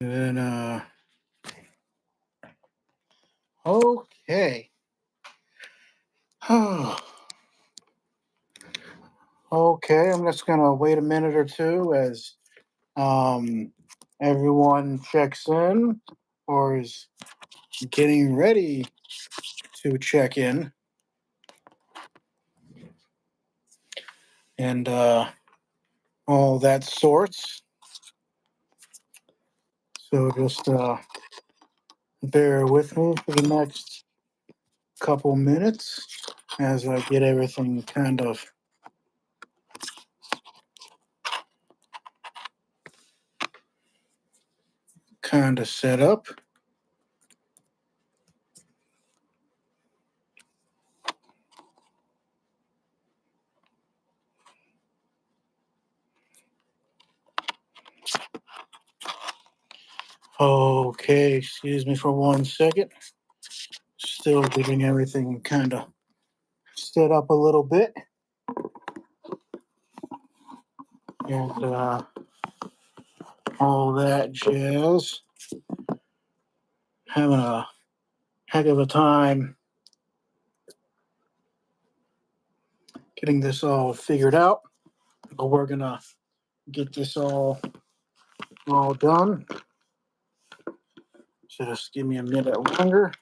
And okay. Okay, I'm just gonna wait a minute or two as um everyone checks in or is getting ready to check in and all that sorts. So just bear with me for the next couple minutes as I get everything kind of set up. Okay, excuse me for 1 second. Still getting everything kind of set up a little bit. And all that jazz. Having a heck of a time getting this all figured out. But we're gonna get this all done. So just give me a minute longer.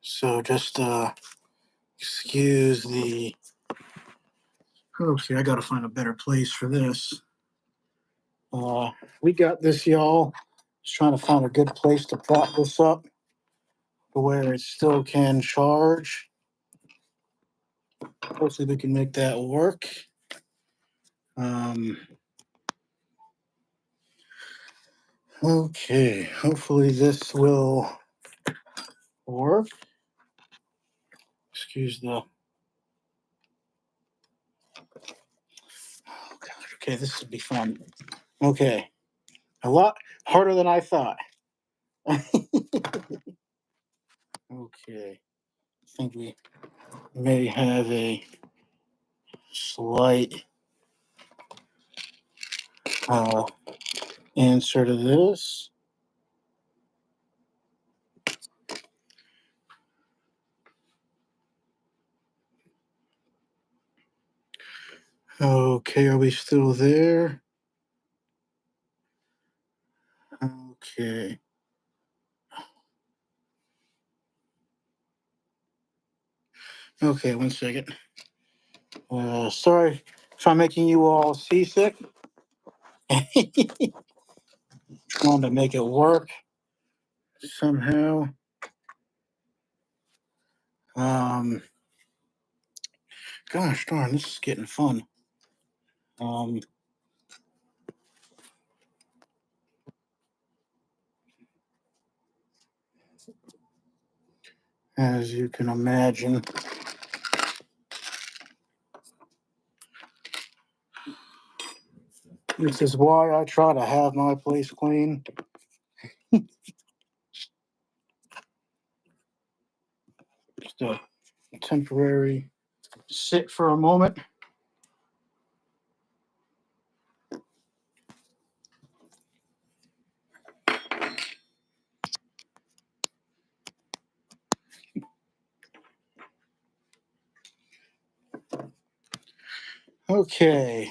So just excuse the. Okay, I gotta find a better place for this. We got this, y'all. Just trying to find a good place to prop this up to where it still can charge. Hopefully, we can make that work. Um, okay, hopefully, this will work. Excuse the. Oh, gosh, okay, this would be fun. Okay, a lot harder than I thought. Okay, I think we may have a slight uh, answer to this. Okay, are we still there? Okay. Okay, 1 second. Sorry if I'm making you all seasick. Trying to make it work somehow. Um, Gosh darn, this is getting fun. Um, as you can imagine. This is why I try to have my place clean. Just a temporary sit for a moment. Okay.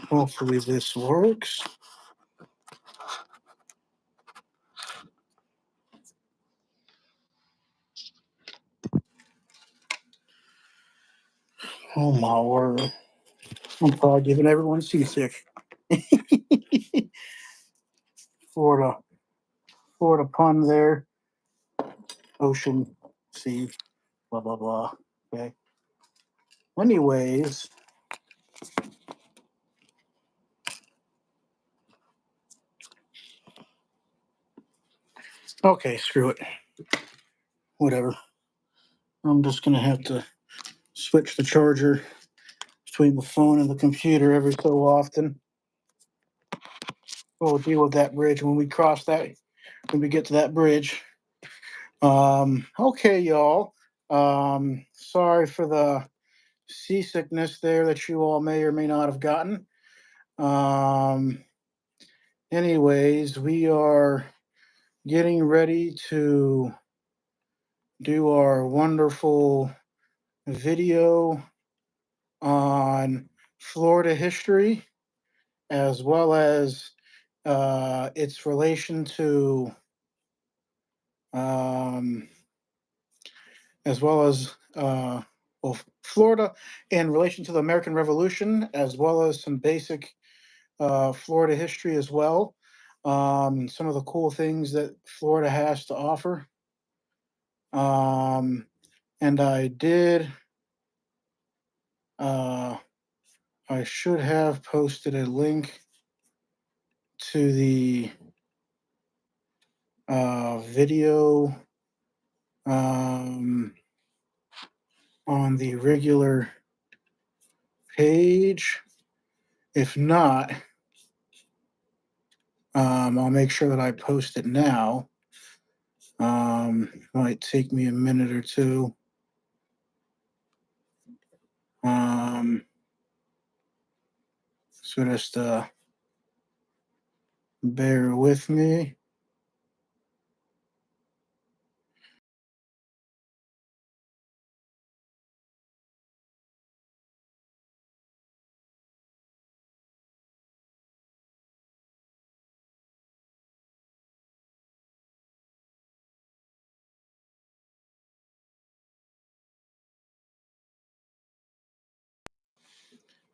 Hopefully this works. Oh my word. I'm probably giving everyone seasick. for the for the pun there. Ocean, sea, blah blah blah. Okay. Anyways, okay, screw it. Whatever. I'm just gonna have to switch the charger between the phone and the computer every so often. we'll deal with that bridge when we cross that, when we get to that bridge. Okay, y'all. Sorry for the seasickness there that you all may or may not have gotten. Um, Anyways, we are getting ready to do our wonderful video on Florida history, as well as its relation to, um, as well as well, Florida in relation to the American Revolution, as well as some basic Florida history as well. Some of the cool things that Florida has to offer. Um, and uh, I should have posted a link to the video um, on the regular page. If not, I'll make sure that I post it now. Might take me a minute or two. Um, so just bear with me.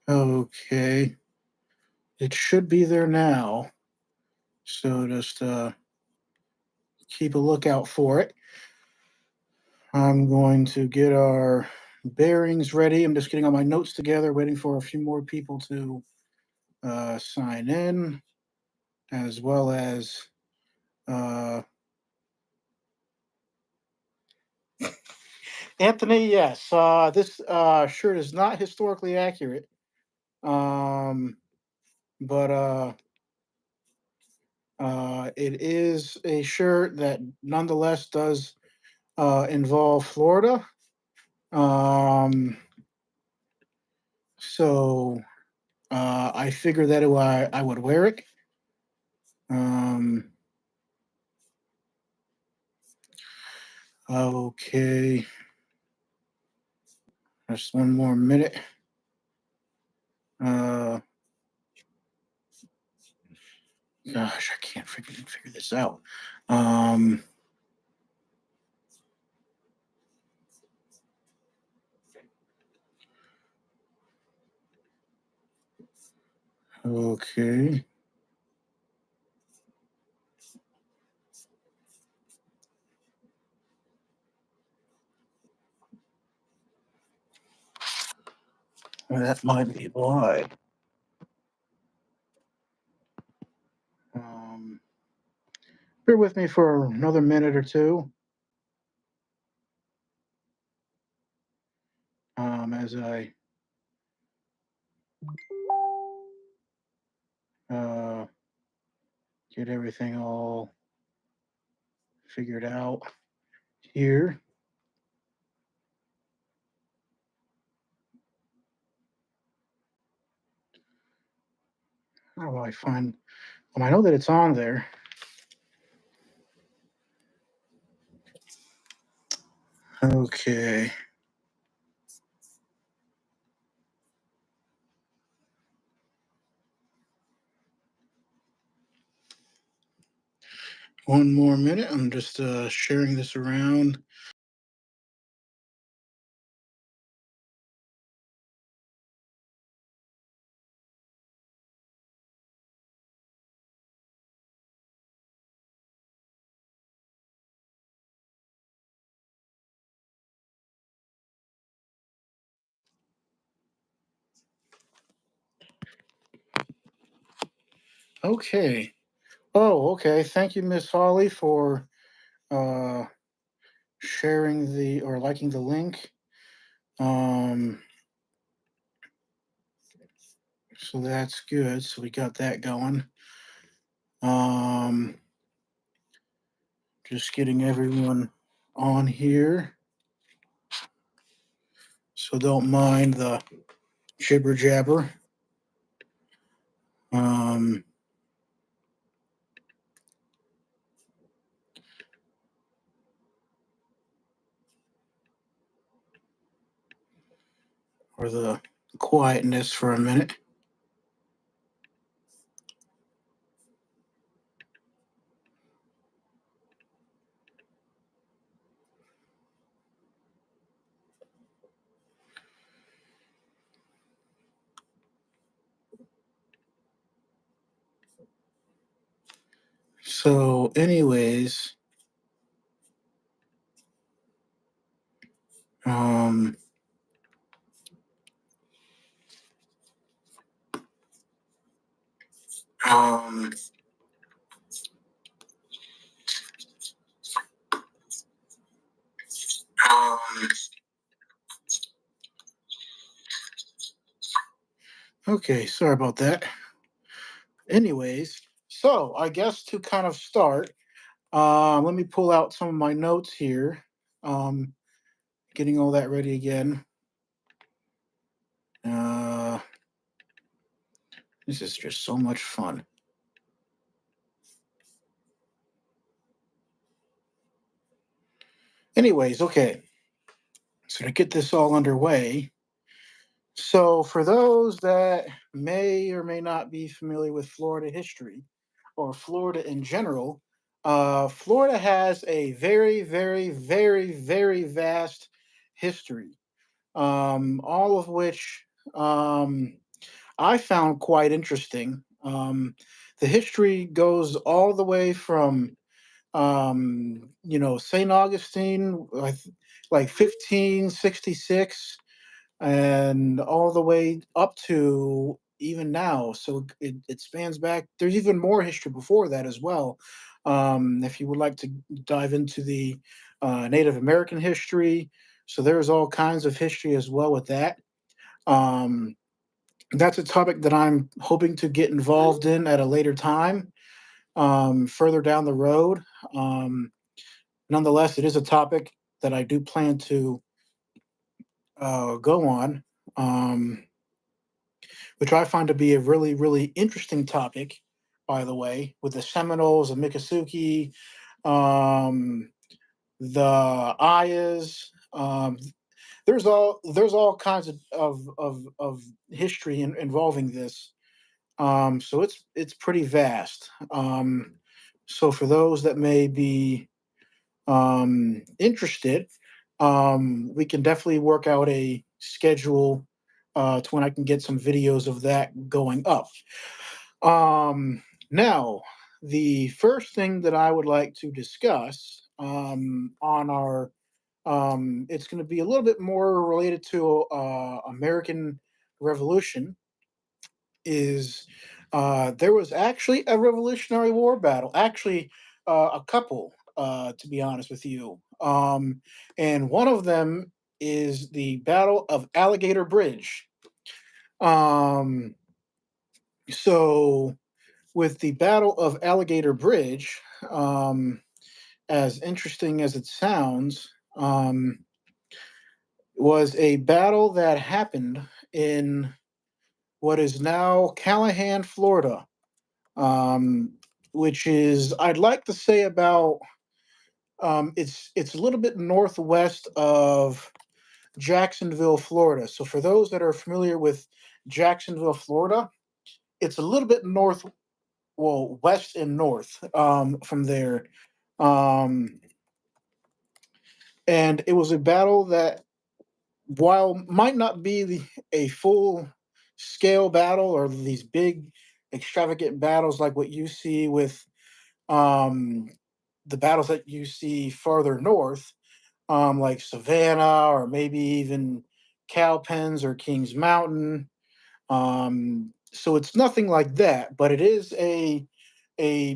Okay, it should be there now. So just keep a lookout for it. I'm going to get our bearings ready. I'm just getting all my notes together, waiting for a few more people to sign in, as well as Anthony. Yes, this shirt is not historically accurate, um, but it is a shirt that nonetheless does involve Florida. Um, so I figured that I would wear it. Um, okay, just one more minute. Uh, Gosh, I can't figure this out. Um, okay. That might be why. Um, Bear with me for another minute or two. As I uh, get everything all figured out here. How do I find? I know that it's on there. Okay. One more minute. I'm just sharing this around. Okay. Oh, okay. Thank you, Miss Holly, for uh, sharing the or liking the link. Um, so that's good. So we got that going. Um, just getting everyone on here, so don't mind the jibber jabber. Um, or the quietness for a minute. So, anyways, um, um, um, okay, sorry about that. Anyways, so I guess to kind of start, let me pull out some of my notes here. Um, getting all that ready again. Uh, this is just so much fun. Anyways, okay. So to get this all underway, so for those that may or may not be familiar with Florida history or Florida in general, Florida has a very, very, very, very vast history, all of which um, I found quite interesting. The history goes all the way from St. Augustine, like 1566, and all the way up to even now. So it spans back. There's even more history before that as well. If you would like to dive into the Native American history, so there's all kinds of history as well with that. Um, that's a topic that I'm hoping to get involved in at a later time, further down the road. Um, Nonetheless, it is a topic that I do plan to go on, um, which I find to be a really, really interesting topic, by the way, with the Seminoles, the Miccosukee, um, the Ayas. There's all kinds of history involving this. So it's pretty vast. So for those that may be interested, we can definitely work out a schedule to when I can get some videos of that going up. Now, the first thing that I would like to discuss on our it's going to be a little bit more related to American Revolution is there was actually a Revolutionary War battle, actually a couple, to be honest with you. And one of them is the Battle of Alligator Bridge. Um, so, with the Battle of Alligator Bridge, um, as interesting as it sounds, was a battle that happened in what is now Callahan, Florida, um, which is I'd like to say about it's a little bit northwest of Jacksonville, Florida. So for those that are familiar with Jacksonville, Florida, it's a little bit north, well, west and north from there. Um, and it was a battle that, while might not be a full scale battle or these big extravagant battles like what you see with um, the battles that you see farther north, like Savannah or maybe even Cowpens or Kings Mountain. So it's nothing like that, but it is a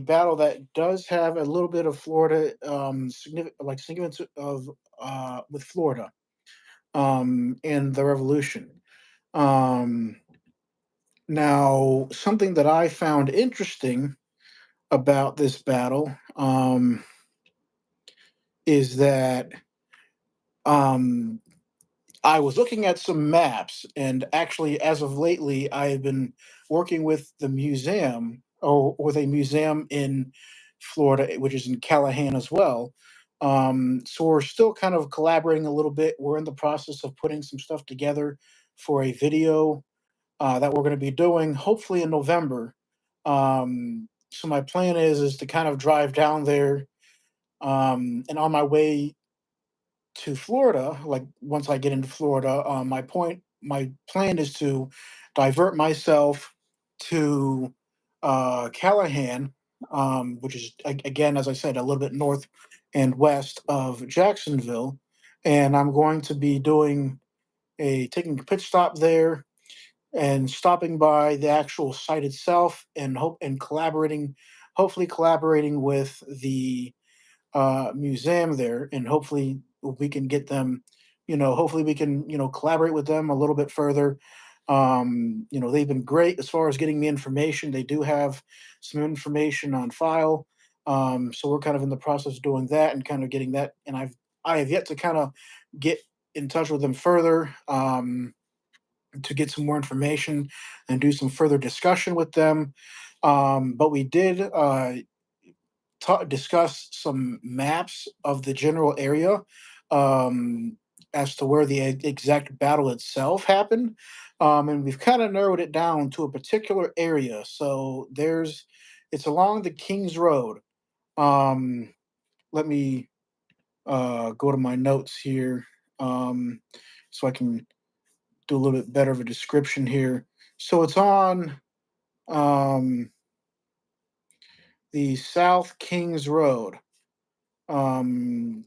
battle that does have a little bit of Florida significance of with Florida and the Revolution. Um, Now, something that I found interesting about this battle is that um, I was looking at some maps, and actually, as of lately, I have been working with the museum or with a museum in Florida, which is in Callahan as well. So we're still kind of collaborating a little bit. We're in the process of putting some stuff together for a video that we're going to be doing, hopefully in November. So my plan is to kind of drive down there, and on my way to Florida, like once I get into Florida, my plan is to divert myself to Callahan, which is again, as I said, a little bit north and west of Jacksonville, and I'm going to be doing a taking a pit stop there and stopping by the actual site itself and hopefully collaborating with the museum there, and hopefully we can get them, hopefully we can, collaborate with them a little bit further. They've been great as far as getting me information. They do have some information on file. So we're kind of in the process of doing that and kind of getting that. And I have yet to kind of get in touch with them further, to get some more information and do some further discussion with them. But we did discuss some maps of the general area, um, as to where the exact battle itself happened. And we've kind of narrowed it down to a particular area. It's along the King's Road. Um, Let me go to my notes here, um, so I can do a little bit better of a description here. So it's on um, the South Kings Road. Um,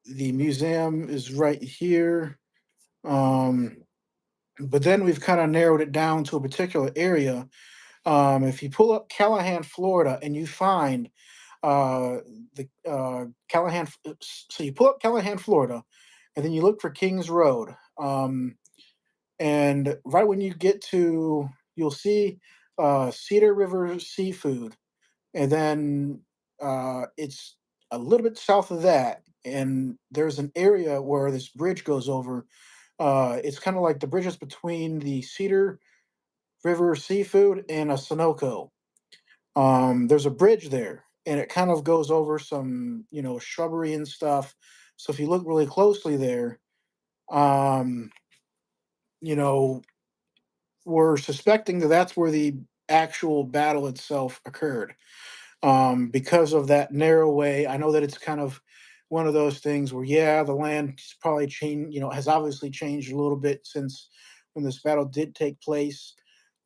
the museum is right here. Um, but then we've kind of narrowed it down to a particular area. If you pull up Callahan, Florida, and you find the so you pull up Callahan, Florida, and then you look for Kings Road. And right when you get to, you'll see Cedar River Seafood, and then it's a little bit south of that, and there's an area where this bridge goes over. It's kind of like the bridges between the Cedar River Seafood and a Sunoco. There's a bridge there, and it kind of goes over some, shrubbery and stuff. So if you look really closely there, um, you know, we're suspecting that that's where the actual battle itself occurred. Because of that narrow way. I know that it's kind of one of those things where, yeah, the land's probably changed, has obviously changed a little bit since when this battle did take place.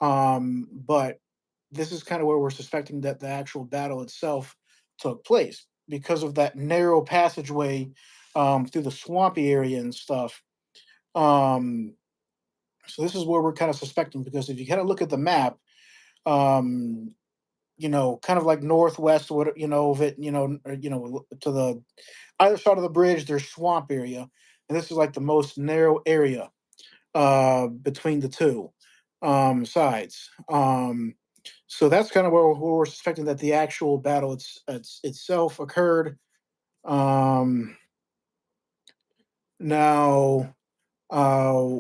But this is kind of where we're suspecting that the actual battle itself took place because of that narrow passageway through the swampy area and stuff. Um, so this is where we're kind of suspecting, because if you kind of look at the map, um, kind of like northwest, what of it, to the either side of the bridge, there's swamp area, and this is like the most narrow area between the two sides. So that's kind of where we're suspecting that the actual battle itself occurred. Um, Now, uh,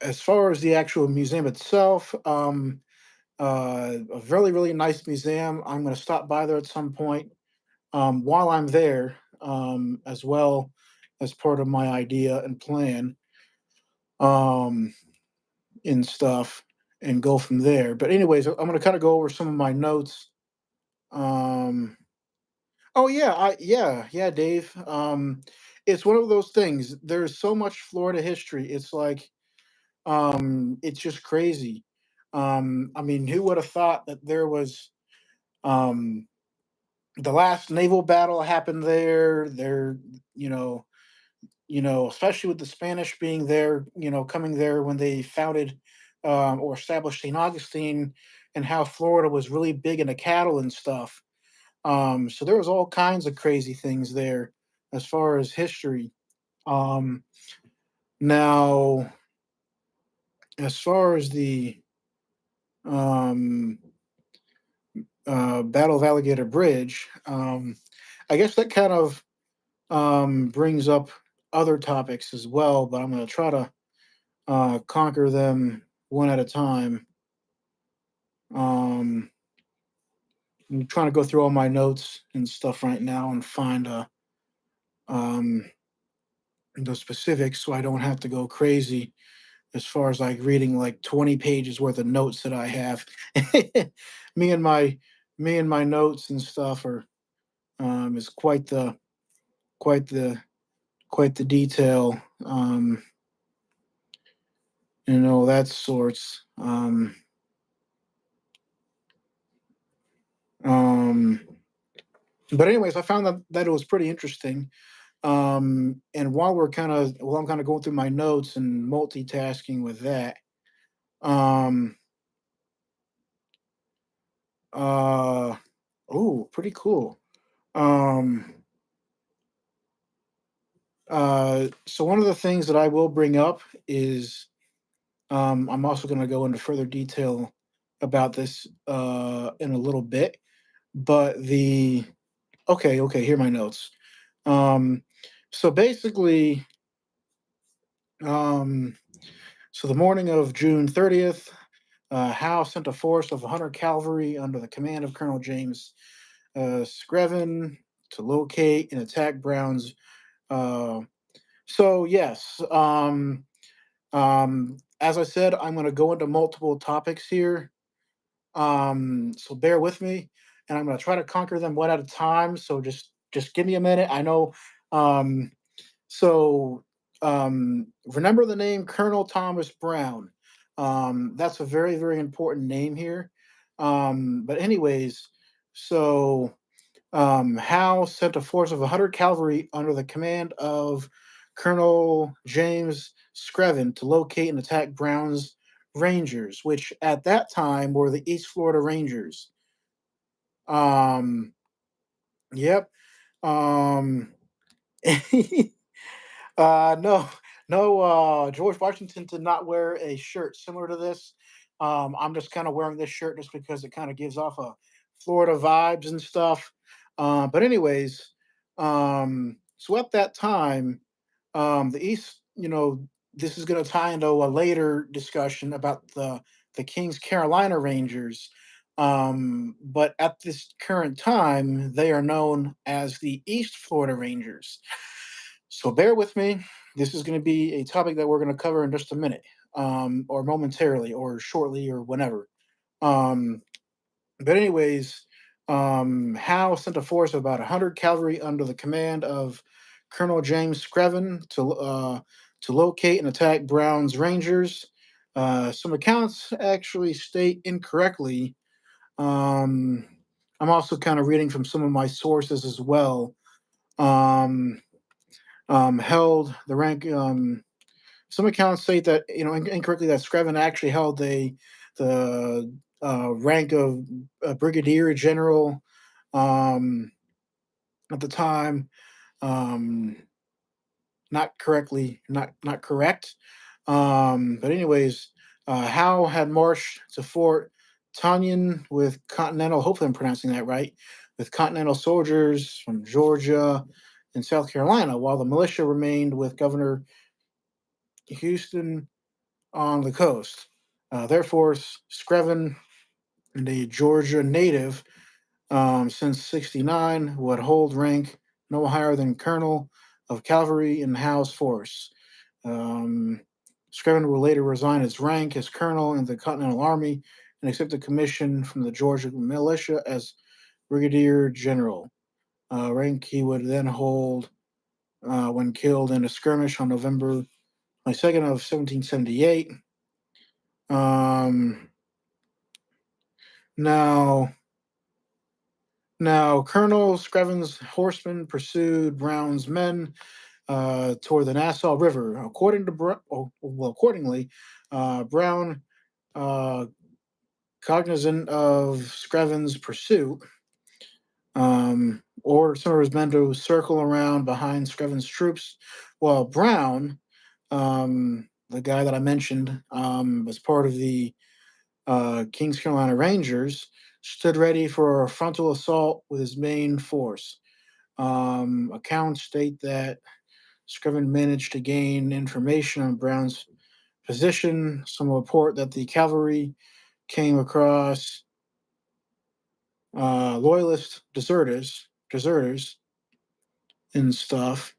as far as the actual museum itself, a really really nice museum. I'm going to stop by there at some point while I'm there, as well as part of my idea and plan, um, and stuff, and go from there. But anyways, I'm going to kind of go over some of my notes. Um, oh yeah, yeah, Dave. It's one of those things. There's so much Florida history. It's like, it's just crazy. I mean, who would have thought that there was um, the last naval battle happened there? You know, especially with the Spanish being there, coming there when they founded or established St. Augustine, and how Florida was really big into cattle and stuff. So there was all kinds of crazy things there as far as history. Um, Now, as far as the um, Battle of Alligator Bridge. I guess that kind of brings up other topics as well, but I'm going to try to conquer them one at a time. Um, I'm trying to go through all my notes and stuff right now and find um, the specifics so I don't have to go crazy as far as like reading like 20 pages worth of notes that I have. me and my me and my notes and stuff are is quite the quite the detail, and all that sorts. Um, but anyways, I found that it was pretty interesting. And while I'm kind of going through my notes and multitasking with that, um, uh, oh, pretty cool. Um, so one of the things that I will bring up is I'm also going to go into further detail about this in a little bit. But the okay, here are my notes. Um, so basically, um, so the morning of June 30th, Howe sent a force of 100 cavalry under the command of Colonel James Screven to locate and attack Brown's. Uh, so yes, as I said, I'm going to go into multiple topics here. So bear with me, and I'm going to try to conquer them one at a time. So just give me a minute. I know. Um, so remember the name Colonel Thomas Brown. That's a very very important name here. But anyways, so Howe sent a force of 100 cavalry under the command of Colonel James Screven to locate and attack Brown's Rangers, which at that time were the East Florida Rangers. Um, yep. Um, no, no. George Washington did not wear a shirt similar to this. I'm just kind of wearing this shirt just because it kind of gives off a Florida vibes and stuff. But anyways, so at that time, the East, this is going to tie into a later discussion about the King's Carolina Rangers. But at this current time, they are known as the East Florida Rangers. So bear with me. This is going to be a topic that we're going to cover in just a minute, or momentarily, or shortly, or whenever. Um, but anyways, Howe sent a force of about 100 cavalry under the command of Colonel James Screven to locate and attack Brown's Rangers. Some accounts actually state incorrectly. Um, I'm also kind of reading from some of my sources as well. Um, held the rank. Some accounts state that incorrectly that Screven actually held the rank of brigadier general um, at the time. Um, not correct. But anyways, Howe had marched to Fort Tanyan with Continental. Hopefully, I'm pronouncing that right. With Continental soldiers from Georgia and South Carolina, while the militia remained with Governor Houston on the coast. Therefore, Screven, and a Georgia native since '69, would hold rank no higher than colonel of cavalry in Howe's force. Um, Screven would later resign his rank as colonel in the Continental Army and accept a commission from the Georgia militia as brigadier general. Rank he would then hold when killed in a skirmish on November 22nd of 1778. Um, now, Colonel Screven's horsemen pursued Brown's men toward the Nassau River. Accordingly, Brown, uh, cognizant of Screven's pursuit, ordered some of his men to circle around behind Screven's troops, while Brown, the guy that I mentioned, was part of the Kings Carolina Rangers, stood ready for a frontal assault with his main force. Accounts state that Scriven managed to gain information on Brown's position. Some report that the cavalry came across loyalist deserters and stuff.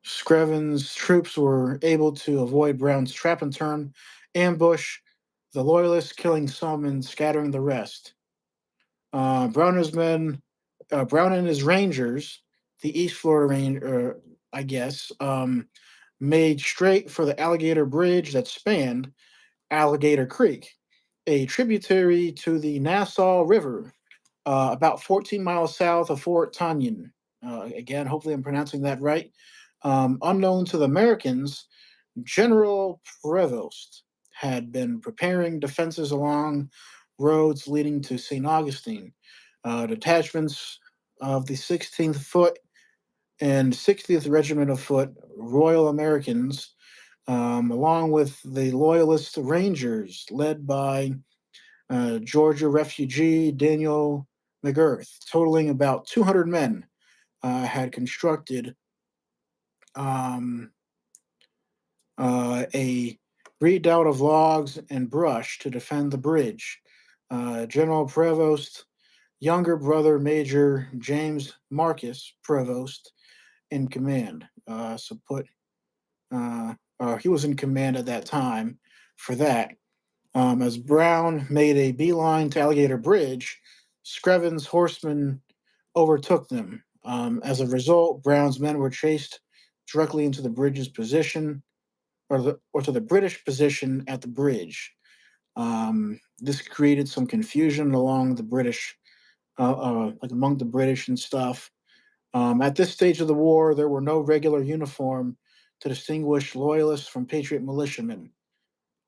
Scriven's troops were able to avoid Brown's trap and turn ambush, the loyalists killing some and scattering the rest. Brown and his men, Brown and his Rangers, the East Florida Ranger, I guess, made straight for the Alligator Bridge that spanned Alligator Creek, a tributary to the Nassau River, about 14 miles south of Fort Tanyan. Again, hopefully I'm pronouncing that right. Unknown to the Americans, General Prevost had been preparing defenses along roads leading to St. Augustine. Detachments of the 16th Foot and 60th Regiment of Foot, Royal Americans, along with the Loyalist Rangers, led by Georgia refugee Daniel McGirth, totaling about 200 men, had constructed um, a redoubt of logs and brush to defend the bridge. General Prevost, younger brother Major James Marcus Prevost, in command. He was in command at that time for that. As Brown made a beeline to Alligator Bridge, Screven's horsemen overtook them. As a result, Brown's men were chased directly into the bridge's position, or to the British position at the bridge. This created some confusion along the British, like among the British and stuff. At this stage of the war, there were no regular uniform to distinguish loyalists from patriot militiamen.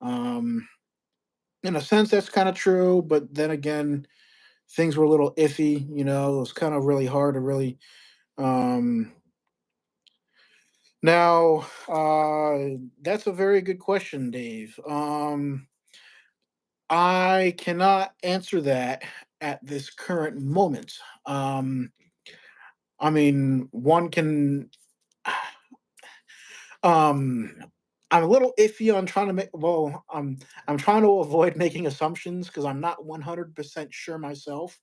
Um, in a sense, that's kind of true, but then again, things were a little iffy. It was kind of really hard to really. Um, that's a very good question, Dave. I cannot answer that at this current moment. Um, I mean, one can. Um, I'm a little iffy on trying to make. Well, I'm trying to avoid making assumptions because I'm not 100% sure myself.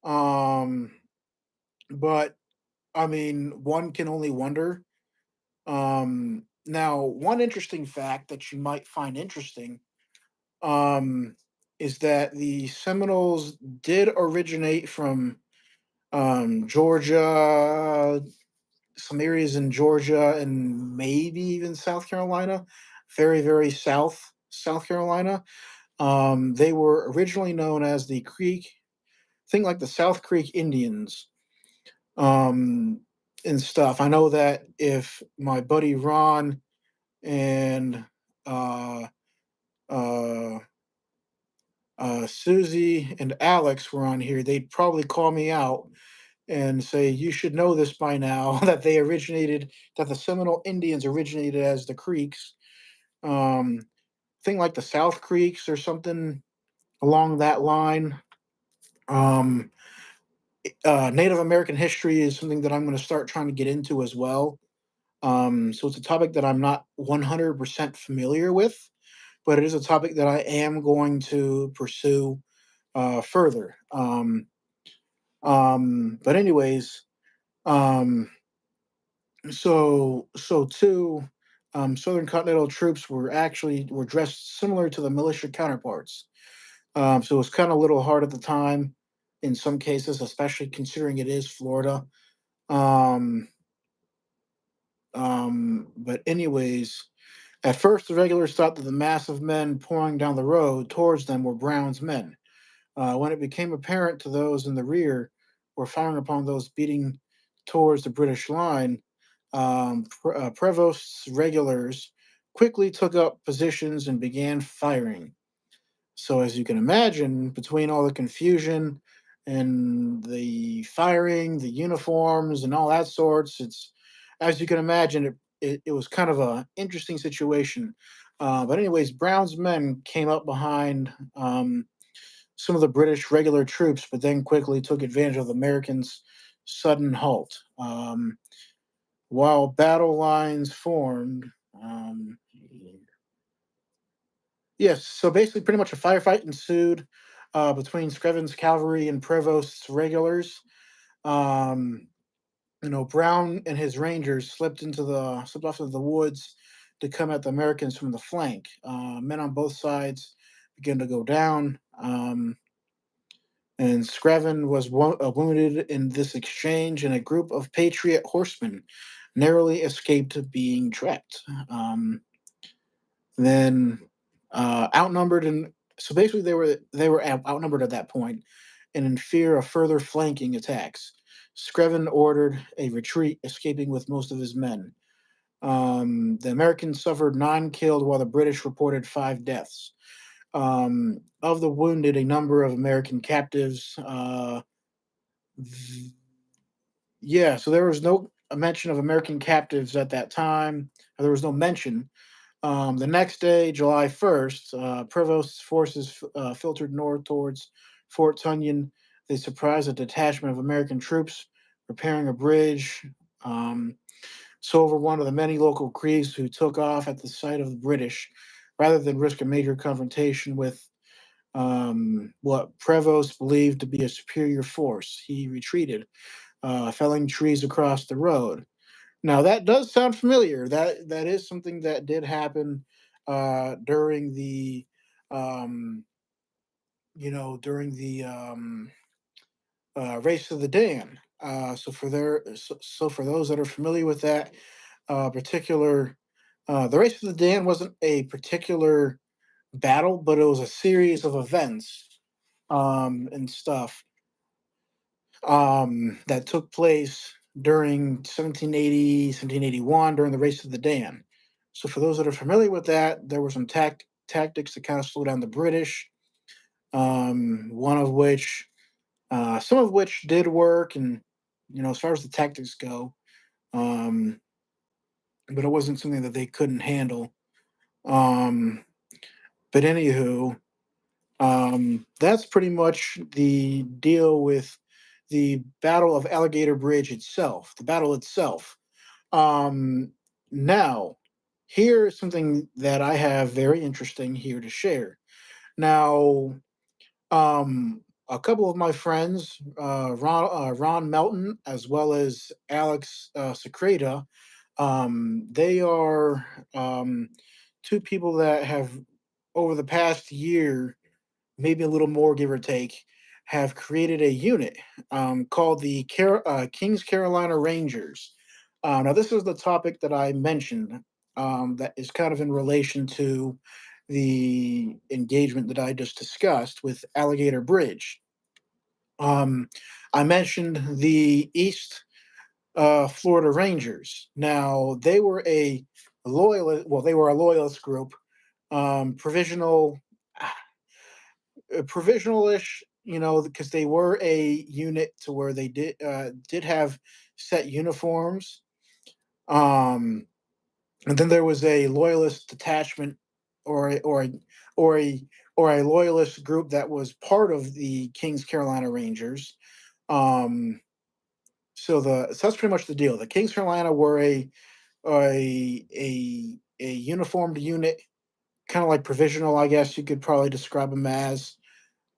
Um, but I mean, one can only wonder. Now, one interesting fact that you might find interesting um, is that the Seminoles did originate from Georgia, some areas in Georgia, and maybe even South Carolina, very, very South Carolina. They were originally known as the Creek, think like the South Creek Indians, um, and stuff. I know that if my buddy Ron and uh, uh, Susie and Alex were on here, they'd probably call me out and say, "You should know this by now that the Seminole Indians originated as the Creeks, um, thing like the South Creeks or something along that line." Um, Native American history is something that I'm going to start trying to get into as well. So it's a topic that I'm not 100% familiar with, but it is a topic that I am going to pursue further. But anyways, um, so too, Southern Continental troops were dressed similar to the militia counterparts. So it was kind of a little hard at the time in some cases, especially considering it is Florida. Um, but anyways, at first the regulars thought that the mass of men pouring down the road towards them were Brown's men. When it became apparent to those in the rear were firing upon those beating towards the British line, Prevost's regulars quickly took up positions and began firing. So, as you can imagine, between all the confusion and the firing, the uniforms, and all that sorts, it's as you can imagine, it was kind of a interesting situation. But anyways, Brown's men came up behind. some of the British regular troops, but then quickly took advantage of the Americans' sudden halt. While battle lines formed, um, yes, so basically, pretty much a firefight ensued between Screven's cavalry and Prevost's regulars. Um, Brown and his rangers slipped off of the woods to come at the Americans from the flank. Men on both sides began to go down, and Screven was wounded in this exchange, and a group of Patriot horsemen narrowly escaped being trapped. Then outnumbered, and so basically they were outnumbered at that point, and in fear of further flanking attacks, Screven ordered a retreat, escaping with most of his men. The Americans suffered 9 killed, while the British reported 5 deaths. Of the wounded, a number of American captives. Yeah, so there was no mention of American captives at that time. There was no mention. The next day, July 1st, Prevost's forces filtered north towards Fort Tunyon. They surprised a detachment of American troops repairing a bridge. Um, so over one of the many local Crees who took off at the sight of the British, rather than risk a major confrontation with what Prevost believed to be a superior force. He retreated, felling trees across the road. Now that does sound familiar. That is something that did happen during the, um, during the race of the Dan. So for those that are familiar with that particular, the race of the Dan wasn't a particular battle, but it was a series of events and stuff that took place during 1780, 1781, during the Race of the Dan. So, for those that are familiar with that, there were some tactics to kind of slow down the British, one of which, some of which did work, and, as far as the tactics go, um, but it wasn't something that they couldn't handle. Um, but, anywho, that's pretty much the deal with the Battle of Alligator Bridge itself, the battle itself. Um, Now, here's something that I have very interesting here to share. Now, a couple of my friends, Ron Melton, as well as Alex Secreta, they are two people that have, over the past year, maybe a little more, give or take, have created a unit called the Kings Carolina Rangers. Now, this is the topic that I mentioned that is kind of in relation to the engagement that I just discussed with Alligator Bridge. Um, I mentioned the East Florida Rangers. Now, they were a loyalist group, provisional provisionalish, because they were a unit to where they did have set uniforms. Um, and then there was a loyalist detachment, or a, or a, or a or a loyalist group that was part of the Kings Carolina Rangers. Um, so that's pretty much the deal. The Kings Carolina were a uniformed unit, kind of like provisional, I guess you could probably describe them as.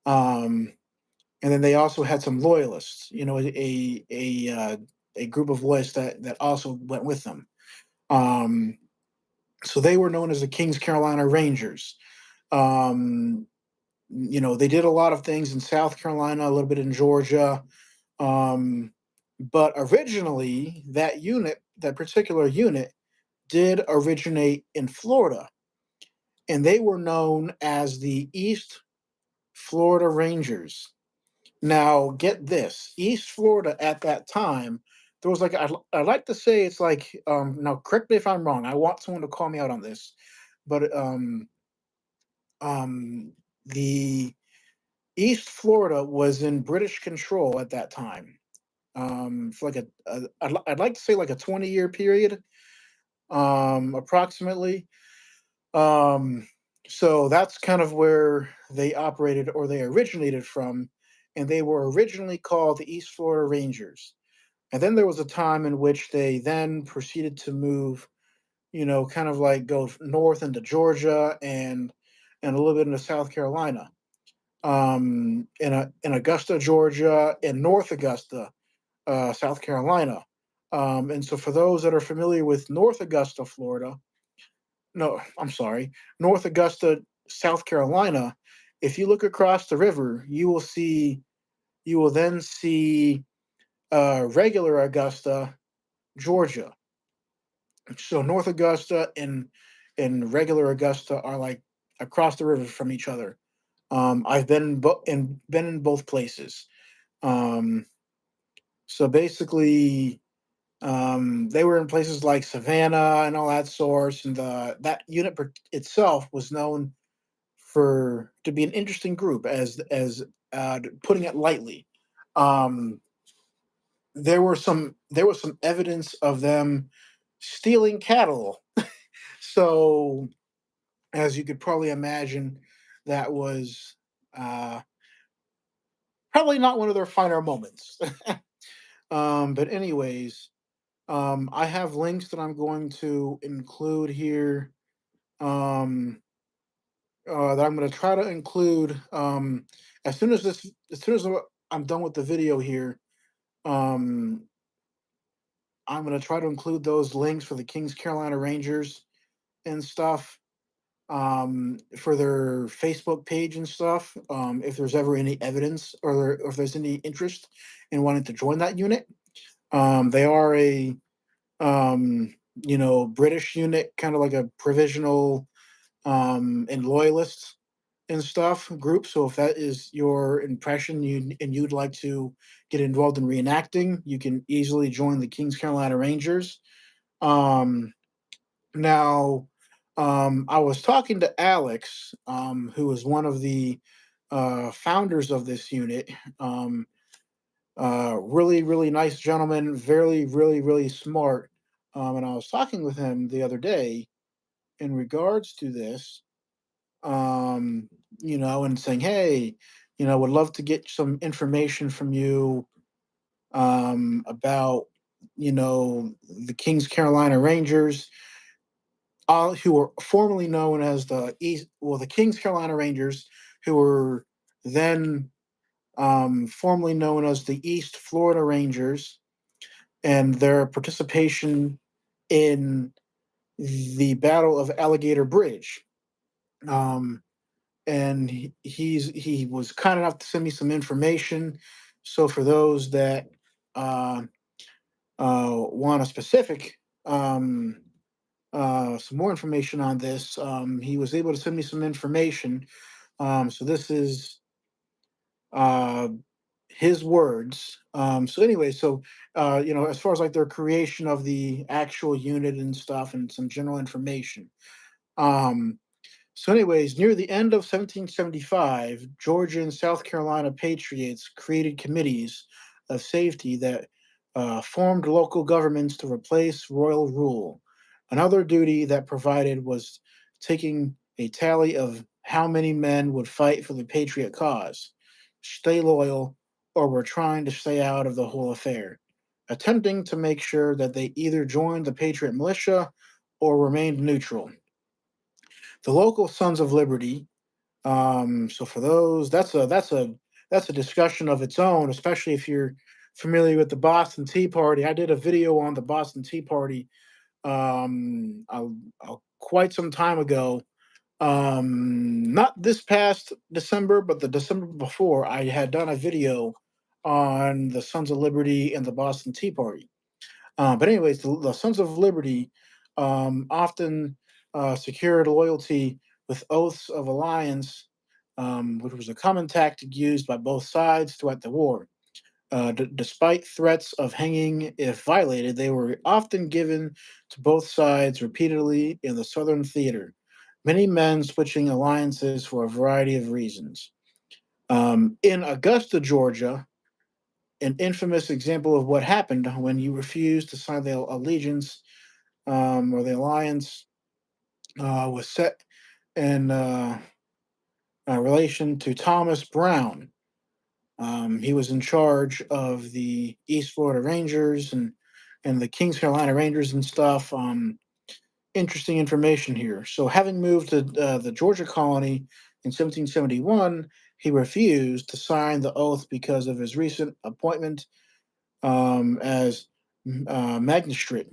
Um, and then they also had some loyalists, a group of loyalists that also went with them. Um, so they were known as the Kings Carolina Rangers. Um, they did a lot of things in South Carolina, a little bit in Georgia, um, but originally that particular unit, did originate in Florida, and they were known as the East Florida Rangers. Now, get this: East Florida at that time, there was like, I like to say it's like, now correct me if I'm wrong. I want someone to call me out on this, but um the East Florida was in British control at that time. For like I'd like to say like a 20-year period, approximately. Um So that's kind of where they operated or they originated from, and they were originally called the East Florida Rangers. And then there was a time in which they then proceeded to move, kind of like go north into Georgia and a little bit into South Carolina, in Augusta, Georgia, and North Augusta, South Carolina. And so, for those that are familiar with North Augusta, Florida, no, I'm sorry, North Augusta, South Carolina, if you look across the river, you will then see regular Augusta, Georgia. So North Augusta and regular Augusta are like across the river from each other. I've been in both places. Um, so basically, they were in places like Savannah and all that source, and that unit itself was known for to be an interesting group, as putting it lightly. Um, there was some evidence of them stealing cattle. So as you could probably imagine, that was uh, probably not one of their finer moments. But anyways, I have links that I'm going to include here. Um, that I'm going to try to include as soon as I'm done with the video here. Um, I'm going to try to include those links for the Kings Carolina Rangers and stuff, for their Facebook page and stuff. If there's ever any evidence or if there's any interest in wanting to join that unit. They are a British unit, kind of like a provisional and loyalist and stuff group. So if that is your impression, you'd like to get involved in reenacting, you can easily join the Kings Carolina Rangers. Um, Now, I was talking to Alex, who was one of the founders of this unit. Um, really, really nice gentleman, very, really, really smart. And I was talking with him the other day in regards to this, um, and saying, hey, would love to get some information from you about, the Kings Carolina Rangers, who were formerly known as the Kings Carolina Rangers, who were then formerly known as the East Florida Rangers, and their participation in the Battle of Alligator Bridge. Um, and he was kind enough to send me some information. So for those that uh, want a specific some more information on this. He was able to send me some information. So this is uh, his words. So anyway, as far as like their creation of the actual unit and stuff, and some general information. Um, so, anyways, near the end of 1775, Georgia and South Carolina patriots created committees of safety that formed local governments to replace royal rule. Another duty that provided was taking a tally of how many men would fight for the patriot cause, stay loyal, or were trying to stay out of the whole affair, attempting to make sure that they either joined the patriot militia or remained neutral. The local Sons of Liberty. So for those, that's a discussion of its own, especially if you're familiar with the Boston Tea Party. I did a video on the Boston Tea Party quite some time ago. Not this past December, but the December before. I had done a video on the Sons of Liberty and the Boston Tea Party. But anyways, the Sons of Liberty often secured loyalty with oaths of alliance, which was a common tactic used by both sides throughout the war. Despite threats of hanging if violated, they were often given to both sides repeatedly in the Southern theater, many men switching alliances for a variety of reasons. In Augusta, Georgia, an infamous example of what happened when you refused to sign the allegiance, or the alliance was set. in relation to Thomas Brown. He was in charge of the East Florida Rangers and the Kings Carolina Rangers and stuff. Interesting information here. So, having moved to the Georgia colony in 1771, he refused to sign the oath because of his recent appointment as magistrate.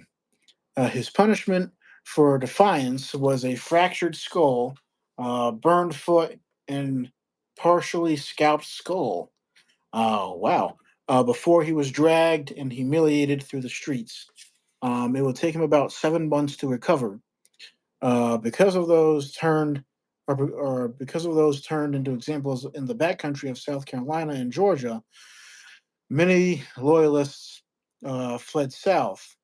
His punishment for defiance was a fractured skull, burned foot, and partially scalped skull. Oh, wow. Before he was dragged and humiliated through the streets. It would take him about 7 months to recover. Because of those turned, or because of those turned into examples in the backcountry of South Carolina and Georgia, many loyalists fled south.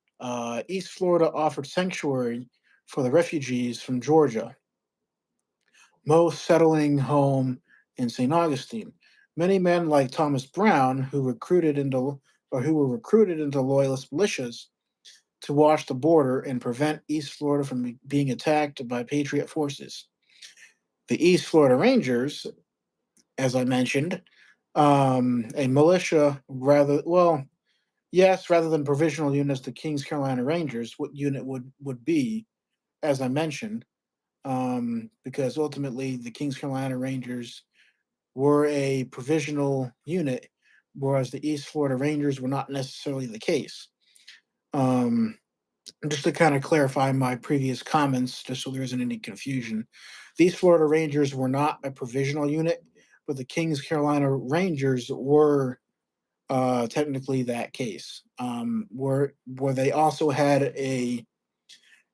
East Florida offered sanctuary for the refugees from Georgia, most settling home in St. Augustine. Many men like Thomas Brown, who were recruited into loyalist militias to watch the border and prevent East Florida from being attacked by Patriot forces. The East Florida Rangers, as I mentioned, a militia rather than provisional units, the Kings Carolina Rangers, what unit would be, as I mentioned, because ultimately the Kings Carolina Rangers were a provisional unit, whereas the East Florida Rangers were not necessarily the case. Um, just to kind of clarify my previous comments, just so there isn't any confusion, these Florida Rangers were not a provisional unit, but the Kings Carolina Rangers were technically that case, where they also had a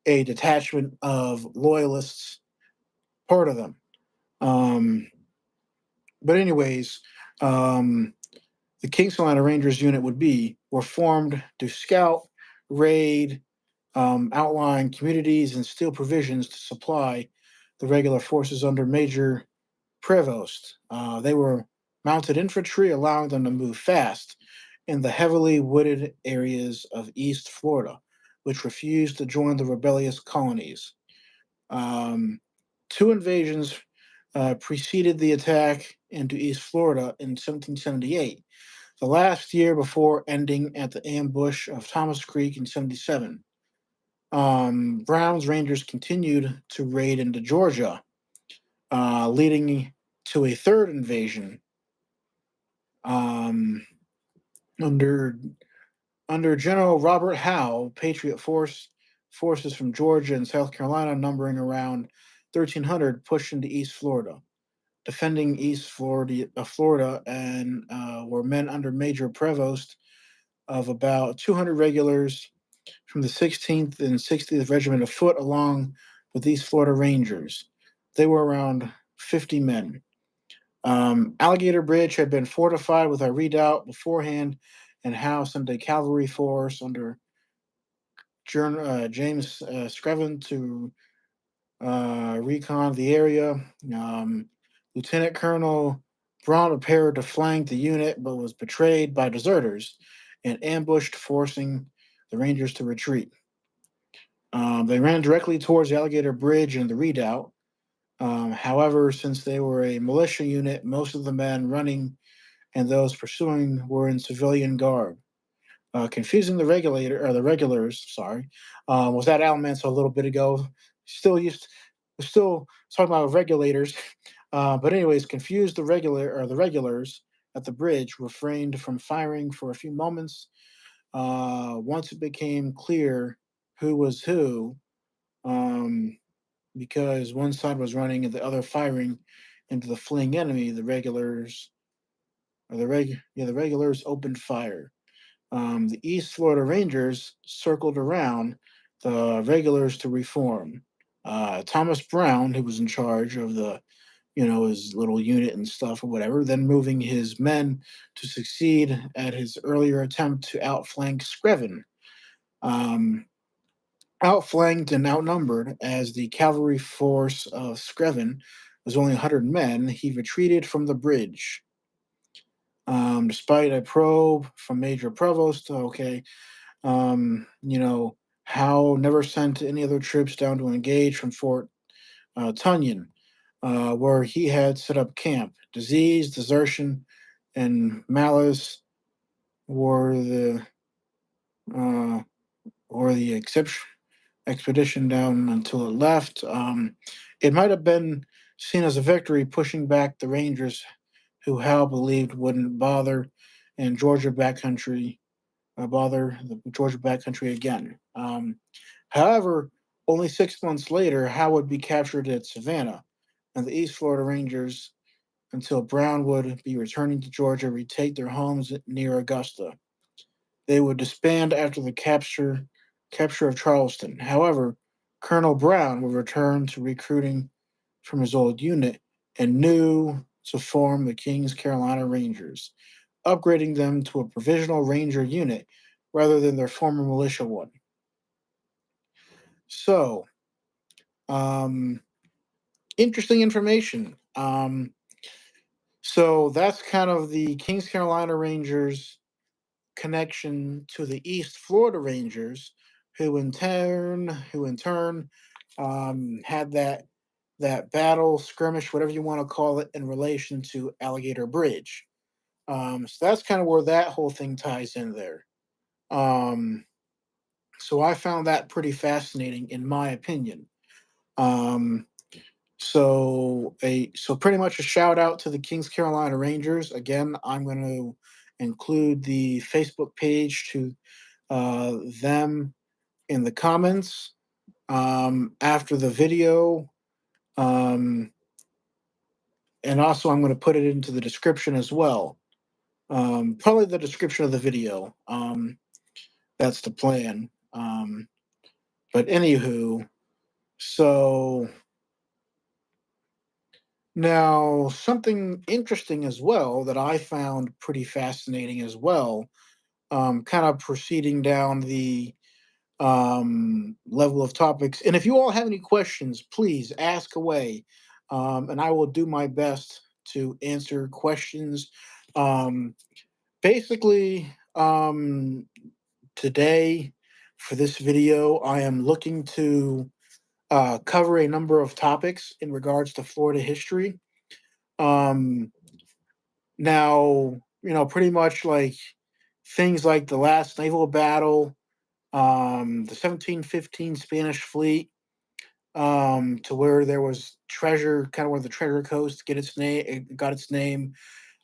detachment of loyalists, part of them. Um, but anyways, um, the Kings Carolina Rangers unit were formed to scout, raid, outlying communities, and steal provisions to supply the regular forces under Major Prevost. They were mounted infantry, allowing them to move fast in the heavily wooded areas of East Florida, which refused to join the rebellious colonies. Um, Two invasions preceded the attack into East Florida in 1778, the last year before ending at the ambush of Thomas Creek in 77. Brown's Rangers continued to raid into Georgia, leading to a third invasion um, under General Robert Howe. Forces from Georgia and South Carolina, numbering around 1,300, pushed into East Florida. Defending Florida, and were men under Major Prevost of about 200 regulars from the 16th and 60th Regiment of Foot, along with East Florida Rangers. They were around 50 men. Alligator Bridge had been fortified with a redoubt beforehand, and Howe sent a cavalry force under James Screven to recon the area. Um, Lieutenant Colonel Braun prepared to flank the unit, but was betrayed by deserters and ambushed, forcing the Rangers to retreat. They ran directly towards the Alligator Bridge and the redoubt. However, since they were a militia unit, most of the men running and those pursuing were in civilian garb. Confusing the regulars. Sorry, was that Al Manso a little bit ago? Still talking about regulators. But anyways, confused the regulars at the bridge refrained from firing for a few moments. Once it became clear who was who, um, because one side was running and the other firing into the fleeing enemy, the regulars opened fire. The East Florida Rangers circled around the regulars to reform. Thomas Brown, who was in charge of his little unit and stuff or whatever, then moving his men to succeed at his earlier attempt to outflank Screven. Um, Outflanked and outnumbered as the cavalry force of Screven was only 100 men, he retreated from the bridge. Despite a probe from Major Prevost, okay, Howe never sent any other troops down to engage from Fort Tunyon. where he had set up camp. Disease, desertion, and malice were the uh, expedition down until it left. It might have been seen as a victory, pushing back the Rangers, who Hal believed wouldn't bother in Georgia backcountry, bother the Georgia backcountry again. However, only 6 months later, Hal would be captured at Savannah, and the East Florida Rangers, until Brown would be returning to Georgia, retake their homes near Augusta. They would disband after the capture of Charleston. However, Colonel Brown would return to recruiting from his old unit and knew to form the King's Carolina Rangers, upgrading them to a provisional ranger unit rather than their former militia one. So, um, interesting information. So that's kind of the King's Carolina Rangers connection to the East Florida Rangers, who in turn had that battle skirmish, whatever you want to call it, in relation to Alligator Bridge. So that's kind of where that whole thing ties in there. Um, so I found that pretty fascinating, in my opinion. Um, so pretty much a shout out to the Kings Carolina Rangers. Again, I'm going to include the Facebook page to them in the comments after the video. Um, and also, I'm going to put it into the description as well. Probably the description of the video. That's the plan. But anywho, so now something interesting as well that I found pretty fascinating as well. Kind of proceeding down the level of topics. And if you all have any questions, please ask away, and I will do my best to answer questions. Um, basically, today for this video, I am looking to cover a number of topics in regards to Florida history. Um, now, pretty much like things like the last naval battle, the 1715 Spanish fleet, to where there was treasure, kind of where the Treasure Coast got its name.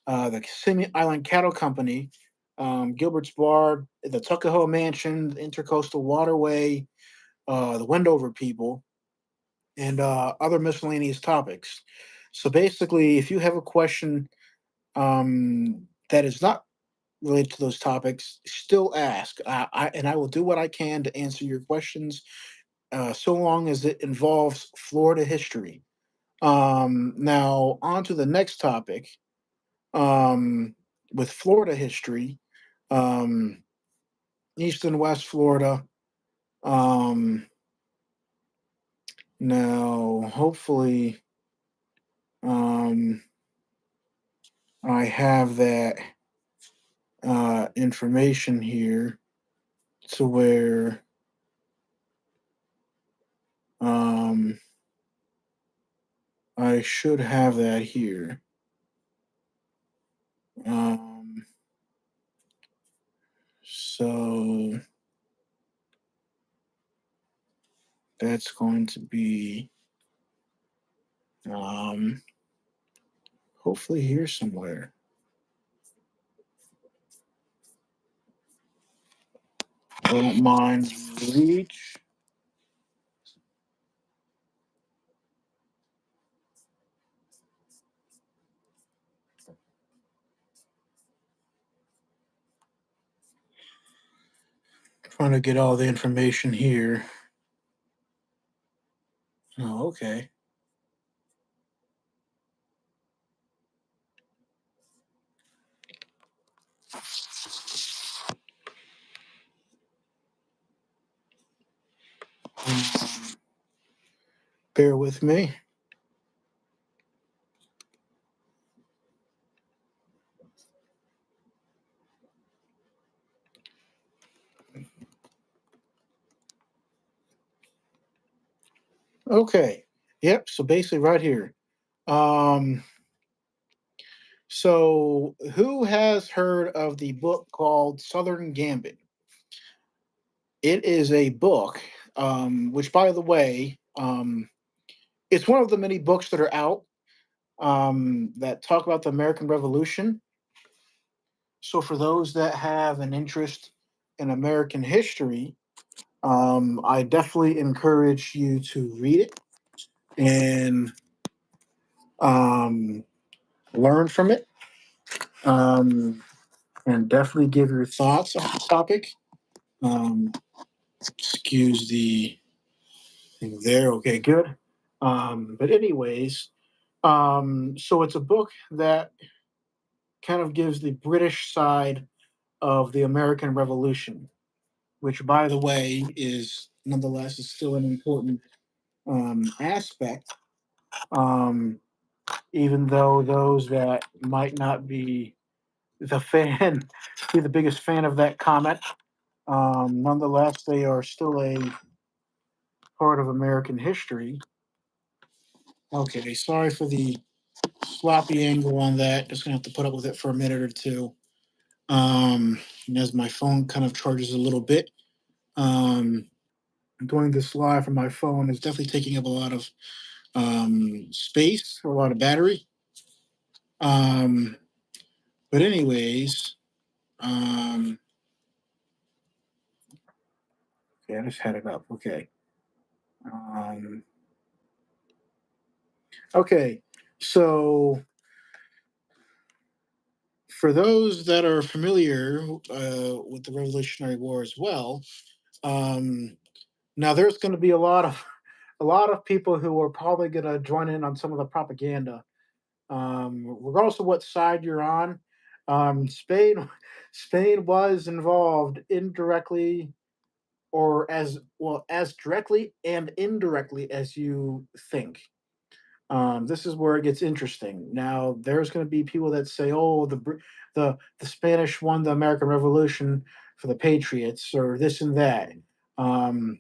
The Kissimmee Island Cattle Company, Gilbert's Bar, the Tuckahoe Mansion, the Intercoastal Waterway, the Wendover people, and other miscellaneous topics. So basically, if you have a question that is not related to those topics, still ask. And I will do what I can to answer your questions, so long as it involves Florida history. Now, on to the next topic. Um, with Florida history, um, East and West Florida. Um, Now, hopefully, um, I have that information here to where um, I should have that here. Um, so that's going to be um, hopefully here somewhere. Don't mind reach. Trying to get all the information here. Oh, okay. Um, Bear with me. Okay. Yep. So basically, right here. Um, so who has heard of the book called Southern Gambit? It is a book, which, by the way, it's one of the many books that are out that talk about the American Revolution. So, for those that have an interest in American history, I definitely encourage you to read it and um, learn from it, um, and definitely give your thoughts on the topic. Um, excuse the thing there. Okay, good. But anyways, so it's a book that kind of gives the British side of the American Revolution, which, by the way, is nonetheless is still an important aspect. Um, Even though those that might not be the fan, be the biggest fan of that comment, nonetheless, they are still a part of American history. Okay, sorry for the sloppy angle on that. Just gonna have to put up with it for a minute or two. And as my phone kind of charges a little bit, um, doing this live from my phone is definitely taking up a lot of space, a lot of battery. Um, but anyways, um, okay, I just had it up. Okay. Um, okay. So for those that are familiar with the Revolutionary War as well, um, now there's going to be a lot of people who are probably going to join in on some of the propaganda, regardless of what side you're on. Spain, Spain was involved indirectly, or as well as directly and indirectly as you think. This is where it gets interesting. Now, there's going to be people that say, "Oh, the Spanish won the American Revolution for the Patriots," or this and that. Um,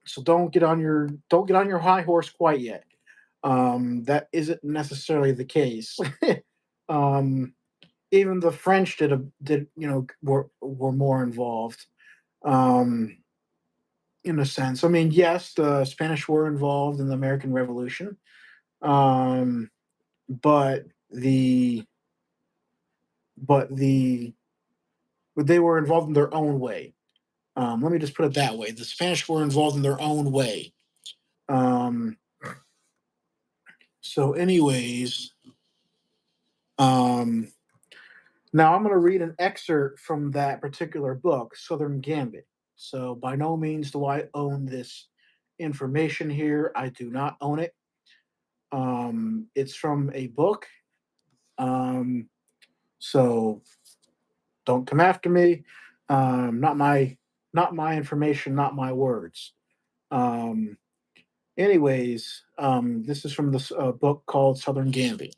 so don't get on your high horse quite yet. That isn't necessarily the case. um, Even the French did were more involved, um, in a sense. I mean, yes, the Spanish were involved in the American Revolution, um, but the but the but they were involved in their own way. Let me just put it that way: the Spanish were involved in their own way. Um, anyways, um, now I'm going to read an excerpt from that particular book, Southern Gambit. So by no means do I own this information here. I do not own it. It's from a book. Um, so don't come after me. Not my information, not my words. Um, this is from this book called Southern Gambit.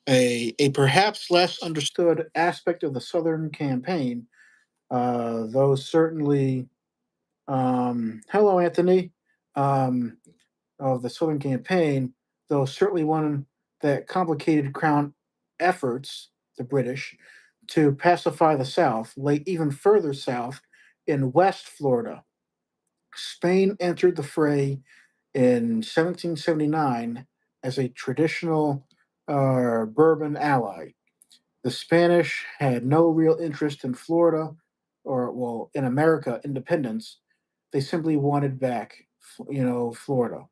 A perhaps less understood aspect of the Southern campaign, though certainly, hello, Anthony, um, of the Southern campaign, though certainly one that complicated Crown efforts, the British, to pacify the South, lay even further south in West Florida. Spain entered the fray in 1779 as a traditional Bourbon ally. The Spanish had no real interest in Florida or, well, in America independence. They simply wanted back, Florida,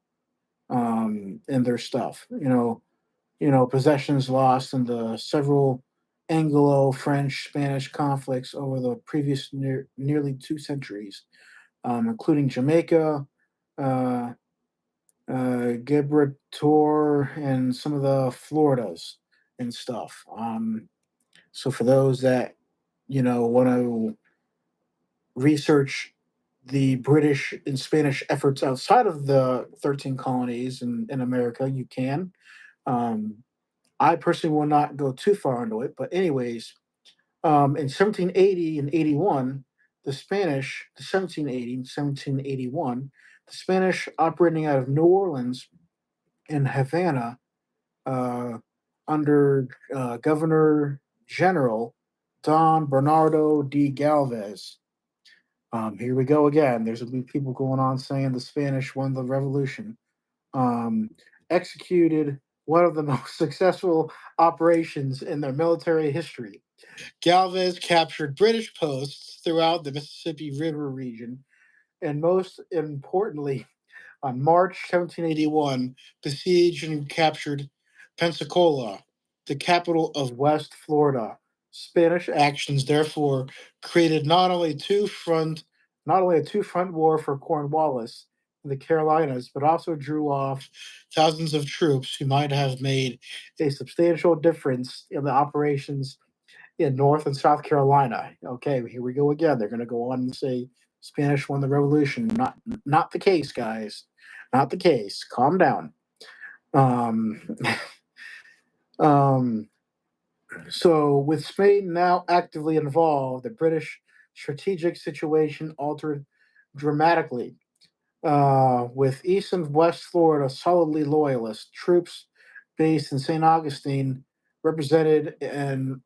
and their stuff. Possessions lost in the several Anglo-French Spanish conflicts over the previous nearly 2 centuries, including Jamaica, uh, Gibraltar, and some of the Floridas and stuff. So for those that want to research the British and Spanish efforts outside of the 13 colonies in America, you can. Um, I personally will not go too far into it, but anyways, in 1780 and 81, the 1780 and 1781, the Spanish operating out of New Orleans and Havana uh, under Governor General Don Bernardo de Galvez. Here we go again. There's people going on saying the Spanish won the revolution. Um, Executed one of the most successful operations in their military history. Galvez captured British posts throughout the Mississippi River region, and most importantly, on March 1781, besieged and captured Pensacola, the capital of West Florida. Spanish actions therefore created not only a two-front war for Cornwallis in the Carolinas, but also drew off thousands of troops who might have made a substantial difference in the operations in North and South Carolina. Okay, here we go again. They're going to go on and say Spanish won the revolution. Not the case, guys. Not the case. Calm down. Um, um, so, with Spain now actively involved, the British strategic situation altered dramatically. With East and West Florida solidly loyalist, troops based in St. Augustine represented an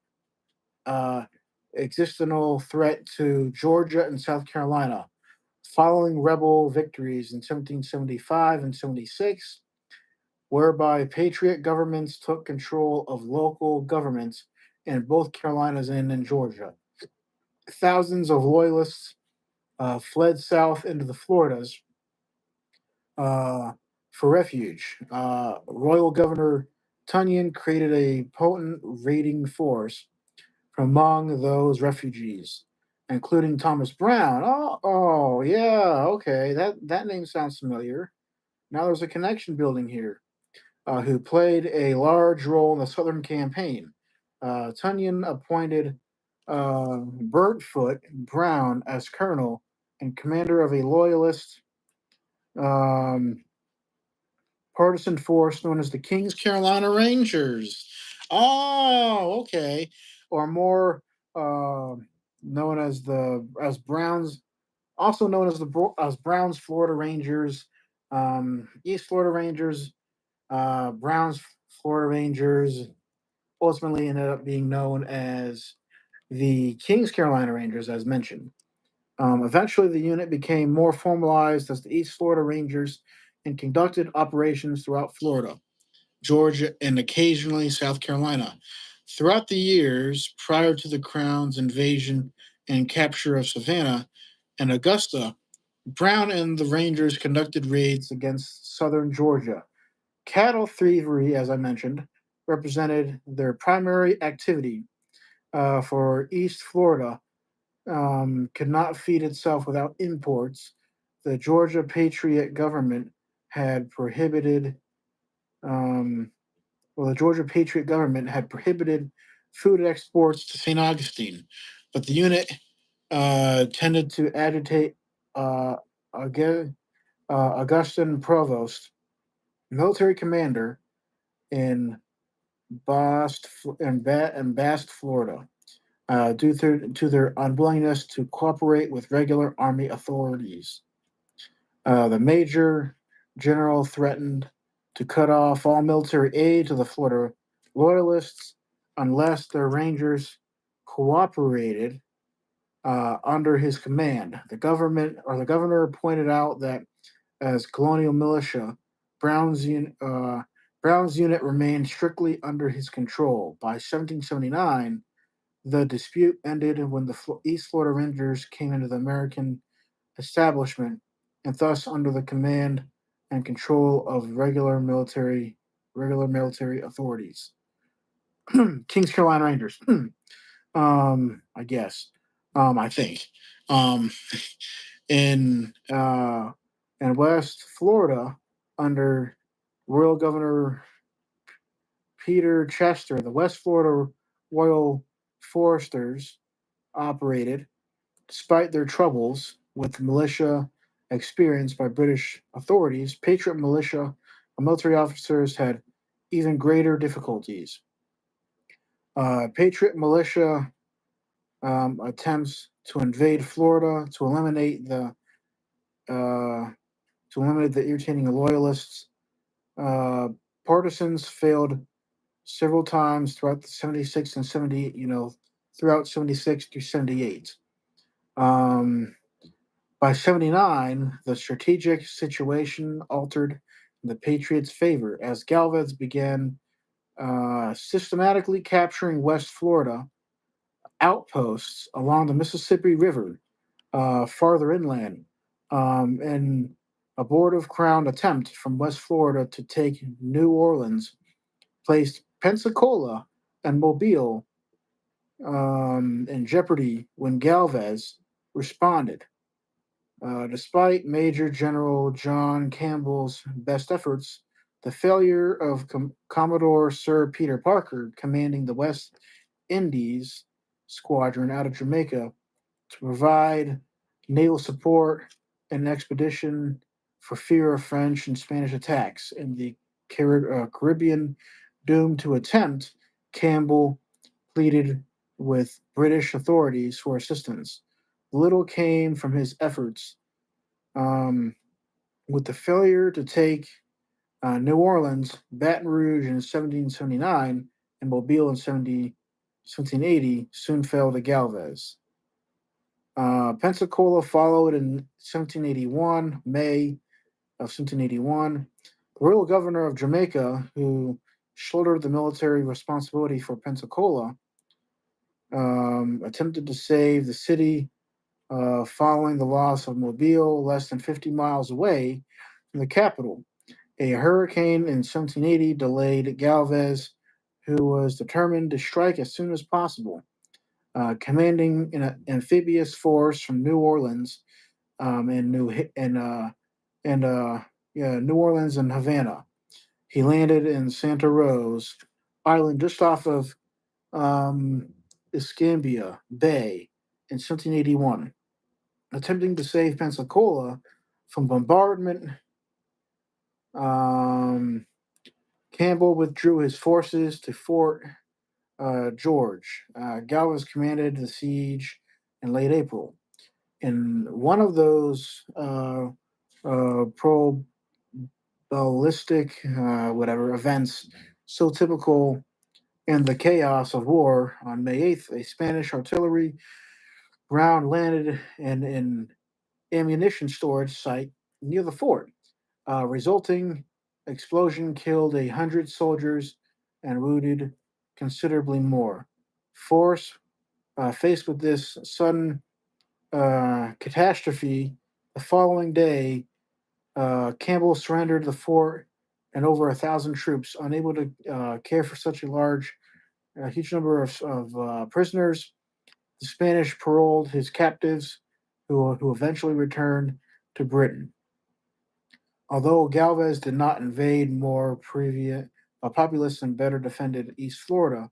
uh, existential threat to Georgia and South Carolina. Following rebel victories in 1775 and 76, whereby patriot governments took control of local governments in both Carolinas and in Georgia. Thousands of loyalists fled south into the Floridas uh, for refuge. Royal Governor Tunyon created a potent raiding force from among those refugees, including Thomas Brown. Oh, yeah, okay, that name sounds familiar. Now there's a connection building here. Who played a large role in the Southern campaign. Tunyon appointed Burntfoot Brown as colonel and commander of a loyalist um, partisan force known as the King's Carolina Rangers. Oh, okay. Or more known as Browns, also known as as Browns Florida Rangers, East Florida Rangers, Browns Florida Rangers. Ultimately, ended up being known as the Kings Carolina Rangers, as mentioned. Eventually, the unit became more formalized as the East Florida Rangers and conducted operations throughout Florida, Georgia, and occasionally South Carolina. Throughout the years prior to the Crown's invasion and capture of Savannah and Augusta, Brown and the Rangers conducted raids against southern Georgia. Cattle thievery, as I mentioned, represented their primary activity for East Florida. Could not feed itself without imports. The Georgia Patriot government had prohibited um, the Georgia Patriot government had prohibited food exports to St. Augustine, but the unit tended to agitate uh, Augustine Provost, military commander in Bast, Florida, due to their unwillingness to cooperate with regular army authorities. The major general threatened to cut off all military aid to the Florida loyalists unless their rangers cooperated under his command. The governor pointed out that as colonial militia, Brown's unit remained strictly under his control. By 1779, the dispute ended when the East Florida Rangers came into the American establishment and thus under the command and control of regular military authorities. Kings Carolina Rangers. I guess. I think. Um, in in West Florida, under Royal Governor Peter Chester, the West Florida Royal Foresters operated despite their troubles with militia experienced by British authorities. Patriot militia military officers had even greater difficulties. Patriot militia attempts to invade Florida uh, to eliminate the irritating loyalists. Uh, Partisans failed several times throughout the 76 and 78, throughout 76 through 78. Um, by 79, the strategic situation altered in the Patriots' favor as Galvez began systematically capturing West Florida outposts along the Mississippi River, farther inland, in abortive Crown attempt from West Florida to take New Orleans, placed Pensacola and Mobile in jeopardy when Galvez responded. Despite Major General John Campbell's best efforts, the failure of Commodore Sir Peter Parker, commanding the West Indies squadron out of Jamaica, to provide naval support and expedition for fear of French and Spanish attacks in the Caribbean, doomed to attempt, Campbell pleaded with British authorities for assistance. Little came from his efforts. Um, with the failure to take New Orleans, Baton Rouge in 1779, and Mobile in 1780 soon fell to Galvez. Pensacola followed in 1781, May of 1781. The royal governor of Jamaica, who shouldered the military responsibility for Pensacola, attempted to save the city following the loss of Mobile, less than 50 miles away from the capital. A hurricane in 1780 delayed Galvez, who was determined to strike as soon as possible. Commanding an amphibious force from New Orleans and and New Orleans and Havana. He landed in Santa Rose Island, just off of um, Escambia Bay in 1781, attempting to save Pensacola from bombardment. Um, Campbell withdrew his forces to Fort George. Galvez commanded the siege in late April. In one of those pro ballistic whatever events so typical in the chaos of war, on May 8th, a Spanish artillery ground landed in an ammunition storage site near the fort. Resulting explosion killed 100 soldiers and wounded considerably more. Force faced with this sudden catastrophe, the following day, Campbell surrendered the fort and over 1,000 troops, unable to care for such a huge number of prisoners. The Spanish paroled his captives, who eventually returned to Britain. Although Galvez did not invade more populous and better defended East Florida,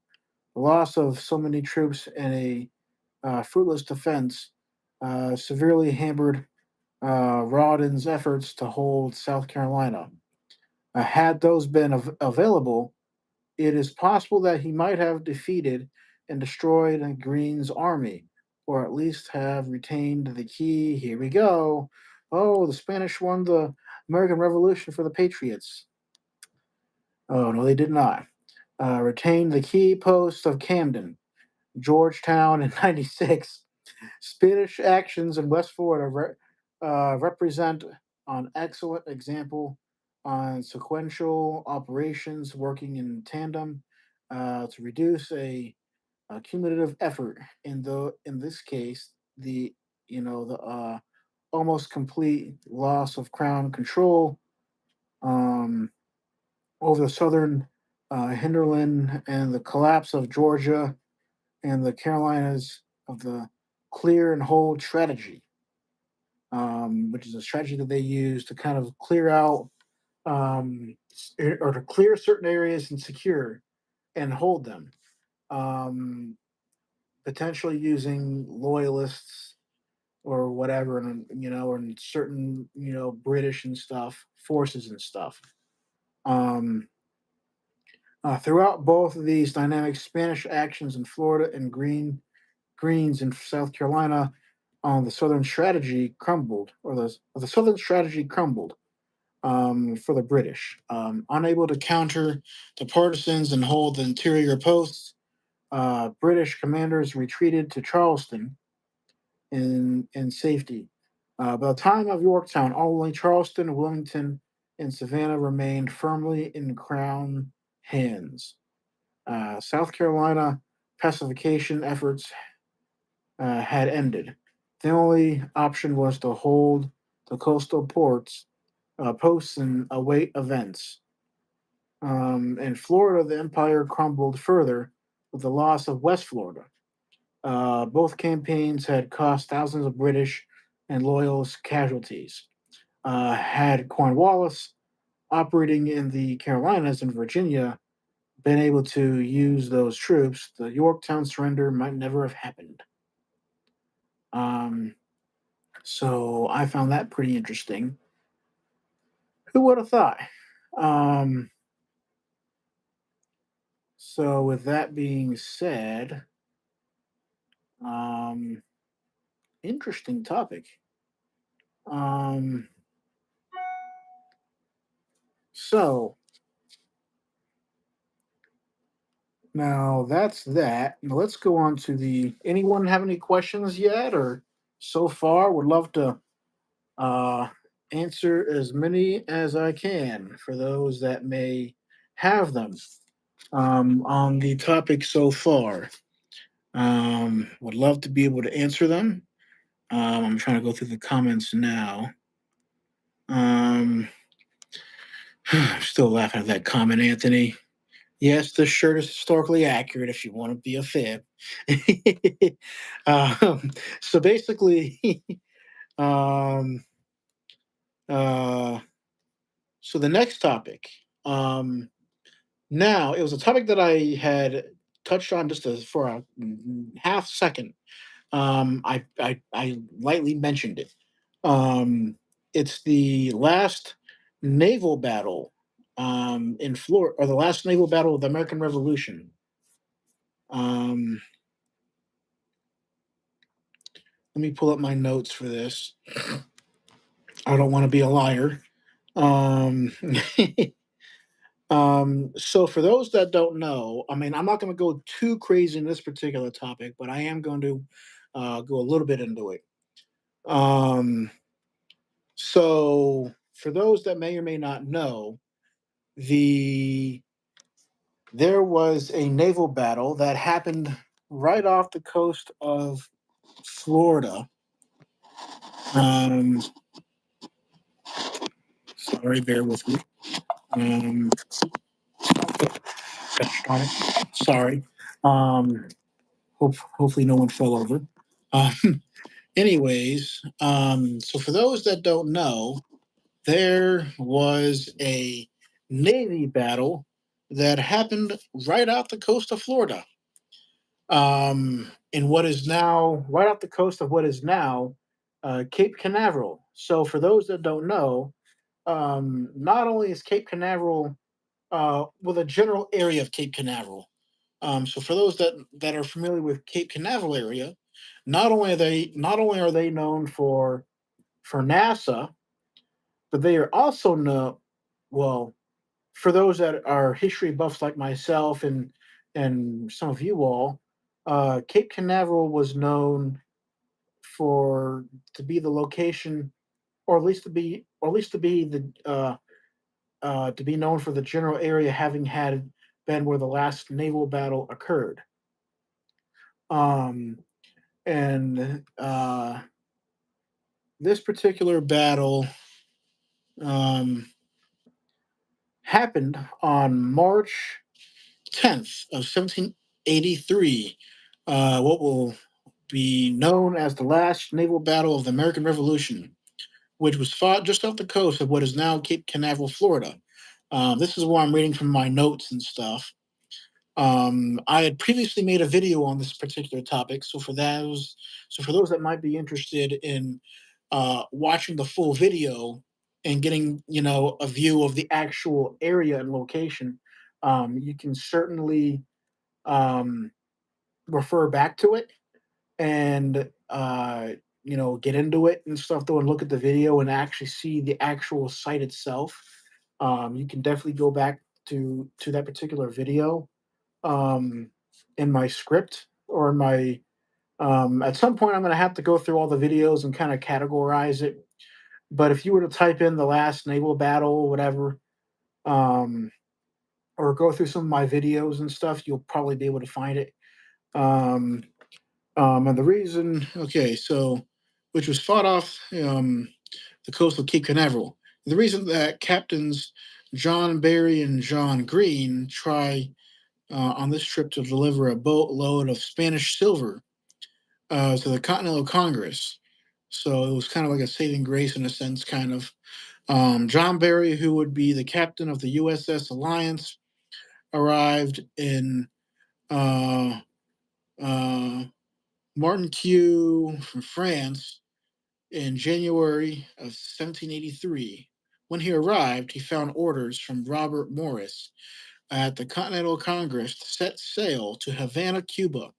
the loss of so many troops and a fruitless defense severely hampered Rawdon's efforts to hold South Carolina. Had those been available, it is possible that he might have defeated and destroyed Greene's army, or at least have retained the key. Here we go. Oh, the Spanish won the American Revolution for the Patriots. Oh, no, they did not. Retained the key posts of Camden, Georgetown in 96. Spanish actions in West Florida represent an excellent example on sequential operations working in tandem to reduce a cumulative effort. In this case, the almost complete loss of crown control um, over the southern hinterland and the collapse of Georgia and the Carolinas of the clear and hold strategy, which is a strategy that they use to kind of clear out or to clear certain areas and secure and hold them, um, potentially using loyalists or whatever, and and certain British and stuff forces and stuff. Um, Throughout both of these dynamics, Spanish actions in Florida and Greens in South Carolina on the Southern strategy crumbled, or the Southern strategy crumbled. for the British. Unable to counter the partisans and hold the interior posts, British commanders retreated to Charleston in safety. By the time of Yorktown, only Charleston, Wilmington, and Savannah remained firmly in Crown hands. South Carolina pacification efforts had ended. The only option was to hold the coastal ports, posts, and await events. In Florida, the empire crumbled further with the loss of West Florida. Both campaigns had cost thousands of British and Loyalist casualties. Had Cornwallis operating in the Carolinas and Virginia been able to use those troops, the Yorktown surrender might never have happened. Um, so I found that pretty interesting. Who would have thought? Um, so with that being said, um, interesting topic. Um, so now that's that. Now let's go on to the. Anyone have any questions yet, or so far? Would love to uh, answer as many as I can for those that may have them on the topic so far. Would love to be able to answer them. I'm trying to go through the comments now. Um, I'm still laughing at that comment, Anthony. Yes, this shirt is historically accurate if you want to be a fib. um, so basically, um, uh, so the next topic. Um, Now, it was a topic that I had touched on just for a half second. I lightly mentioned it. Um, it's the last naval battle in Florida, or the last naval battle of the American Revolution. Um, Let me pull up my notes for this. I don't want to be a liar. Um, so for those that don't know, I mean, I'm not going to go too crazy in this particular topic, but I am going to go a little bit into it. Um, so for those that may or may not know, the there was a naval battle that happened right off the coast of Florida. Um, Sorry, bear with me. Um, Sorry. Um, Hopefully no one fell over. Anyways, so for those that don't know, there was a Navy battle that happened right off the coast of Florida, in what is now right off the coast of what is now Cape Canaveral. So for those that don't know, not only is Cape Canaveral well, the general area of Cape Canaveral. So for those that are familiar with Cape Canaveral area, not only are they known for NASA, but they are also known, well, for those that are history buffs like myself and some of you all, Cape Canaveral was known for to be the location, or at least to be to be known for the general area having had been where the last naval battle occurred. Um, and This particular battle um, happened on March 10th of 1783. What will be known as the last naval battle of the American Revolution, which was fought just off the coast of what is now Cape Canaveral, Florida. This is where I'm reading from my notes and stuff. I had previously made a video on this particular topic, so for those that might be interested in watching the full video and getting a view of the actual area and location, you can certainly um, refer back to it and get into it and stuff though and look at the video and actually see the actual site itself, you can definitely go back to that particular video um, in my script or in my at some point I'm going to have to go through all the videos and kind of categorize it. But if you were to type in the last naval battle, whatever, um, or go through some of my videos and stuff, you'll probably be able to find it. Um, and the reason, okay, so which was fought off the coast of Cape Canaveral. The reason that Captains John Barry and John Green try on this trip to deliver a boatload of Spanish silver to the Continental Congress. So it was kind of like a saving grace in a sense, kind of. John Barry, who would be the captain of the USS Alliance, arrived in uh, uh, Martinque from France in January of 1783. When he arrived, he found orders from Robert Morris at the Continental Congress to set sail to Havana, Cuba,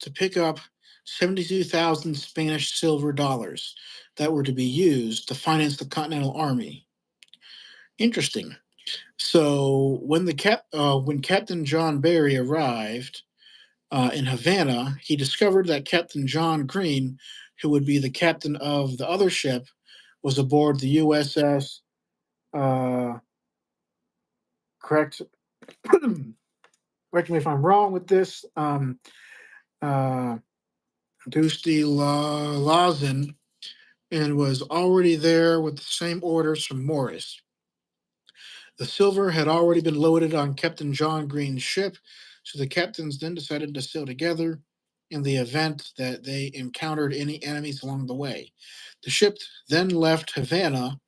to pick up 72,000 Spanish silver dollars that were to be used to finance the Continental Army. Interesting. So when Captain John Barry arrived in Havana, he discovered that Captain John Green, who would be the captain of the other ship, was aboard the USS. Uh, correct. Correct me if I'm wrong with this. Uh, Deuce de Lawson, and was already there with the same orders from Morris. The silver had already been loaded on Captain John Green's ship, so the captains then decided to sail together in the event that they encountered any enemies along the way. The ship then left Havana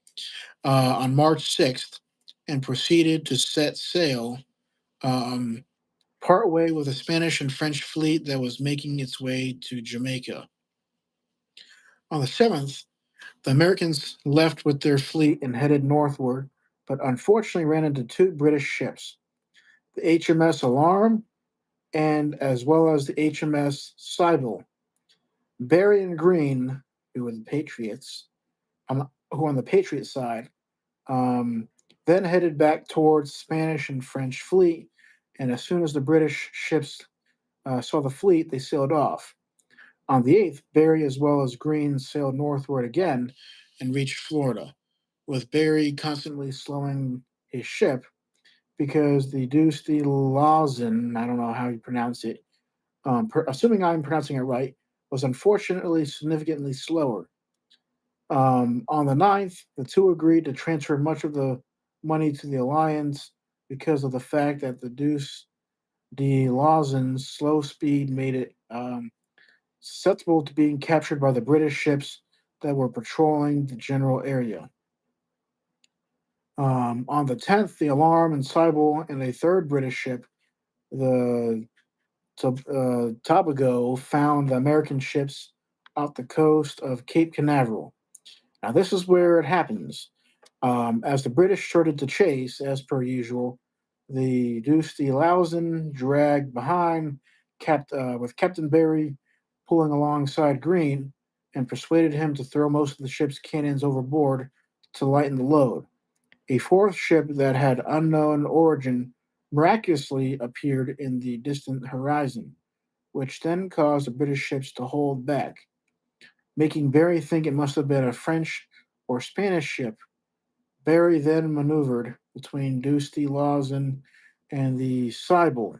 on March 6th and proceeded to set sail um, partway with a Spanish and French fleet that was making its way to Jamaica. On the 7th, the Americans left with their fleet and headed northward, but unfortunately ran into two British ships, the HMS Alarm and as well as the HMS Sybil. Barry and Green, who were the Patriots, who on the Patriot side, um, then headed back towards Spanish and French fleet. And as soon as the British ships saw the fleet, they sailed off. On the 8th, Barry as well as Green sailed northward again and reached Florida, with Barry constantly slowing his ship because the Deuce de Lawson, I don't know how you pronounce it, assuming I'm pronouncing it right, was unfortunately significantly slower. On the 9th, the two agreed to transfer much of the money to the Alliance because of the fact that the Deuce de Lawson's slow speed made it susceptible to being captured by the British ships that were patrolling the general area. On the 10th, the Alarm and Sybil and a third British ship, the Tobago, found the American ships off the coast of Cape Canaveral. Now, this is where it happens. As the British started to chase, as per usual, the Deuce de Lawson dragged behind, with Captain Barry pulling alongside Green, and persuaded him to throw most of the ship's cannons overboard to lighten the load. A fourth ship that had unknown origin miraculously appeared in the distant horizon, which then caused the British ships to hold back, making Barry think it must have been a French or Spanish ship. Barry then maneuvered between Deuce de Lawson and the Sybil,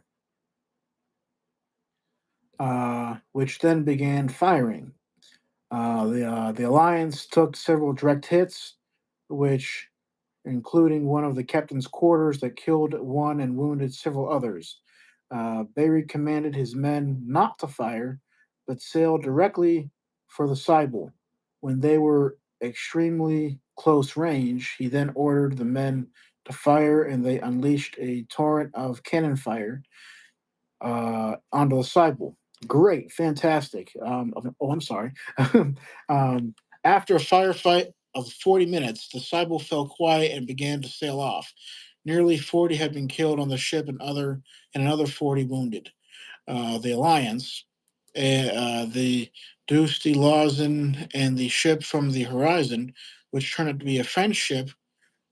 which then began firing. The Alliance took several direct hits, which including one of the captain's quarters that killed one and wounded several others. Barry commanded his men not to fire, but sailed directly for the Sybil. When they were extremely close range, he then ordered the men to fire, and they unleashed a torrent of cannon fire onto the Sybil. Great, fantastic. I'm sorry. um, After a firefight of 40 minutes, the Sybil fell quiet and began to sail off. Nearly 40 had been killed on the ship and another 40 wounded. The Alliance, The Deuce de Lawson and the ship from the horizon, which turned out to be a French ship.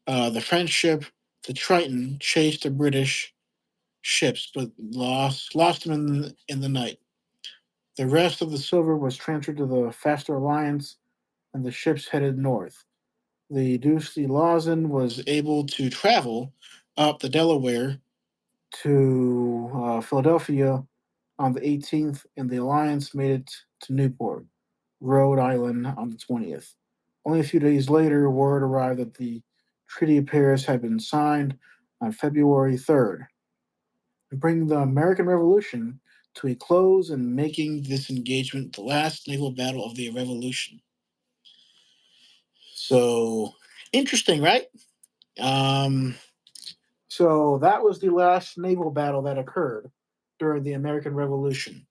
The French ship, the Triton, chased the British ships, but lost them in the night. The rest of the silver was transferred to the Faster Alliance, and the ships headed north. The Deuce de Lawson was able to travel up the Delaware to Philadelphia on the 18th, and the Alliance made it to Newport, Rhode Island on the 20th. Only a few days later, word arrived that the Treaty of Paris had been signed on February 3rd, bringing the American Revolution to a close and making this engagement the last naval battle of the Revolution. So interesting, right? Um, so that was the last naval battle that occurred during the American Revolution.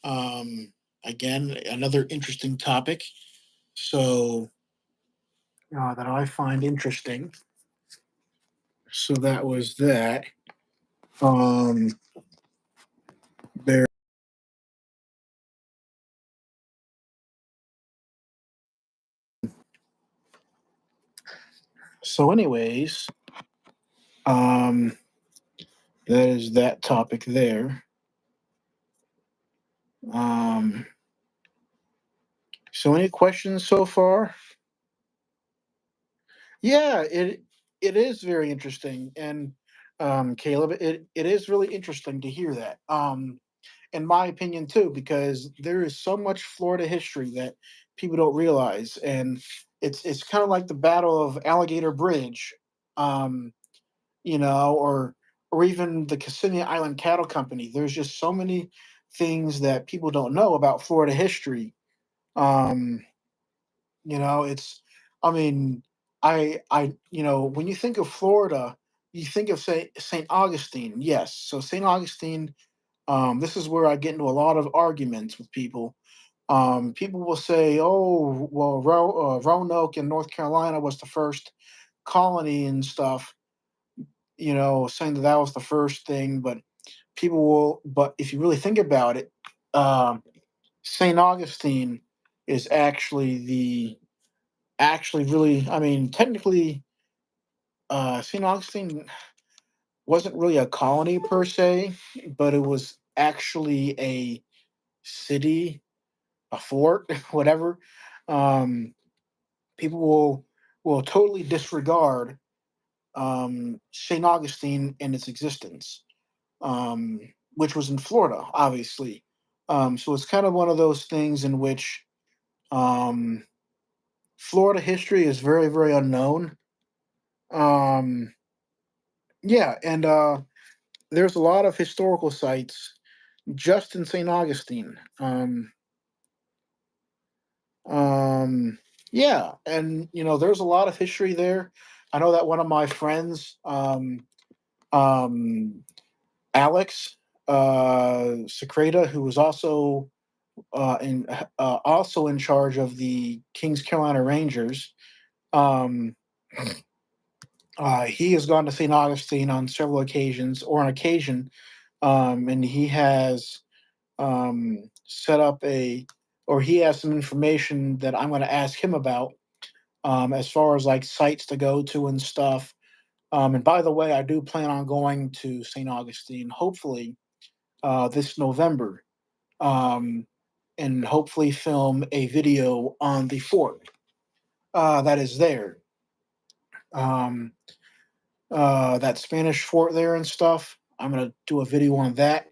Um, Again, another interesting topic. So that I find interesting. So that was that. Um, there. So, anyways, um, that is that topic there. Um, so, any questions so far? Yeah, it is very interesting, and Caleb, it is really interesting to hear that. In my opinion too, because there is so much Florida history that people don't realize, and it's kind of like the Battle of Alligator Bridge, um, or even the Kissimmee Island Cattle Company. There's just so many things that people don't know about Florida history. Um, it's, I mean, when you think of Florida, you think of say St. Augustine. Yes, so St. Augustine. This is where I get into a lot of arguments with people. People will say, "Oh, well, Roanoke in North Carolina was the first colony and stuff." Saying that was the first thing, but people will. But if you really think about it, um, St. Augustine is actually really. I mean, technically, St. Augustine wasn't really a colony per se, but it was actually a city, a fort, whatever. Um, People will totally disregard St. Augustine and its existence, which was in Florida, obviously. So it's kind of one of those things in which um, Florida history is very, very unknown. Um, yeah, and there's a lot of historical sites just in St. Augustine. Um, yeah, and there's a lot of history there. I know that one of my friends, um, Alex Secreta, who was also in charge of the Kings Carolina Rangers. Um, he has gone to St. Augustine on several occasions, or on occasion, and he has set up or he has some information that I'm going to ask him about, as far as like sites to go to and stuff. And by the way, I do plan on going to St. Augustine, hopefully this November, um, and hopefully film a video on the fort that is there. Um, that Spanish fort there and stuff. I'm going to do a video on that,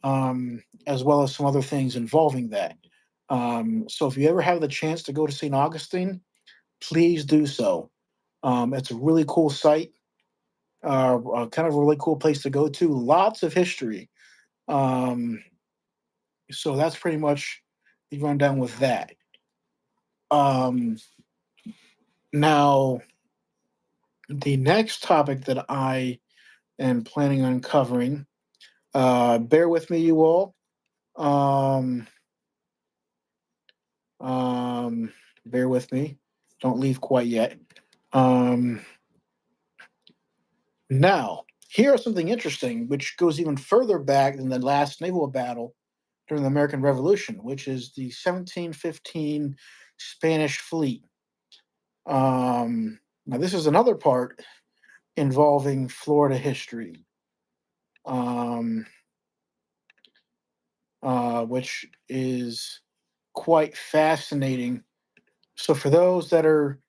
as well as some other things involving that. So if you ever have the chance to go to St. Augustine, please do so. It's a really cool site, kind of a really cool place to go to. Lots of history. Um, so that's pretty much the rundown with that. Um, Now, the next topic that I am planning on covering, bear with me, you all. Um, um, Bear with me. Don't leave quite yet. Um, Now, here's something interesting, which goes even further back than the last naval battle. during the American Revolution, which is the 1715 Spanish Fleet. Now, this is another part involving Florida history, um, which is quite fascinating. So, for those that are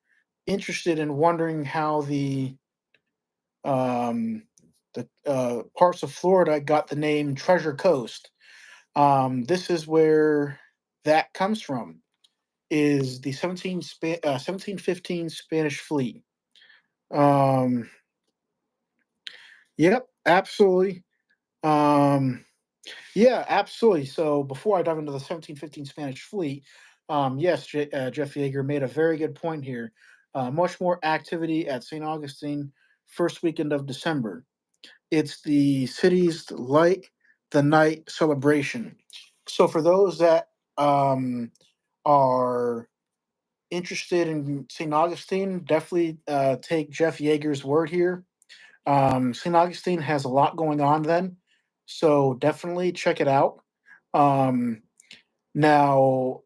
interested in wondering how um, the parts of Florida got the name Treasure Coast, this is where that comes from. Is the 1715 Spanish Fleet. Um, yep, absolutely. Um, yeah, absolutely. So before I dive into the 1715 Spanish Fleet, yes, Jeff Yeager made a very good point here. Much more activity at St. Augustine first weekend of December. It's the city's light the night celebration. So for those that are interested in St. Augustine, definitely take Jeff Yeager's word here. St. Augustine has a lot going on then, so definitely check it out. Um, Now,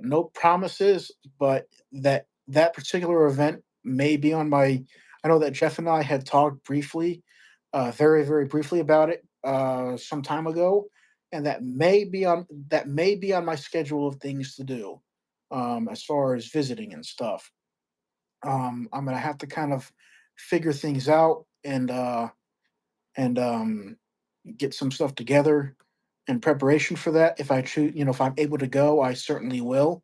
no promises, but that particular event may be on my. I know that Jeff and I had talked briefly, very very briefly about it some time ago, and that may be on my schedule of things to do, as far as visiting and stuff. I'm gonna have to kind of figure things out and get some stuff together in preparation for that. If I choose, if I'm able to go, I certainly will.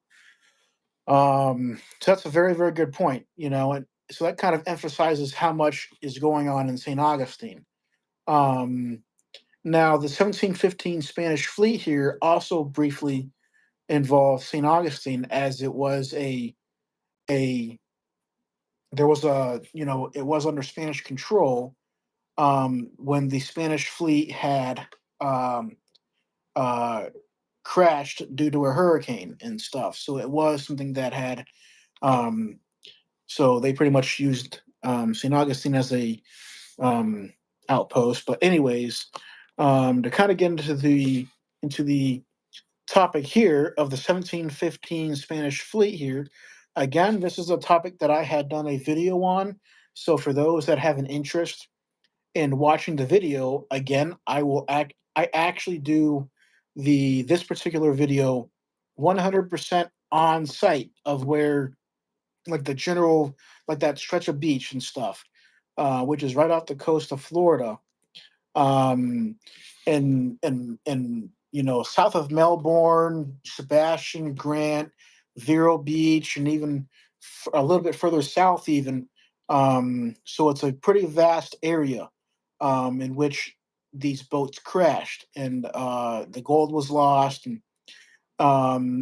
So that's a very, very good point. And so that kind of emphasizes how much is going on in St. Augustine. Um, Now, the 1715 Spanish fleet here also briefly involved St. Augustine, as it was a there was it was under Spanish control when the Spanish fleet had um, uh, crashed due to a hurricane and stuff. So it was something that had. Um, so they pretty much used St. Augustine as a um, outpost. But anyways, to kind of get into the topic here of the 1715 Spanish fleet here. Again, this is a topic that I had done a video on. So for those that have an interest in watching the video again, I actually do the this particular video 100% on site of where, like, the general, like that stretch of beach and stuff, which is right off the coast of Florida, um, and south of Melbourne, Sebastian, Grant, Vero Beach, and even a little bit further south, even. So it's a pretty vast area in which these boats crashed, and the gold was lost, and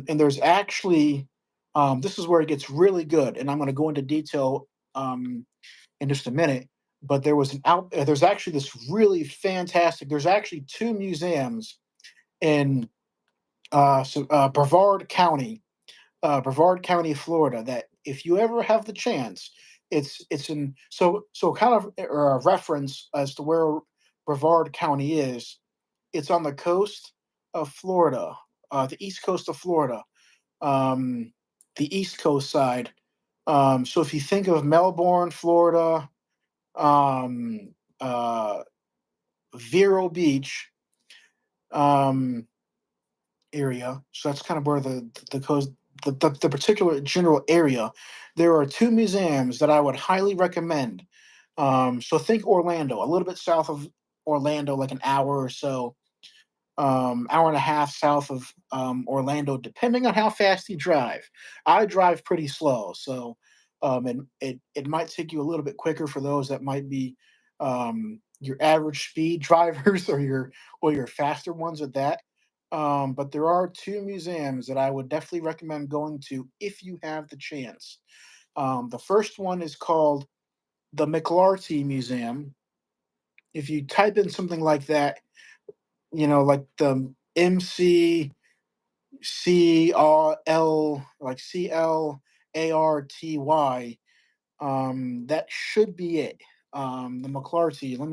there's actually this is where it gets really good, and I'm going to go into detail in just a minute. But there's actually this really fantastic. There's actually two museums in Brevard County, Florida. That if you ever have the chance, it's in so kind of a reference as to where Brevard County is. It's on the coast of Florida, the east coast of Florida, um, the east coast side. So if you think of Melbourne, Florida, um, uh, Vero Beach um, area. So that's kind of where the coast, the particular general area. There are two museums that I would highly recommend. So think Orlando, a little bit south of Orlando, like an hour or so, hour and a half south of Orlando, depending on how fast you drive. I drive pretty slow, so and it might take you a little bit quicker for those that might be your average speed drivers or your faster ones at that. But there are two museums that I would definitely recommend going to if you have the chance. The first one is called the McLarty Museum. If you type in something like that, like the like CLARTY. That should be it. The McClarty. Let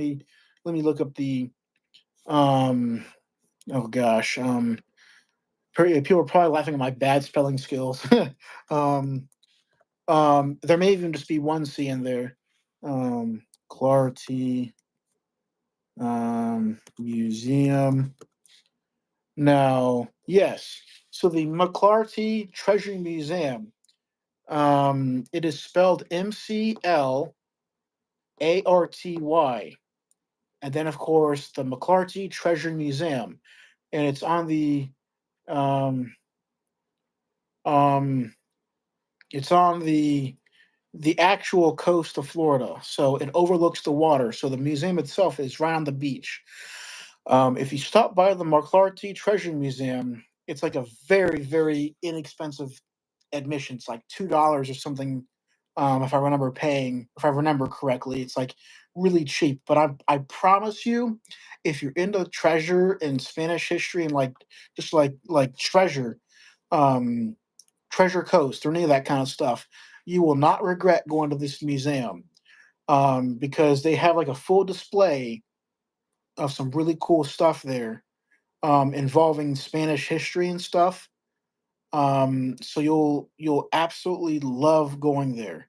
me look up the um. Oh gosh. People are probably laughing at my bad spelling skills. um, there may even just be one C in there. Clarity Museum. Now, yes. So the McClarty Treasury Museum. It is spelled McLarty, and then of course the McClarty Treasury Museum, and it's on um um it's on the actual coast of Florida, so it overlooks the water. So the museum itself is right on the beach. If you stop by the McClarty Treasure Museum, it's like a very, very inexpensive admission. It's like $2 or something. If I remember correctly, it's like really cheap. But I promise you, if you're into treasure and Spanish history and like just like um, Treasure Coast or any of that kind of stuff, you will not regret going to this museum, because they have like a full display of some really cool stuff there, involving Spanish history and stuff. So you'll absolutely love going there.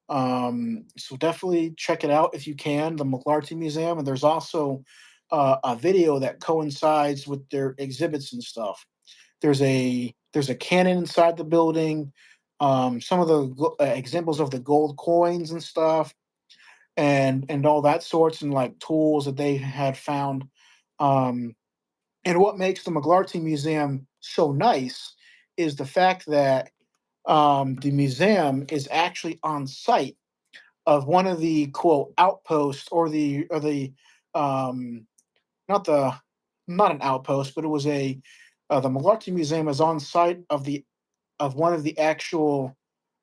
So definitely check it out if you can, the McLarty Museum, and there's also a video that coincides with their exhibits and stuff. There's a cannon inside the building, some of the examples of the gold coins and stuff, and all that sorts, and like tools that they had found. Um, and what makes the McLarty Museum so nice is the fact that the museum is actually on site of one of the quote outposts, or the um, not the not an outpost, but it was a the McLarty Museum is on site of one of the actual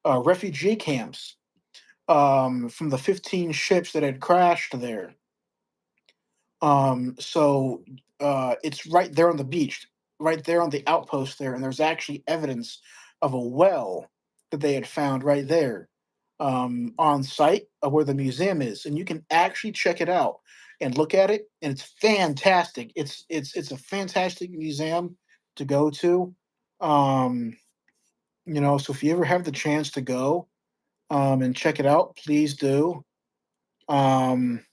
refugee camps, from the 15 ships that had crashed there. So it's right there on the beach, right there on the outpost there, and there's actually evidence of a well that they had found right there, on site of where the museum is, and you can actually check it out and look at it, and it's fantastic. It's a fantastic museum to go to. Um, so if you ever have the chance to go, and check it out, please do. Um,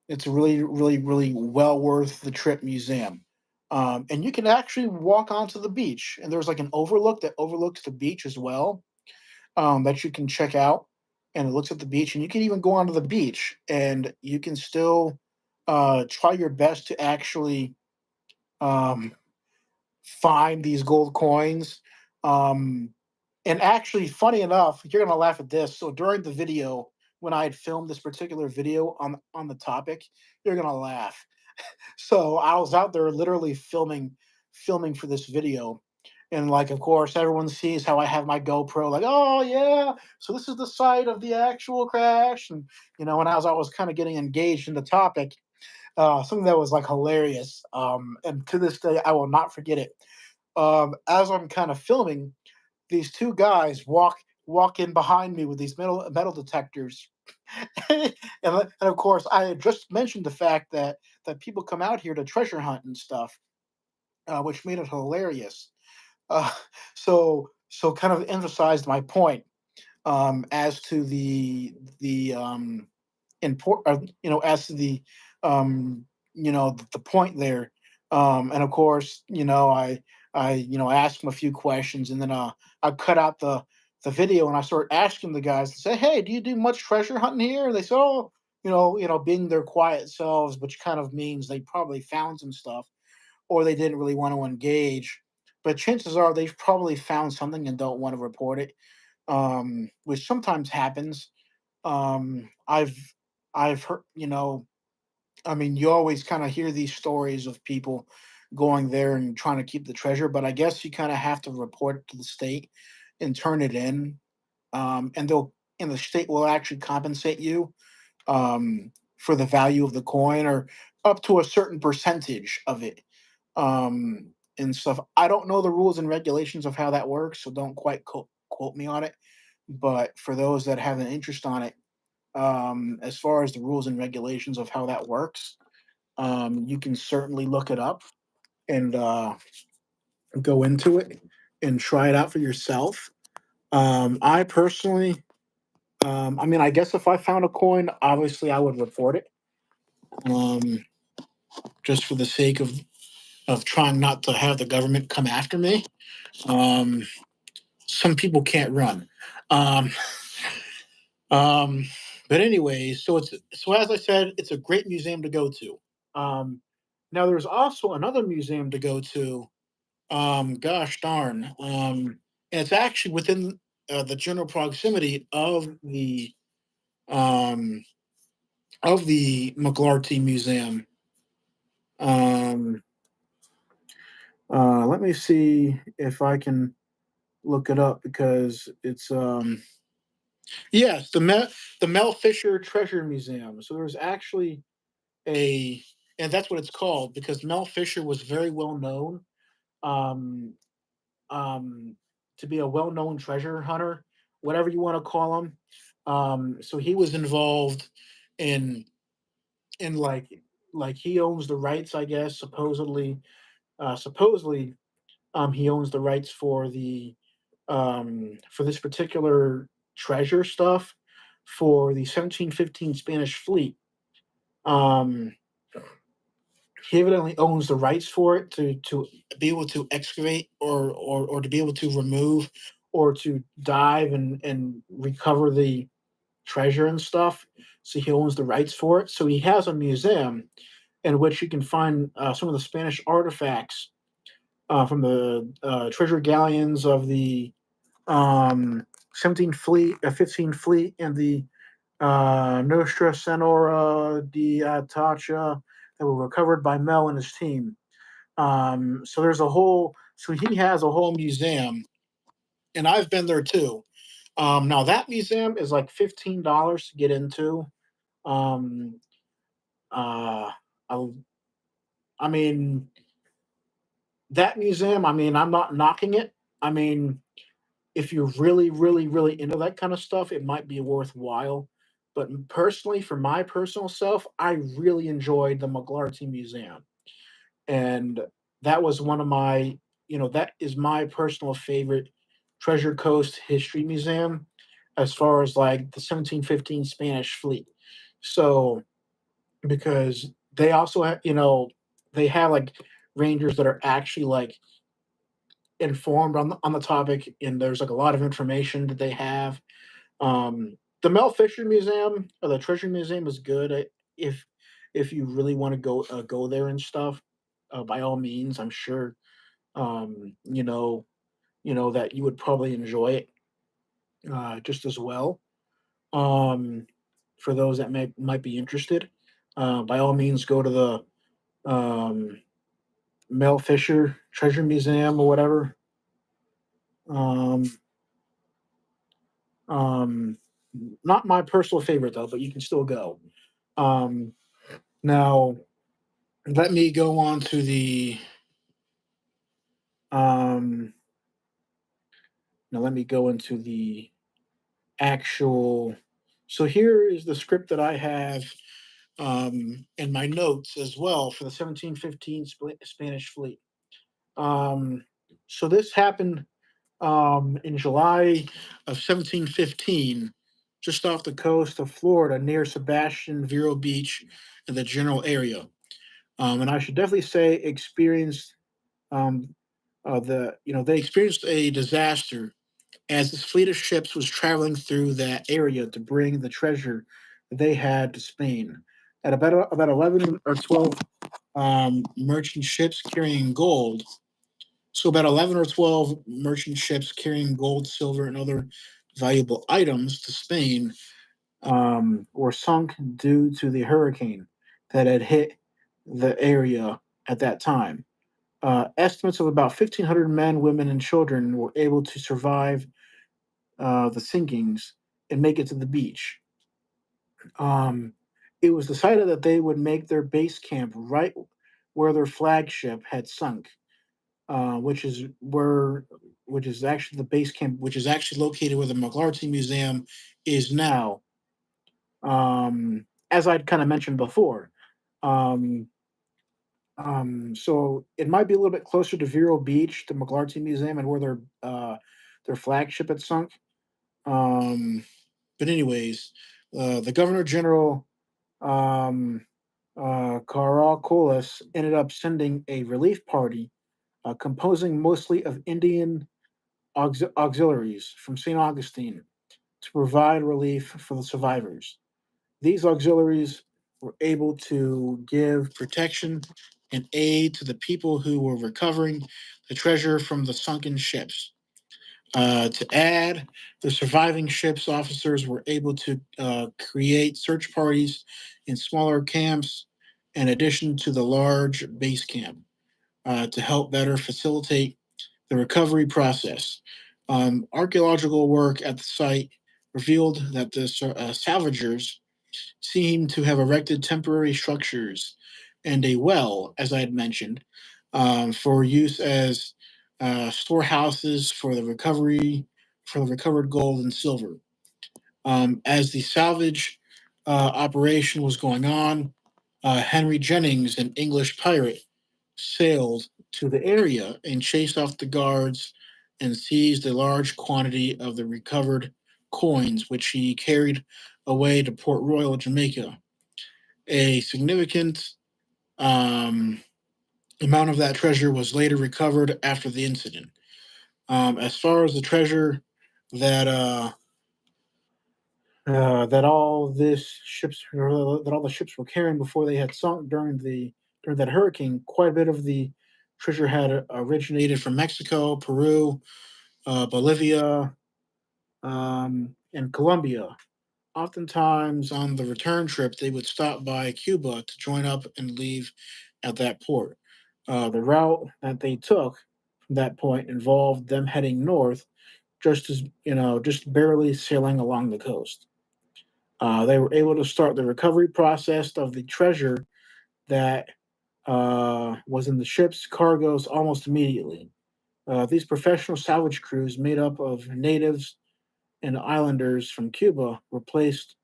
it's a really, really, really well worth the trip museum. And you can actually walk onto the beach, and there's like an overlook that overlooks the beach as well, that you can check out. And it looks at the beach, and you can even go onto the beach, and you can still try your best to actually um, find these gold coins. Um, and actually, funny enough, you're gonna laugh at this. So during the video, when I had filmed this particular video on the topic, you're gonna laugh. So I was out there literally filming for this video. And like of course everyone sees how I have my GoPro, like, oh yeah, so this is the site of the actual crash. And and as I was kind of getting engaged in the topic, something that was like hilarious. And to this day I will not forget it. As I'm kind of filming, these two guys walk in behind me with these metal detectors. And of course I had just mentioned the fact that people come out here to treasure hunt and stuff, which made it hilarious. uh, so kind of emphasized my point, as to the import as to um the point there. And of course I asked him a few questions, and then I cut out the video, and I started asking the guys to say, hey, do you do much treasure hunting here? And they said, oh, being their quiet selves, which kind of means they probably found some stuff, or they didn't really want to engage. But chances are they've probably found something and don't want to report it, which sometimes happens. I've heard, I mean, you always kind of hear these stories of people going there and trying to keep the treasure, but I guess you kind of have to report it to the state and turn it in, and the state will actually compensate you, for the value of the coin, or up to a certain percentage of it, and stuff. I don't know the rules and regulations of how that works, so don't quite quote me on it. But for those that have an interest on it, as far as the rules and regulations of how that works, you can certainly look it up, and go into it and try it out for yourself. I personally, I mean, I guess if I found a coin, obviously I would report it, um, just for the sake of trying not to have the government come after me. Um, some people can't run. Um, um, but anyways, so as I said, it's a great museum to go to. Um, Now there's also another museum to go to. Gosh darn, and it's actually within the general proximity um, of the McGlarty Museum. Um, Let me see if I can look it up because it's yes, the Mel Fisher Treasure Museum. So there's actually a and that's what it's called because Mel Fisher was very well known um um to be a well-known treasure hunter, whatever you want to call him. So he was involved in in he owns the rights, I guess, supposedly he owns the rights for this particular treasure stuff for the 1715 Spanish fleet. Um, he evidently owns the rights for it to be able to excavate or to be able to remove or to dive and recover the treasure and stuff. So he owns the rights for it. So he has a museum in which you can find some of the Spanish artifacts from the treasure galleons of the 17 fleet, 15 fleet, and the Nostra Senora di Atacha that were recovered by Mel and his team. So he has a whole museum, and I've been there too. Now that museum is like $15 to get into. Um, uh, I, I mean, that museum. I mean, I'm not knocking it. I mean, if you're really, really, really into that kind of stuff, it might be worthwhile. But personally, for my personal self, I really enjoyed the McGlarty Museum. And that was one of my, that is my personal favorite Treasure Coast History Museum as far as like the 1715 Spanish fleet. So, because they also have, they have like rangers that are actually like informed on the topic, and there's like a lot of information that they have. The Mel Fisher Museum or the Treasure Museum is good if if you really want to go there and stuff. By all means, I'm sure um, you know that you would probably enjoy it just as well. Um, for those that might be interested, by all means, go to the um, Mel Fisher Treasure Museum or whatever. Um, Um, Not my personal favorite though, but you can still go. Um, Now let me go on to the um, now let me go into the actual. So here is the script that I have in my notes as well for the 1715 Spanish fleet. Um, so this happened in July of 1715, just off the coast of Florida near Sebastian Vero Beach in the general area. And I should definitely say experienced um, they experienced a disaster as this fleet of ships was traveling through that area to bring the treasure that they had to Spain. At about 11 or 12 merchant ships carrying gold, so about 11 or 12 merchant ships carrying gold, silver, and other valuable items to Spain were sunk due to the hurricane that had hit the area at that time. Estimates of about 1,500 men, women, and children were able to survive the sinkings and make it to the beach. Um, it was decided that they would make their base camp right where their flagship had sunk, which is actually the base camp, which is actually located where the McLarty Museum is now. As I'd kind of mentioned before, um, So it might be a little bit closer to Vero Beach, the McLarty Museum, and where their flagship had sunk. Um, but anyways, the Governor General um, Caracoles ended up sending a relief party composing mostly of Indian auxiliaries from St. Augustine to provide relief for the survivors. These auxiliaries were able to give protection and aid to the people who were recovering the treasure from the sunken ships. To add, the surviving ships officers were able to create search parties in smaller camps in addition to the large base camp to help better facilitate the recovery process. Archaeological work at the site revealed that the salvagers seem to have erected temporary structures and a well, as I had mentioned, for use as storehouses for the recovered gold and silver. As the salvage operation was going on, Henry Jennings, an English pirate, sailed to the area and chased off the guards and seized a large quantity of the recovered coins, which he carried away to Port Royal, Jamaica. A significant um, amount of that treasure was later recovered after the incident. As far as the treasure that that all the ships were carrying before they had sunk during that hurricane, quite a bit of the treasure had originated from Mexico, Peru, Bolivia, and Colombia. Oftentimes, on the return trip, they would stop by Cuba to join up and leave at that port. The route that they took from that point involved them heading north, just barely sailing along the coast. They were able to start the recovery process of the treasure that was in the ship's cargoes almost immediately. These professional salvage crews, made up of natives and islanders from Cuba, replaced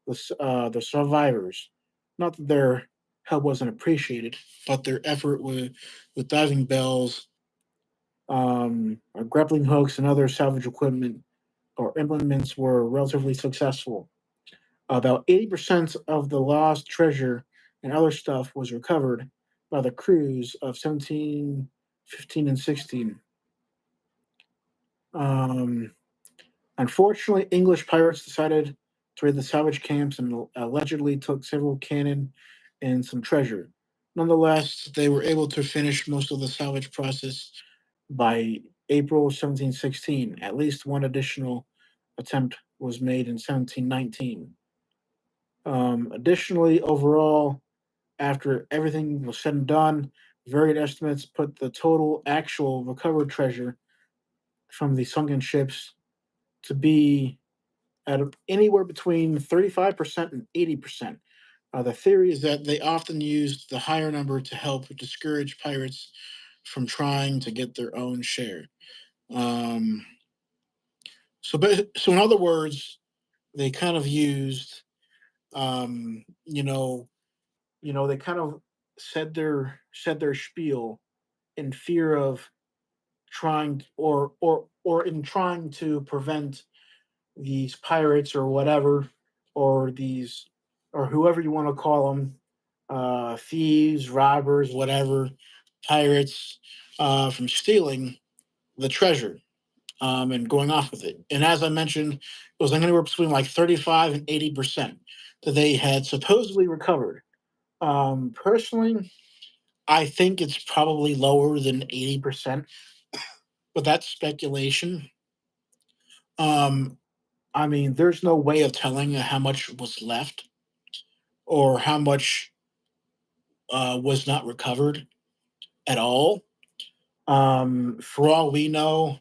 the survivors. Not that their help wasn't appreciated, but their effort with diving bells, grappling hooks, and other salvage equipment or implements were relatively successful. About 80% of the lost treasure and other stuff was recovered by the crews of 17, 15, and 16. Um, Unfortunately, English pirates decided to raid the salvage camps and allegedly took several cannon and some treasure. Nonetheless, they were able to finish most of the salvage process by April 1716. At least one additional attempt was made in 1719. Additionally, overall, after everything was said and done, varied estimates put the total actual recovered treasure from the sunken ships to be at anywhere between 35% and 80%. The theory is that they often used the higher number to help discourage pirates from trying to get their own share. Um, so in other words, they kind of used, um, you know, they kind of said their spiel in fear of trying or in trying to prevent these pirates or whatever or these or whoever you want to call them, thieves, robbers, whatever, pirates, from stealing the treasure, and going off with it. And as I mentioned, it was anywhere between like 35 and 80% that they had supposedly recovered. Personally, I think it's probably lower than 80%, but that's speculation. Um, I mean, there's no way of telling how much was left or how much was not recovered at all. For all we know,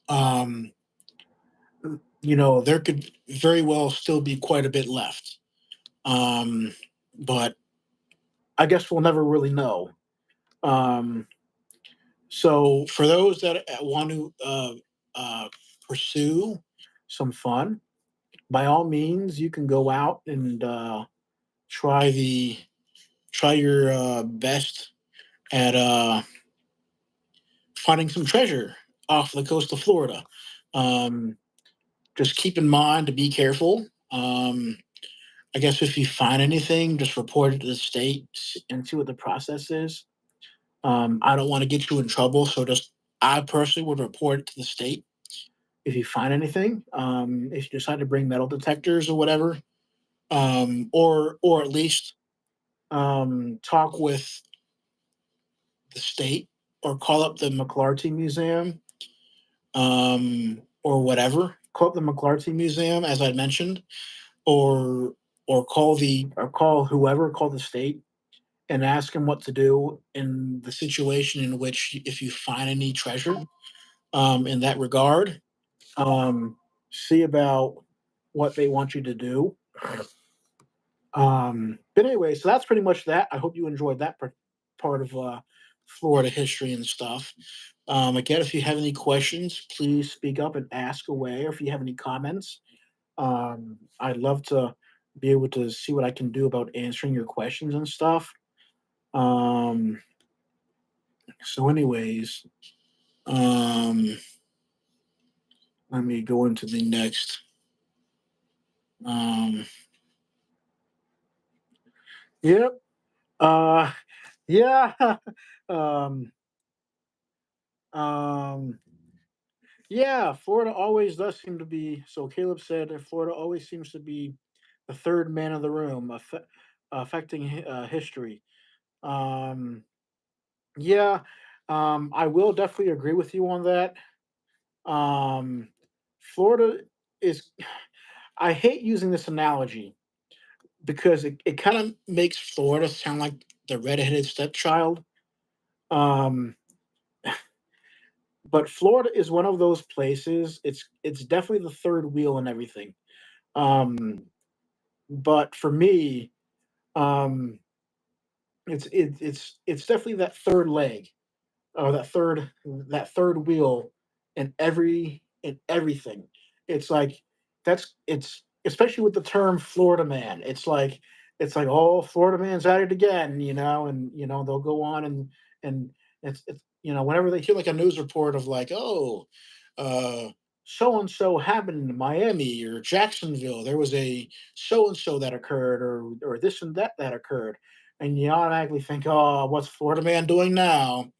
um, there could very well still be quite a bit left. Um, but I guess we'll never really know. Um, so, for those that want to pursue some fun, by all means, you can go out and try the try your best at finding some treasure off the coast of Florida. Um, just keep in mind to be careful. I guess if you find anything, just report it to the state and see what the process is. I don't want to get you in trouble, so just I personally would report it to the state if you find anything. If you decide to bring metal detectors or whatever, or at least talk with the state or call up the McClarty Museum, or whatever. Call up the McClarty Museum, as I mentioned, or call whoever, call the state and ask them what to do in the situation in which if you find any treasure in that regard. Um, See about what they want you to do. But anyway, so that's pretty much that. I hope you enjoyed that part of Florida history and stuff. Again, if you have any questions, please speak up and ask away. Or if you have any comments, I'd love to be able to see what I can do about answering your questions and stuff. Um, anyways, um, let me go into the next. Um, yep. Uh, yeah. um, um, yeah. Florida always does seem to be. So Caleb said that Florida always seems to be the third man in the room, affecting history. Um, yeah. I will definitely agree with you on that. Um, Florida is. I hate using this analogy because it kind of makes Florida sound like the redheaded stepchild. Um, but Florida is one of those places. It's definitely the third wheel and everything. Um, but for me, um, it's definitely that third leg, or that third wheel in everything. It's like it's especially with the term Florida man. It's like, oh, Florida man's at it again, and they'll go on and it's whenever they hear like a news report of like, oh, uh so and so happened in Miami or Jacksonville, there was a so and so that occurred, or this and that occurred, and you automatically think, oh, what's Florida man doing now?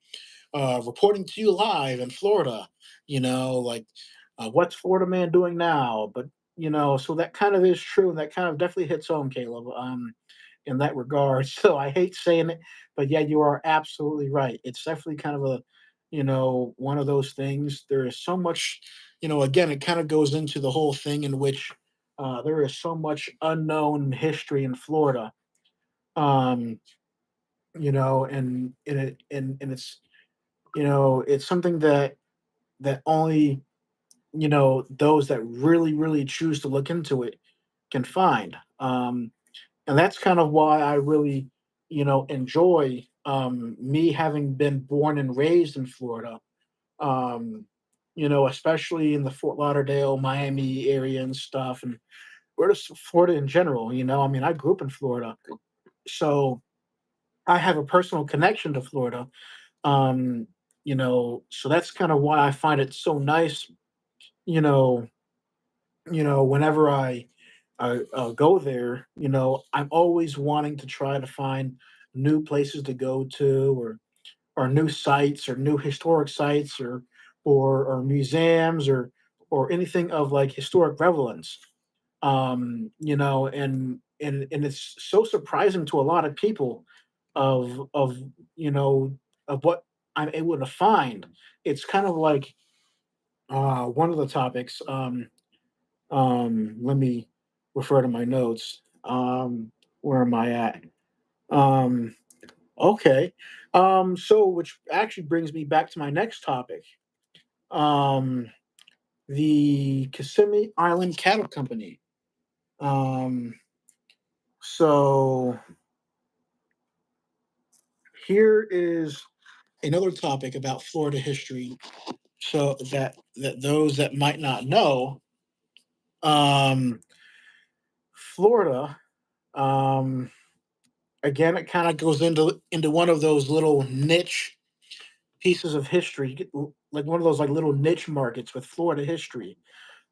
Reporting to you live in Florida, like, what's Florida man doing now? But, so that kind of is true. And that kind of definitely hits home, Caleb, in that regard. So I hate saying it, but yeah, you are absolutely right. It's definitely kind of one of those things. There is so much, again, it kind of goes into the whole thing in which there is so much unknown history in Florida. Um, and it's something that only those that really really choose to look into it can find. And that's kind of why I really enjoy me having been born and raised in Florida. um Especially in the Fort Lauderdale, Miami area and stuff, and where just Florida in general. I mean, I grew up in Florida, so I have a personal connection to Florida. So that's kind of why I find it so nice, you know, whenever I go there, I'm always wanting to try to find new places to go to, or new sites, or new historic sites, or museums, or anything of like historic relevance. And it's so surprising to a lot of people of you know of what I'm able to find. It's kind of like one of the topics. Let me refer to my notes. Where am I at? Um, okay. So which actually brings me back to my next topic. Um, the Kissimmee Island Cattle Company. Um, so here is another topic about Florida history. So that those that might not know, um, Florida, um, again, it kind of goes into one of those little niche pieces of history, like one of those like little niche markets with Florida history,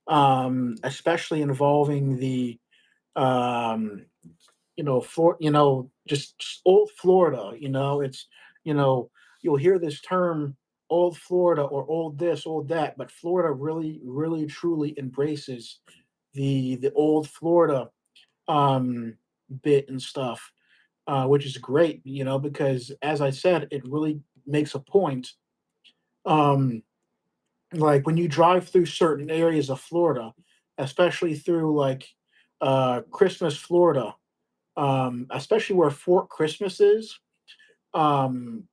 especially involving the um, just old Florida. It's you know, you'll hear this term old Florida or old this, old that, but Florida really, really, truly embraces the old Florida um, bit and stuff, which is great. Because as I said, it really makes a point. Um, like when you drive through certain areas of Florida, especially through like Christmas, Florida, especially where Fort Christmas is. Um,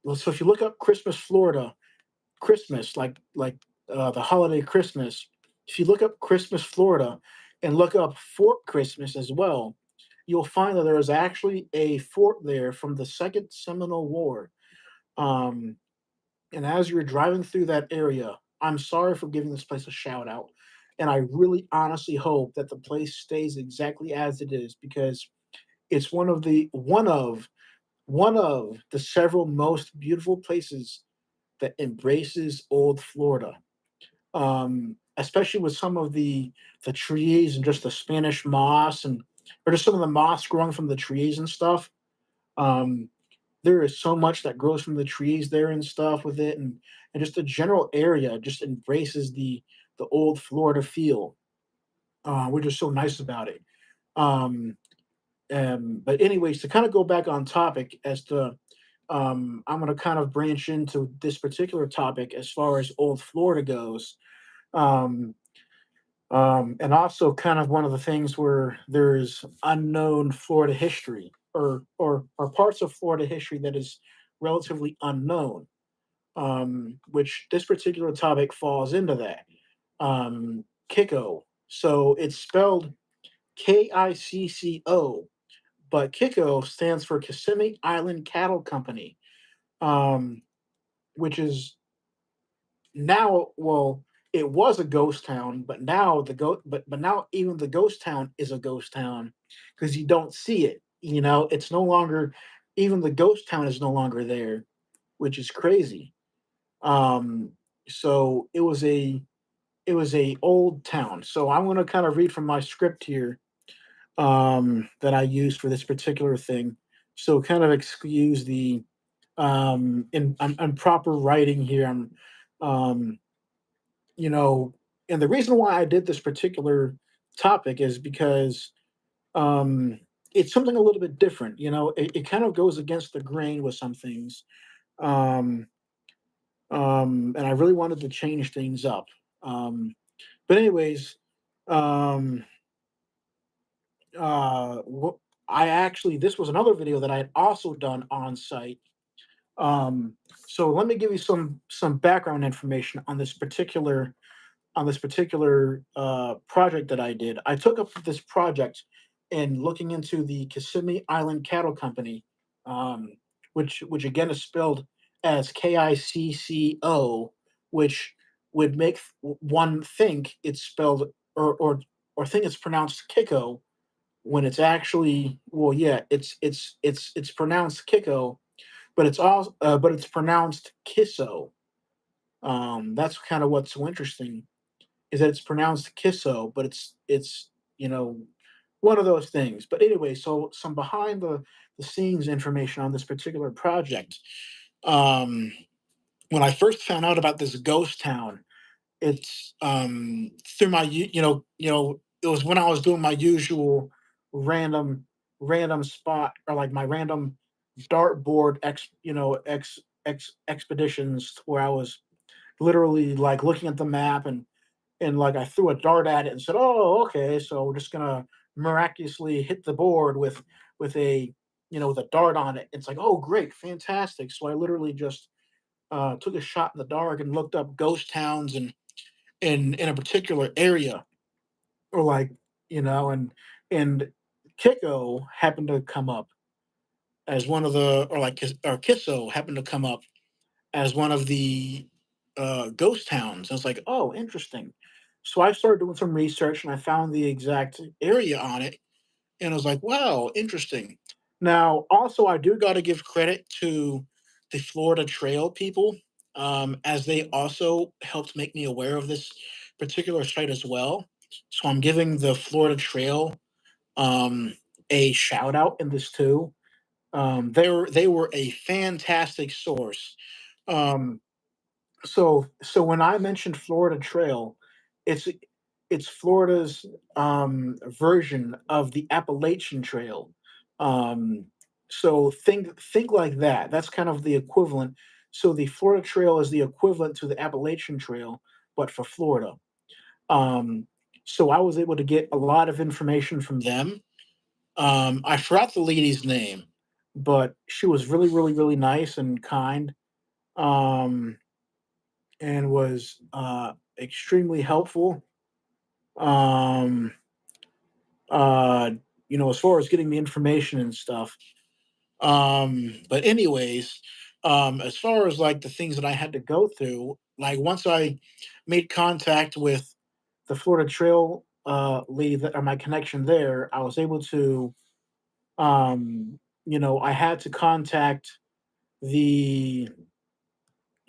well, so if you look up Christmas, Florida, Christmas, like the holiday Christmas, if you look up Christmas, Florida, and look up Fort Christmas as well, you'll find that there is actually a fort there from the Second Seminole War. Um, and as you're driving through that area, I'm sorry for giving this place a shout out. And I really honestly hope that the place stays exactly as it is because it's one of the several most beautiful places that embraces old Florida. Especially with some of the trees and just the Spanish moss and or just some of the moss growing from the trees and stuff. Um, there is so much that grows from the trees there and stuff with it, and just the general area just embraces the old Florida feel, which is so nice about it. Um, but anyways, to kind of go back on topic as to I'm going to kind of branch into this particular topic as far as old Florida goes. Um, and also kind of one of the things where there's unknown Florida history or parts of Florida history that is relatively unknown, which this particular topic falls into that. Kiko. So it's spelled Kicco, but Kiko stands for Kissimmee Island Cattle Company, um, which is now, well, it was a ghost town, but now but now even the ghost town is a ghost town because you don't see it. It's no longer, even the ghost town is no longer there, which is crazy. Um, so it was a old town. So I'm going to kind of read from my script here, that I used for this particular thing. So kind of excuse the in I'm proper writing here. Um, you know, and the reason why I did this particular topic is because it's something a little bit different. It kind of goes against the grain with some things, um, and I really wanted to change things up. Um, but anyways, um, I actually this was another video that I had also done on site. Um, so let me give you some background information on this particular project that I did. I took up this project in looking into the Kissimmee Island Cattle Company, um, which again is spelled as Kicco, which would make one think it's spelled or think it's pronounced Kiko when it's actually, well, yeah, it's pronounced Kiko, but it's pronounced Kisso. That's kind of what's so interesting is that it's pronounced Kisso, but it's you know one of those things. But anyway, so some behind the scenes information on this particular project. Um, when I first found out about this ghost town, it's through my it was when I was doing my usual random random spot or like my random dartboard expeditions where I was literally like looking at the map and like I threw a dart at it and said, "Oh, okay, so we're just gonna miraculously hit the board with a with a dart on it." It's like, "Oh, great, fantastic!" So I literally just took a shot in the dark and looked up ghost towns and in a particular area, or like and Kiko happened to come up as one of the or like or Kisso happened to come up as one of the ghost towns. I was like, oh, interesting. So I started doing some research and I found the exact area on it. And I was like, wow, interesting. Now, also, I do got to give credit to the Florida Trail people, as they also helped make me aware of this particular site as well. So I'm giving the Florida Trail um, a shout out in this too. They were a fantastic source. Um, so when I mentioned Florida Trail, it's it's Florida's version of the Appalachian Trail. Um, so think like that. That's kind of the equivalent. So the Florida Trail is the equivalent to the Appalachian Trail, but for Florida. Um, so I was able to get a lot of information from them. I forgot the lady's name, but she was really, really, really nice and kind. Um, and was extremely helpful. Um, uh, as far as getting the information and stuff. But anyways, as far as like the things that I had to go through, like once I made contact with the Florida Trail lead that or my connection there, I was able to, I had to contact the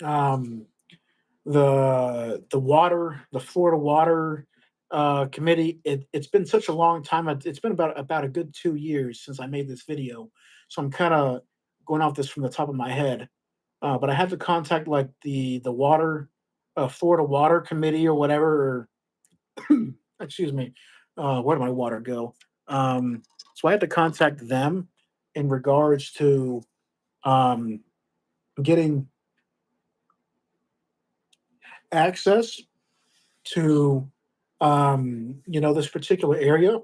um the Florida Water Committee. It's been such a long time. It's been about a good 2 years since I made this video, so I'm kind of going off this from the top of my head. But I had to contact like the water Florida Water Committee or whatever. Or, excuse me. Where did my water go? So I had to contact them in regards to um, getting access to this particular area.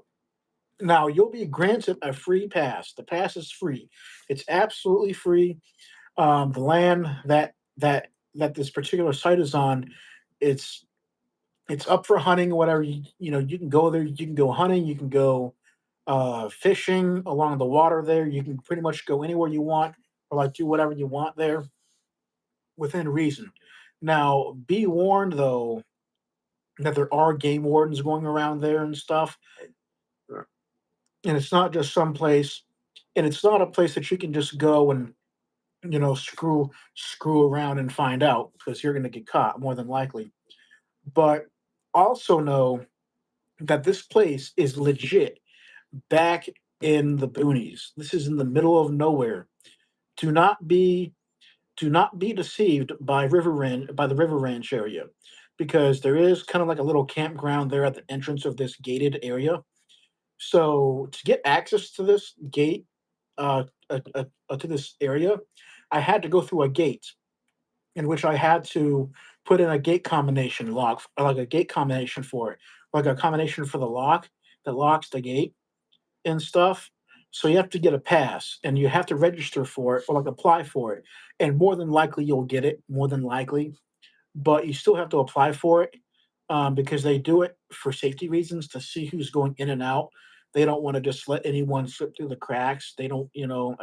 Now you'll be granted a free pass. The pass is free. It's absolutely free. The land that this particular site is on, it's it's up for hunting or whatever. You can go there. You can go hunting. You can go fishing along the water there. You can pretty much go anywhere you want or like do whatever you want there within reason. Now, be warned though that there are game wardens going around there and stuff. And it's not just some place, and it's not a place that you can just go and screw around and find out because you're going to get caught more than likely. But also know that this place is legit back in the boonies. This is in the middle of nowhere. Do not be do not be deceived by the River Ranch area, because there is kind of like a little campground there at the entrance of this gated area. So to get access to this gate, to this area, I had to go through a gate in which I had to put in a gate combination lock, like a gate combination for it, like a combination for the lock that locks the gate and stuff. So you have to get a pass and you have to register for it or like apply for it. And more than likely you'll get it, more than likely, but you still have to apply for it, because they do it for safety reasons to see who's going in and out. They don't want to just let anyone slip through the cracks. They don't,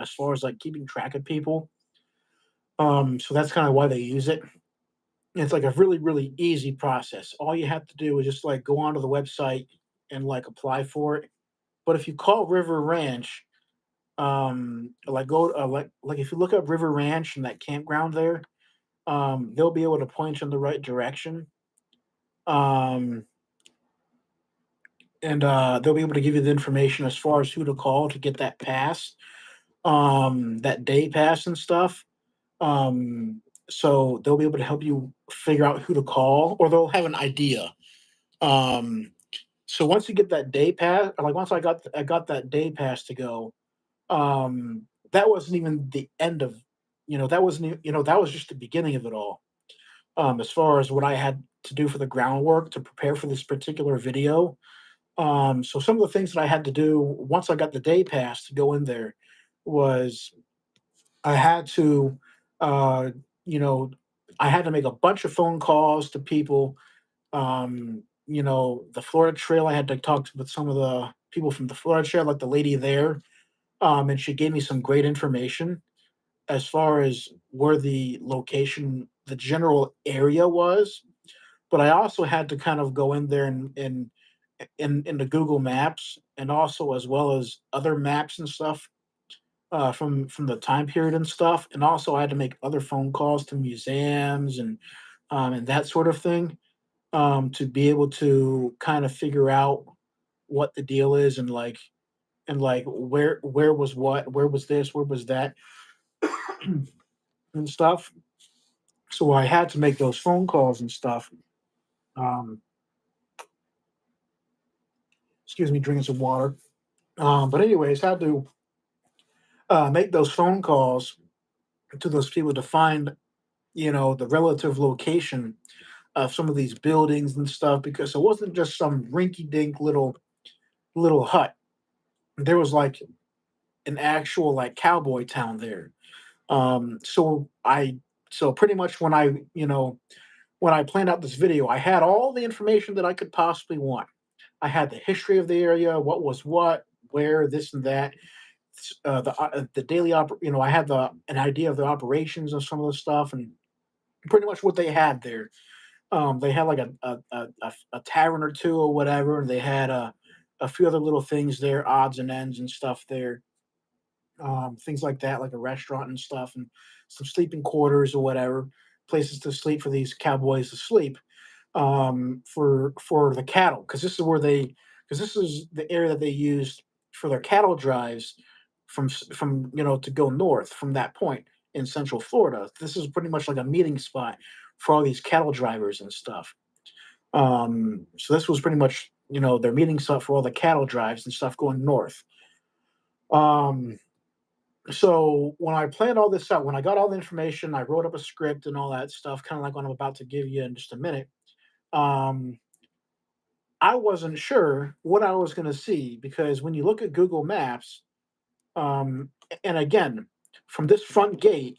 as far as like keeping track of people. So that's kind of why they use it. It's like a really, really easy process. All you have to do is just like go onto the website and like apply for it. But if you call River Ranch, like go like if you look up River Ranch and that campground there, they'll be able to point you in the right direction. Um, and they'll be able to give you the information as far as who to call to get that pass, that day pass and stuff. Um, so they'll be able to help you figure out who to call, or they'll have an idea. Um, so once you get that day pass, like once I got that day pass to go, that wasn't even the end of, that wasn't that was just the beginning of it all. As far as what I had to do for the groundwork to prepare for this particular video. So some of the things that I had to do once I got the day pass to go in there was I had to, uh, you know, I had to make a bunch of phone calls to people. The Florida Trail, I had to talk with some of the people from the Florida Trail, like the lady there, and she gave me some great information as far as where the location, the general area was. But I also had to kind of go in there in the Google Maps and also as well as other maps and stuff from the time period and stuff, and also I had to make other phone calls to museums and that sort of thing, to be able to kind of figure out what the deal is and where was what, where was this, where was that, and stuff. So I had to make those phone calls and stuff. Um, excuse me, drinking some water. But anyways, had to make those phone calls to those people to find, the relative location of some of these buildings and stuff, because it wasn't just some rinky-dink little hut. There was like an actual like cowboy town there. So pretty much when I planned out this video, I had all the information that I could possibly want. I had the history of the area, what was what, where, this and that. The daily I had an idea of the operations of some of the stuff and pretty much what they had there. They had like a tavern or two or whatever, and they had a few other little things there, odds and ends and stuff there, things like that, like a restaurant and stuff, and some sleeping quarters or whatever, places to sleep for these cowboys to sleep, for the cattle, because this is the area that they used for their cattle drives from to go north from that point in Central Florida. This is pretty much like a meeting spot for all these cattle drivers and stuff. So this was pretty much their meeting spot for all the cattle drives and stuff going north. Um, so when I planned all this out, when I got all the information, I wrote up a script and all that stuff, kind of like what I'm about to give you in just a minute. Um, I wasn't sure what I was going to see because when you look at Google Maps, and again, from this front gate,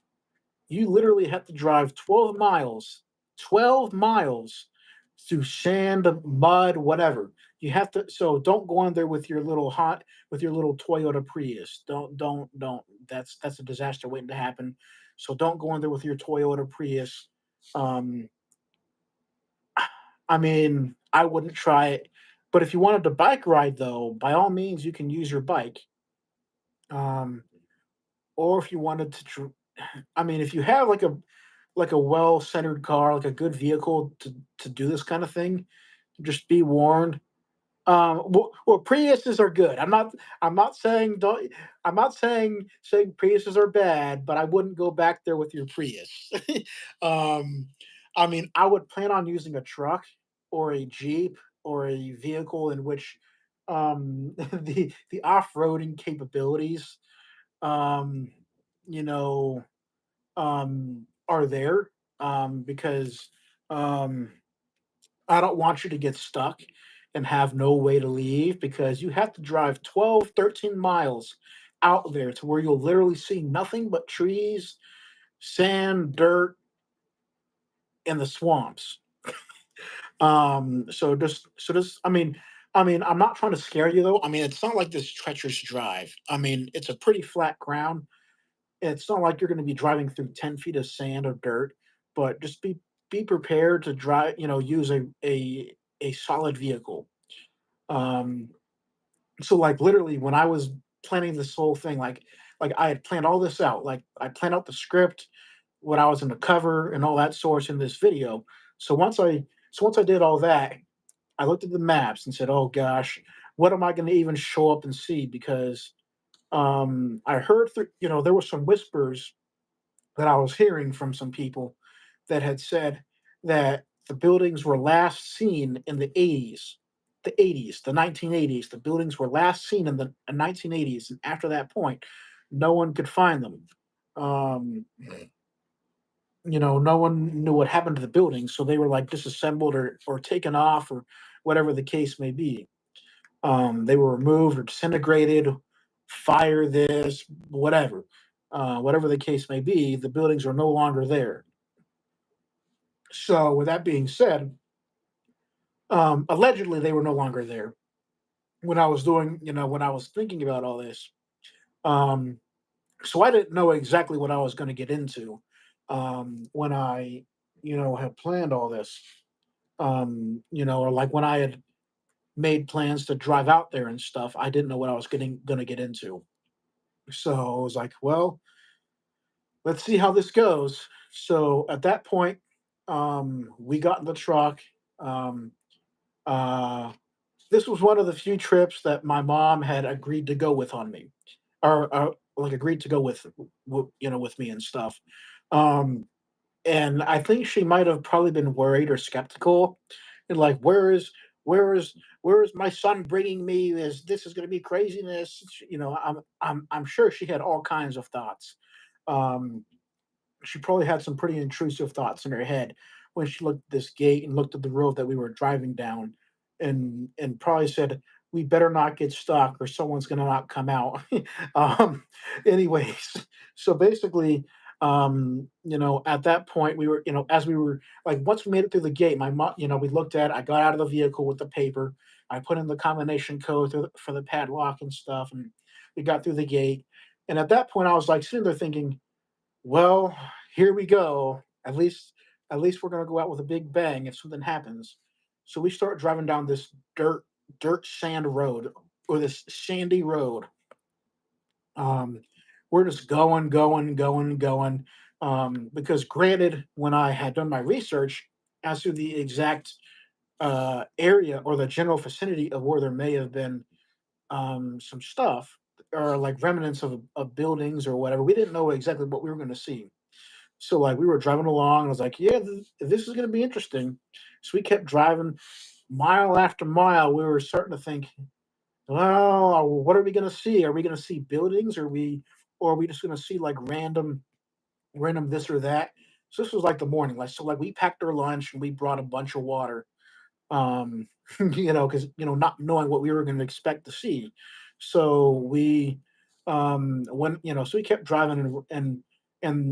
you literally have to drive 12 miles through sand, mud, whatever. You have to, so don't go in there with your little Toyota Prius. Don't. That's a disaster waiting to happen. So don't go in there with your Toyota Prius. Um, I mean, I wouldn't try it. But if you wanted to bike ride, though, by all means, you can use your bike. Um, or if you wanted to, I mean, if you have like a well-centered car, like a good vehicle to do this kind of thing, just be warned. Well, Priuses are good. I'm not saying don't. I'm not saying Priuses are bad, but I wouldn't go back there with your Prius. um, I mean, I would plan on using a truck or a Jeep or a vehicle in which the off-roading capabilities um, you know are there, because um, I don't want you to get stuck and have no way to leave because you have to drive 12, 13 miles out there to where you'll literally see nothing but trees, sand, dirt, and the swamps. So just I mean, I'm not trying to scare you though. I mean, it's not like this treacherous drive. I mean, it's a pretty flat ground. It's not like you're going to be driving through 10 feet of sand or dirt, but just be prepared to drive, use a solid vehicle. Um, so like literally when I was planning this whole thing, like I had planned all this out. Like I planned out the script, what I was going to cover, and all that source in this video. So once I did all that, I looked at the maps and said, "Oh gosh, what am I going to even show up and see?" Because I heard there were some whispers that I was hearing from some people that had said that the buildings were last seen in the 1980s. The buildings were last seen in the 1980s, and after that point, no one could find them. Um, no one knew what happened to the buildings, so they were like disassembled or taken off or whatever the case may be. They were removed or disintegrated, fire this, whatever. Whatever the case may be, the buildings are no longer there. So, with that being said, allegedly they were no longer there when I was thinking about all this. Um, so I didn't know exactly what I was going to get into when I, had planned all this. Or like when I had made plans to drive out there and stuff, I didn't know what I was going to get into. So I was like, well, let's see how this goes. So at that point, we got in the truck. Um, uh, this was one of the few trips that my mom had agreed to go with on me, or like agreed to go with, with me and stuff. Um, and I think she might have probably been worried or skeptical, and like, where is where is my son bringing me? Is this is going to be craziness? I'm sure she had all kinds of thoughts. Um, she probably had some pretty intrusive thoughts in her head when she looked at this gate and looked at the road that we were driving down, and probably said, we better not get stuck or someone's going to not come out. um Anyways, so basically, at that point we were, as we were, like, once we made it through the gate, my mom, we looked at it, I got out of the vehicle with the paper, I put in the combination code for the padlock and stuff, and we got through the gate. And at that point I was like sitting there thinking, well, here we go. At least we're gonna go out with a big bang if something happens. So we start driving down this dirt sand road, or this sandy road. Um, we're just going, going, going, going. Because granted, when I had done my research as to the exact area or the general vicinity of where there may have been some stuff, or like remnants of buildings or whatever, we didn't know exactly what we were going to see. So like we were driving along, and I was like, "Yeah, this is going to be interesting." So we kept driving, mile after mile. We were starting to think, "Well, what are we going to see? Are we going to see buildings? Or are we just going to see like random this or that?" So this was like the morning, like, so like we packed our lunch and we brought a bunch of water, um because not knowing what we were going to expect to see. So we when so we kept driving, and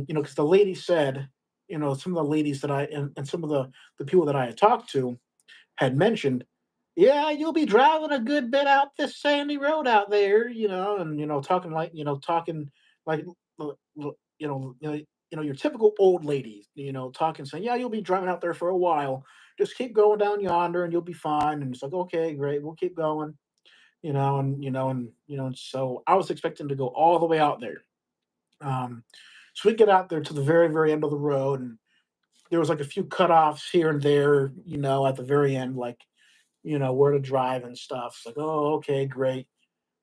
because the lady said, some of the ladies that I and some of the people that I had talked to had mentioned, yeah, you'll be driving a good bit out this sandy road out there, and talking like, talking like, your typical old lady, talking, saying, yeah, you'll be driving out there for a while. Just keep going down yonder and you'll be fine. And it's like, okay, great, we'll keep going, and so I was expecting to go all the way out there. Um, so we get out there to the very, very end of the road, and there was like a few cutoffs here and there, at the very end, like, where to drive and stuff. It's like, oh, okay, great.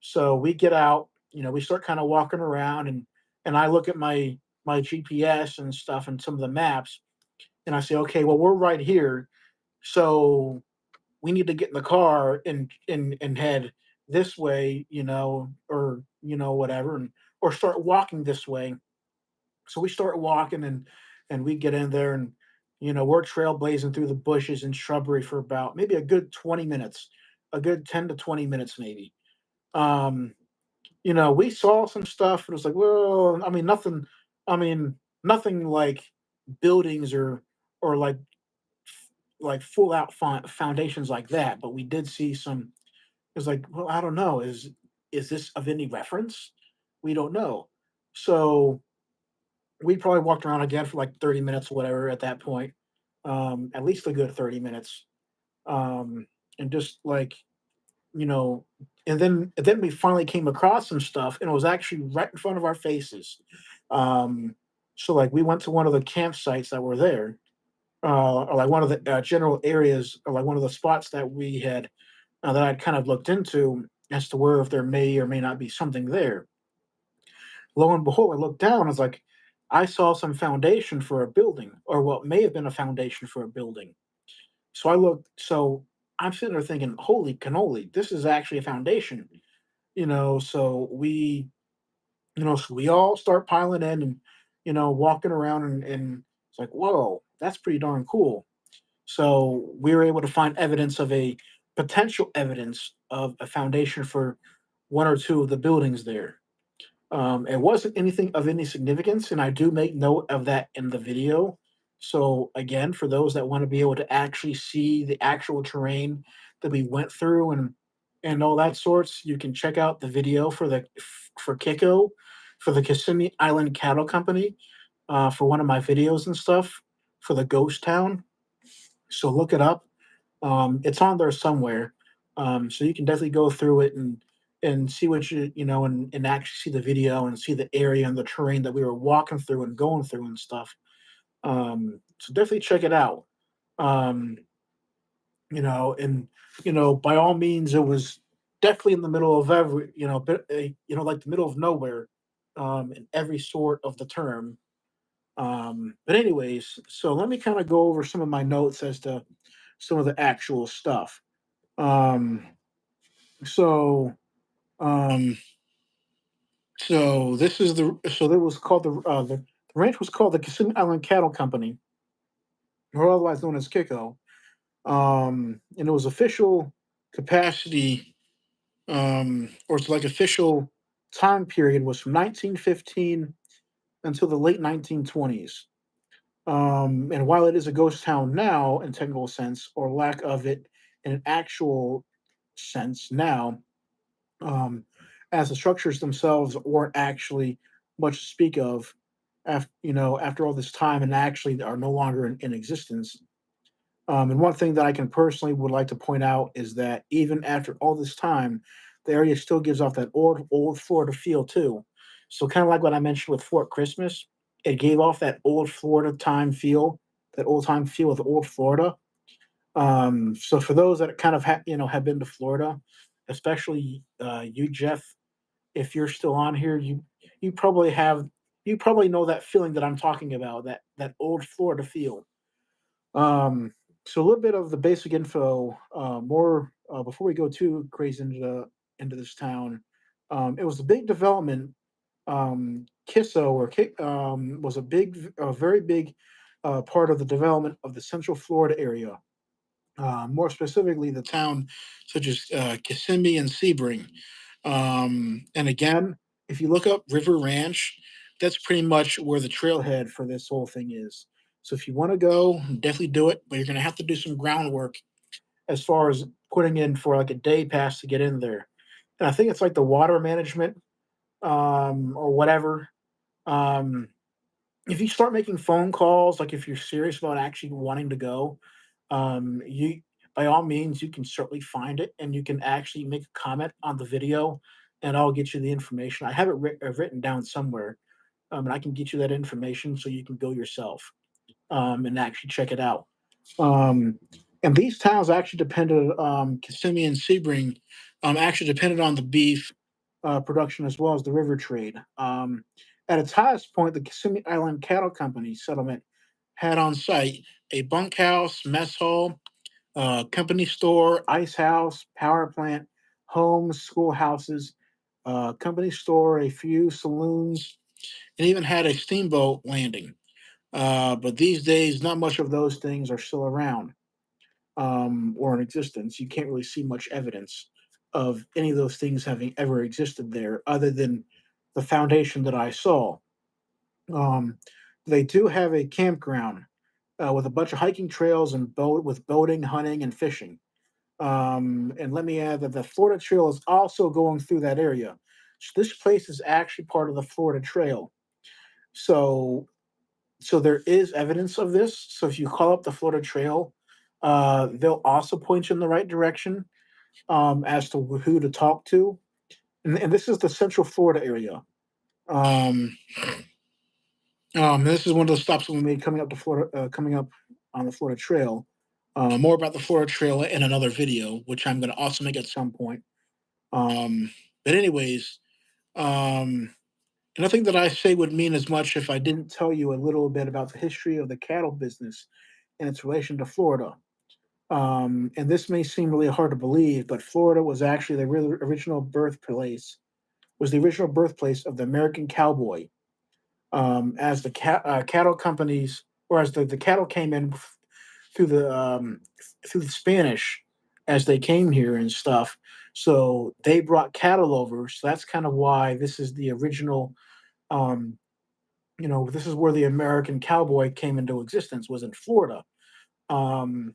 So we get out, we start kind of walking around, and I look at my GPS and stuff and some of the maps, and I say, okay, well, we're right here. So we need to get in the car and head this way, or whatever, and or start walking this way. So we start walking, and we get in there, and we're trailblazing through the bushes and shrubbery for about maybe a good 20 minutes, a good 10 to 20 minutes maybe. Um, we saw some stuff. It was like, well, I mean, nothing like buildings or like full out foundations like that. But we did see some. It's like, well, I don't know. Is this of any reference? We don't know. So we probably walked around again for like 30 minutes or whatever at that point. At least a good 30 minutes. Um, and just like, you know, and then we finally came across some stuff, and it was actually right in front of our faces. Um, so like we went to one of the campsites that were there, or like one of the general areas, or like one of the spots that we had that I'd kind of looked into as to where if there may or may not be something there. Lo and behold, I looked down. I was like, I saw some foundation for a building, or what may have been a foundation for a building. So I looked. So I'm sitting there thinking, holy cannoli, this is actually a foundation. So we all start piling in, and walking around, and it's like, whoa, that's pretty darn cool. So we were able to find evidence of a potential evidence of a foundation for one or two of the buildings there. It wasn't anything of any significance, and I do make note of that in the video. So again, for those that want to be able to actually see the actual terrain that we went through, and all that sorts, you can check out the video for Kiko, for the Kissimmee Island Cattle Company, for one of my videos and stuff for the ghost town. So look it up. It's on there somewhere. So you can definitely go through it, and see what and actually see the video and see the area and the terrain that we were walking through and going through and stuff. So definitely check it out. Um, and by all means, it was definitely in the middle of every, like the middle of nowhere, in every sort of the term. But anyways, so let me kind of go over some of my notes as to some of the actual stuff. Um, so, um, this is so there was called the ranch was called the Kissimmee Island Cattle Company, or otherwise known as Kiko. And it was official capacity, or it's like official time period was from 1915 until the late 1920s. And while it is a ghost town now in technical sense, or lack of it in an actual sense now, um, as the structures themselves weren't actually much to speak of after all this time and actually are no longer in existence. And one thing that I can personally would like to point out is that even after all this time, the area still gives off that old Florida feel too. So kind of like what I mentioned with Fort Christmas, it gave off that old Florida time feel, that old time feel of old Florida. So for those that kind of have been to Florida, especially you, Jeff, if you're still on here, you probably have you probably know that feeling that I'm talking about, that old Florida feel. So a little bit of the basic info, more before we go too crazy into this town. It was a big development. Was a very big part of the development of the Central Florida area. More specifically, the town such as Kissimmee and Sebring. And again, if you look up River Ranch, that's pretty much where the trailhead for this whole thing is. So if you want to go, definitely do it, but you're going to have to do some groundwork as far as putting in for like a day pass to get in there. And I think it's like the water management, or whatever. Um, if you start making phone calls, like if you're serious about actually wanting to go, you by all means you can certainly find it and you can actually make a comment on the video, and I'll get you the information. I have it written down somewhere, and I can get you that information so you can go yourself, and actually check it out. Um, and these towns actually depended, Kissimmee and Sebring, actually depended on the beef production as well as the river trade. At its highest point, the Kissimmee Island Cattle Company settlement had on site a bunkhouse, mess hall, company store, ice house, power plant, homes, schoolhouses, company store, a few saloons, and even had a steamboat landing. But these days, not much of those things are still around, or in existence. You can't really see much evidence of any of those things having ever existed there, other than the foundation that I saw. Um, they do have a campground with a bunch of hiking trails and boating, hunting, and fishing. And let me add that the Florida Trail is also going through that area. So this place is actually part of the Florida Trail. So there is evidence of this. So if you call up the Florida Trail, they'll also point you in the right direction, as to who to talk to. And this is the Central Florida area. Um, this is one of the stops that we made coming up on the Florida Trail. More about the Florida Trail in another video, which I'm going to also make at some point. Um, but anyways, um, nothing that I say would mean as much if I didn't tell you a little bit about the history of the cattle business and its relation to Florida. And this may seem really hard to believe, but Florida was actually the original birthplace was the original birthplace of the American cowboy. As the cattle companies, or as the cattle came in through the Spanish as they came here and stuff. So they brought cattle over. So that's kind of why this is the original. Um, this is where the American cowboy came into existence, was in Florida. Um,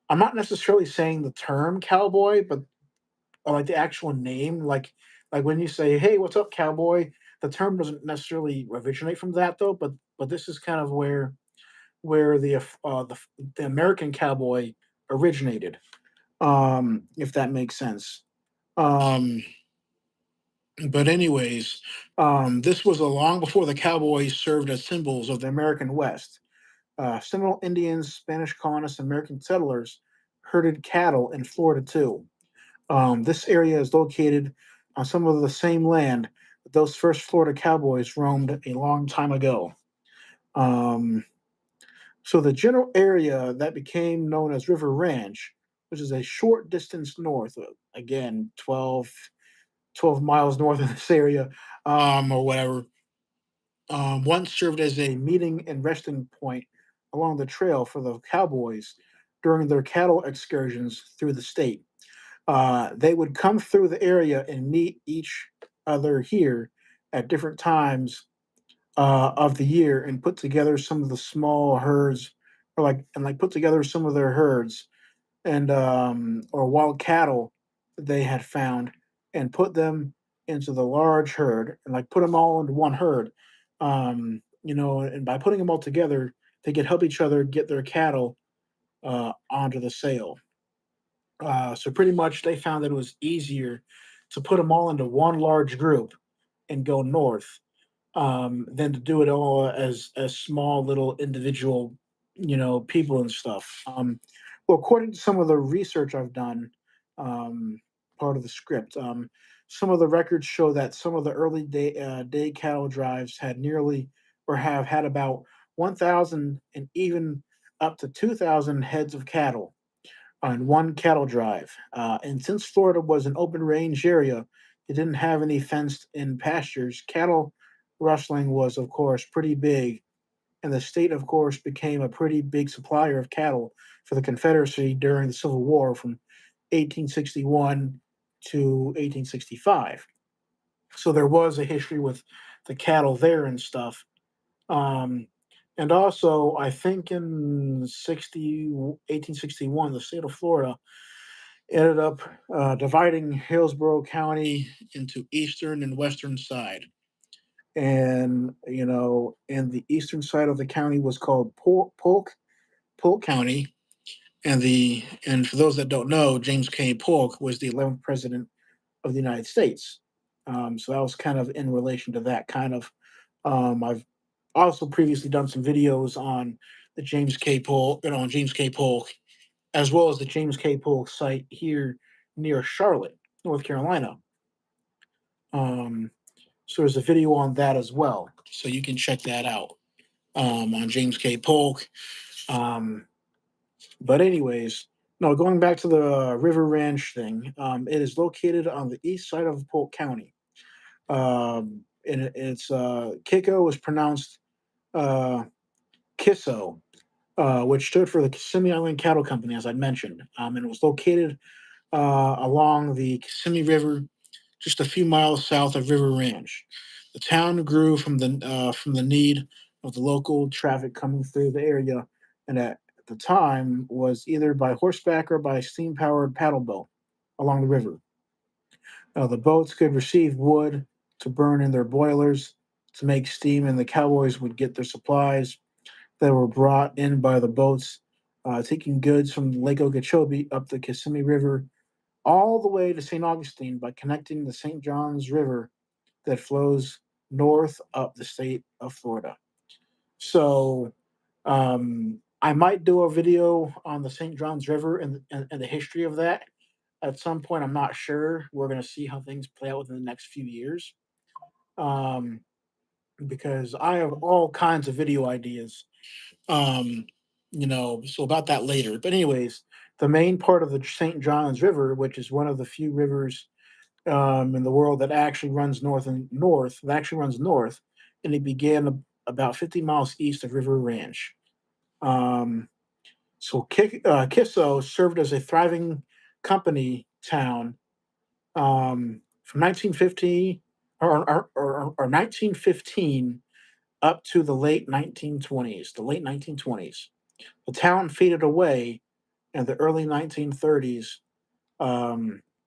I'm not necessarily saying the term cowboy, but like the actual name, like when you say, "Hey, what's up, cowboy?" The term doesn't necessarily originate from that though, but this is kind of where the American cowboy originated, if that makes sense. Um, But anyways, this was a long before the cowboys served as symbols of the American West. Seminole Indians, Spanish colonists, American settlers herded cattle in Florida too. This area is located on some of the same land that those first Florida cowboys roamed a long time ago. Um, so the general area that became known as River Ranch, which is a short distance north, again, 12 miles north of this area, or whatever, once served as a meeting and resting point along the trail for the cowboys during their cattle excursions through the state. They would come through the area and meet each other here at different times of the year and put together some of the small herds, or like put together some of their herds and or wild cattle that they had found and put them into the large herd and like put them all into one herd. And by putting them all together, they could help each other get their cattle onto the sale. So pretty much they found that it was easier to put them all into one large group and go north than to do it all as small little individual, people and stuff. Well, according to some of the research I've done, um, part of the script, some of the records show that some of the early day cattle drives had nearly or have had about 1,000 and even up to 2,000 heads of cattle on one cattle drive. And since Florida was an open range area, it didn't have any fenced in pastures. Cattle rustling was, of course, pretty big, and the state, of course, became a pretty big supplier of cattle for the Confederacy during the Civil War from 1861 to 1865. So there was a history with the cattle there and stuff. Um, and also, I think in 1861, the state of Florida ended up dividing Hillsborough County into eastern and western side. And and the eastern side of the county was called Polk County. And for those that don't know, James K. Polk was the 11th president of the United States. So that was kind of in relation to that kind of. I've also previously done some videos on the James K. Polk, on James K. Polk, as well as the James K. Polk site here near Charlotte, North Carolina. Um, so there's a video on that as well. So you can check that out on James K. Polk. Um, but anyways, no, going back to the River Ranch thing, it is located on the east side of Polk County. And it's Kiko was pronounced uh, Kisso, which stood for the Kissimmee Island Cattle Company, as I mentioned. And it was located along the Kissimmee River, just a few miles south of River Ranch. The town grew from the need of the local traffic coming through the area, and at the time was either by horseback or by steam powered paddle boat along the river. The boats could receive wood to burn in their boilers to make steam, and the cowboys would get their supplies that were brought in by the boats, taking goods from Lake Okeechobee up the Kissimmee River all the way to St. Augustine by connecting the St. Johns River that flows north up the state of Florida. So I might do a video on the St. Johns River and the history of that at some point. I'm not sure. We're going to see how things play out within the next few years. Um, because I have all kinds of video ideas. Um, so about that later. But anyways, the main part of the St. Johns River, which is one of the few rivers in the world that actually runs north, and it began about 50 miles east of River Ranch. Um, Kisso served as a thriving company town from 1950 or 1915 up to the late 1920s. The late 1920s, the town faded away in the early 1930s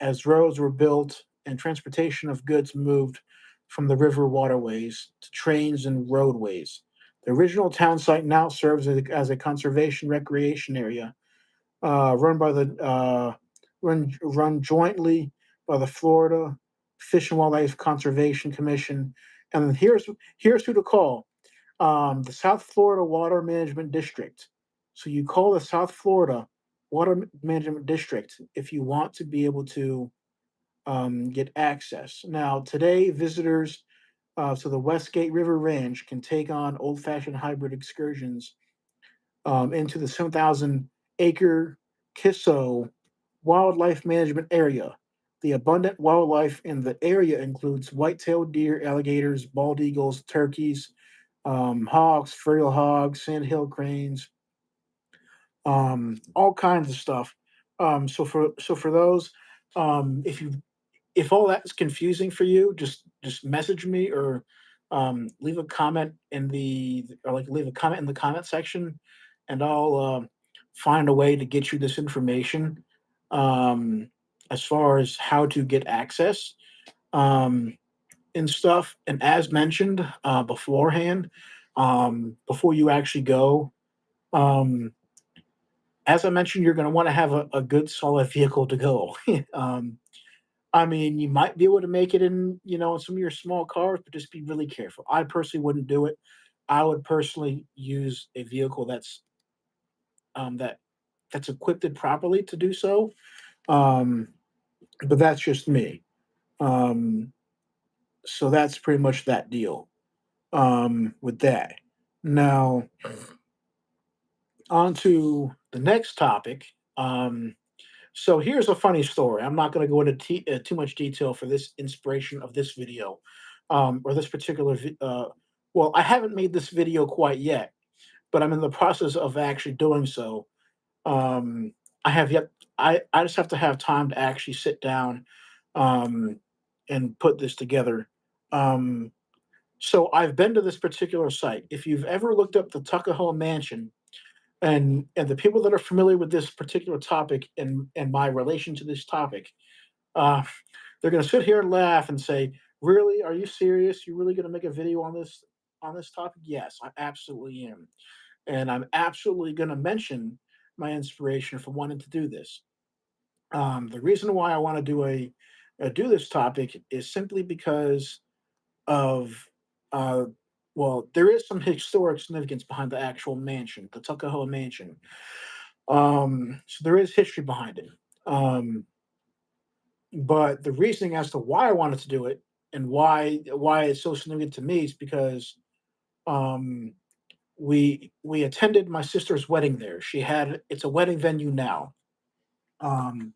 as roads were built and transportation of goods moved from the river waterways to trains and roadways. The original town site now serves as a conservation recreation area uh, run by the uh, run jointly by the Florida Fish and Wildlife Conservation Commission, and then here's who to call: the South Florida Water Management District. So you call the South Florida Water Management District if you want to be able to get access. Now, today, visitors to the Westgate River Range can take on old-fashioned hybrid excursions into the 7,000-acre Kisso Wildlife Management Area. The abundant wildlife in the area includes white-tailed deer, alligators, bald eagles, turkeys, hogs, feral hogs, sandhill cranes, all kinds of stuff. So for those, if you if all that's confusing for you, just message me or leave a comment in the or like leave a comment in the comment section, and I'll find a way to get you this information um, as far as how to get access um, and stuff. And as mentioned beforehand, before you actually go, um, as I mentioned, you're going to want to have a good solid vehicle to go. um, I mean, you might be able to make it in, some of your small cars, but just be really careful. I personally wouldn't do it. I would personally use a vehicle um, that that's equipped it properly to do so. Um, but that's just me. Um, so that's pretty much that deal with that. Now, on to the next topic. So here's a funny story. I'm not going to go into too much detail for this inspiration of this video, or this particular. Well, I haven't made this video quite yet, but I'm in the process of actually doing so. Um, I have yet. I just have to have time to actually sit down, um, and put this together. Um, so I've been to this particular site. If you've ever looked up the Tuckahoe Mansion, and the people that are familiar with this particular topic and my relation to this topic, uh, they're going to sit here and laugh and say, "Really? Are you serious? You really going to make a video on this topic?" Yes, I absolutely am, and I'm absolutely going to mention my inspiration for wanting to do this. The reason why I want to do this topic is simply because of uh, well, there is some historic significance behind the actual mansion, the Tuckahoe Mansion. So there is history behind it. Um, but the reasoning as to why I wanted to do it and why it's so significant to me is because um, we attended my sister's wedding there. It's a wedding venue now. Um,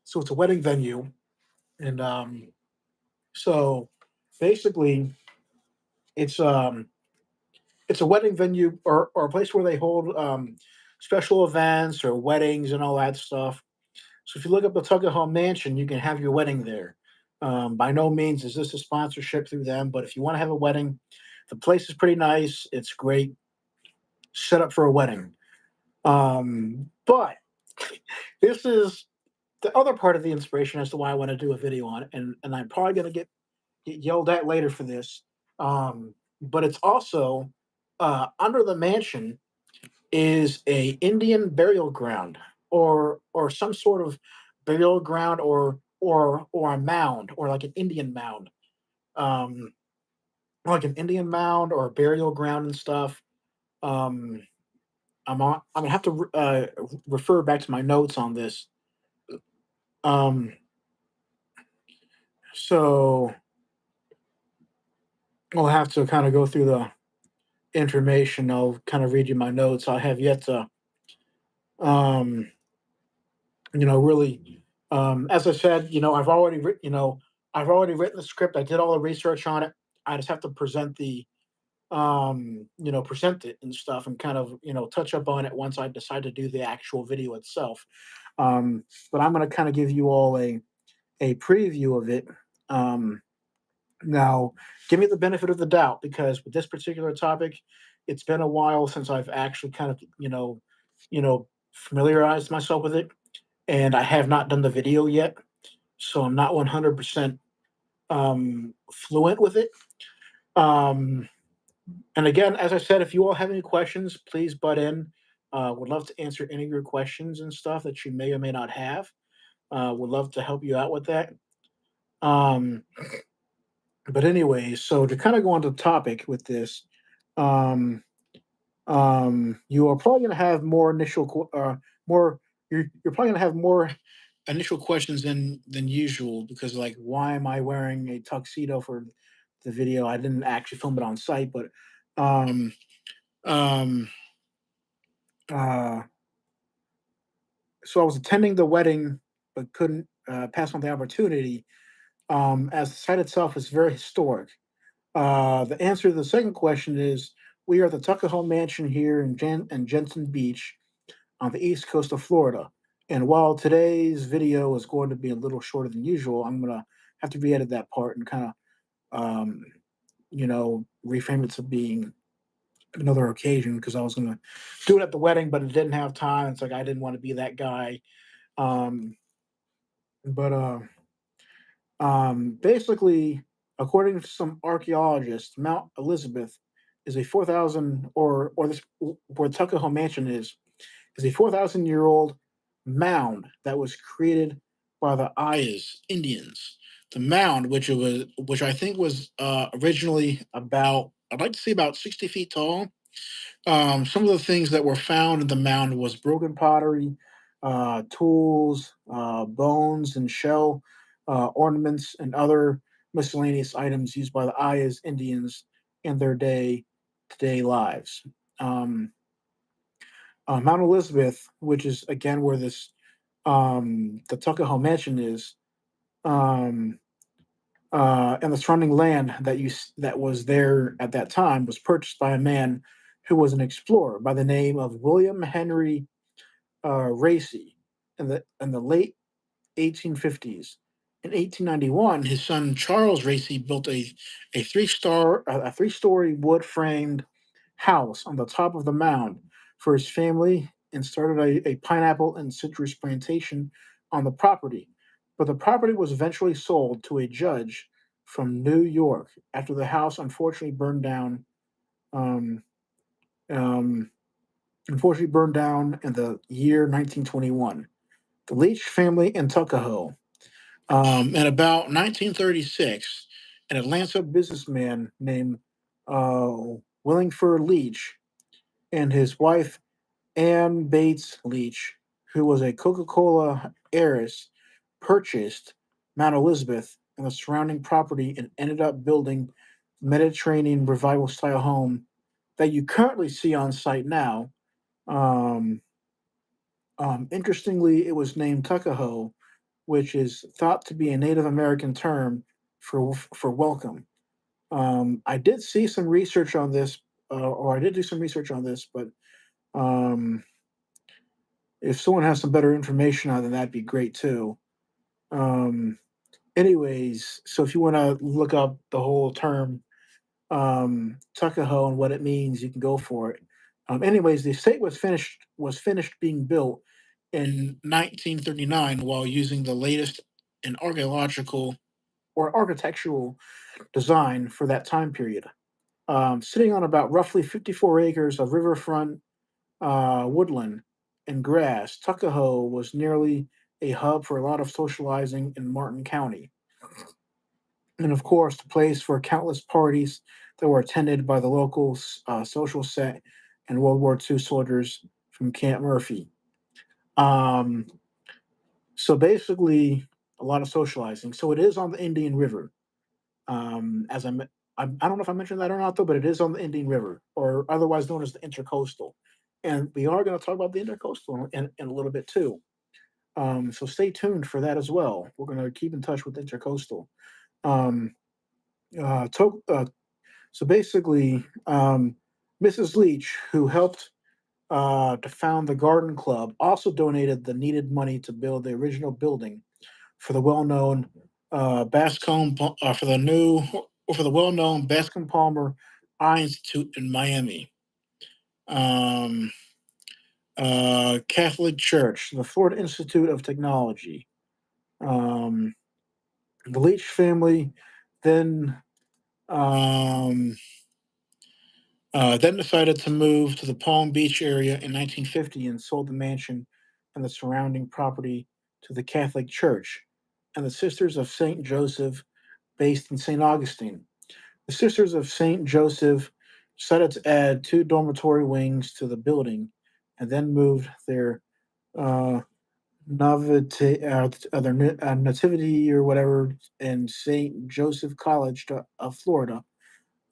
so it's a wedding venue, and so basically it's um, it's a wedding venue or a place where they hold special events or weddings and all that stuff. So if you look up the Tuckahoe Mansion, you can have your wedding there. By no means is this a sponsorship through them, but if you want to have a wedding, the place is pretty nice. It's great set up for a wedding. But this is the other part of the inspiration as to why I want to do a video on it, and I'm probably going to get yelled at later for this. But it's also under the mansion is a Indian burial ground or some sort of burial ground or a mound or like an Indian mound. Um, like an Indian mound or a burial ground and stuff. Um, I'm gonna have to refer back to my notes on this. Um, so I'll have to kind of go through the information. I'll kind of read you my notes. I have yet to um really, as I said, I've already written the script. I did all the research on it. I just have to present it and stuff and kind of, touch up on it once I decide to do the actual video itself. But I'm going to kind of give you all a preview of it. Um, Now, give me the benefit of the doubt because with this particular topic, it's been a while since I've actually kind of, familiarized myself with it, and I have not done the video yet, so I'm not 100% fluent with it. Um, and again, as I said, if you all have any questions, please butt in. Would love to answer any of your questions and stuff that you may or may not have. Would love to help you out with that. Um, but anyway, so to kind of go on to the topic with this, um, you are probably going to have more more. You're probably going to have more initial questions than usual because like, why am I wearing a tuxedo for the video? I didn't actually film it on site, but um, um, uh, so I was attending the wedding, but couldn't pass on the opportunity. As the site itself is very historic. The answer to the second question is we are at the Tuckahoe Mansion here in Jensen Beach on the east coast of Florida. And while today's video is going to be a little shorter than usual, I'm going to have to re edit that part and kind of, reframe it to being another occasion because I was going to do it at the wedding, but it didn't have time. It's like I didn't want to be that guy. Um, but basically, according to some archaeologists, Mount Elizabeth is a 4,000 or this where Tuckahoe Mansion is a 4,000-year-old mound that was created by the Ayas Indians. The mound, which I think was originally about, I'd like to say about 60 feet tall. Some of the things that were found in the mound was broken pottery, tools, bones and shell ornaments, and other miscellaneous items used by the Ayas Indians in their day-to-day lives. Um, Mount Elizabeth, which is again where this the Tuckahoe Mansion is, um, and the surrounding land that was there at that time was purchased by a man who was an explorer by the name of William Henry Racy in the late 1850s. In 1891, his son Charles Racy built a 3-story wood framed house on the top of the mound for his family and started a pineapple and citrus plantation on the property. But the property was eventually sold to a judge from New York after the house Um, um, unfortunately burned down in the year 1921. The Leach family in Tuckahoe. In about 1936, an Atlanta businessman named uh, Willingford Leach and his wife Ann Bates Leach, who was a Coca-Cola heiress, purchased Mount Elizabeth and the surrounding property and ended up building the Mediterranean revival style home that you currently see on site now. Um, Interestingly, it was named Tuckahoe, which is thought to be a Native American term for welcome. I did see some research on this, or I did do some research on this, but um, if someone has some better information on it, that'd be great too. Um, Anyways, so if you want to look up the whole term Tuckahoe and what it means, you can go for it. Anyways, the estate was finished being built in 1939 while using the latest in archaeological or architectural design for that time period. Sitting on about roughly 54 acres of riverfront woodland and grass, Tuckahoe was nearly a hub for a lot of socializing in Martin County, and of course, the place for countless parties that were attended by the local social set and World War II soldiers from Camp Murphy. Um, so basically, a lot of socializing. So it is on the Indian River. As I don't know if I mentioned that or not, though, but it is on the Indian River, or otherwise known as the Intercoastal. And we are going to talk about the Intercoastal in a little bit too. So stay tuned for that as well. We're going to keep in touch with Intercoastal. Um, to, So basically, Mrs. Leach, who helped to found the Garden Club, also donated the needed money to build the original building for the well-known Bascom for the new for the well-known Bascom Palmer Eye Institute in Miami. Um, Catholic Church, the Florida Institute of Technology. Um, the Leach family then um, then decided to move to the Palm Beach area in 1950 and sold the mansion and the surrounding property to the Catholic Church, and the Sisters of St. Joseph, based in St. Augustine. The Sisters of St. Joseph decided to add two dormitory wings to the building and then moved their uh, nativity or whatever in St. Joseph College of Florida,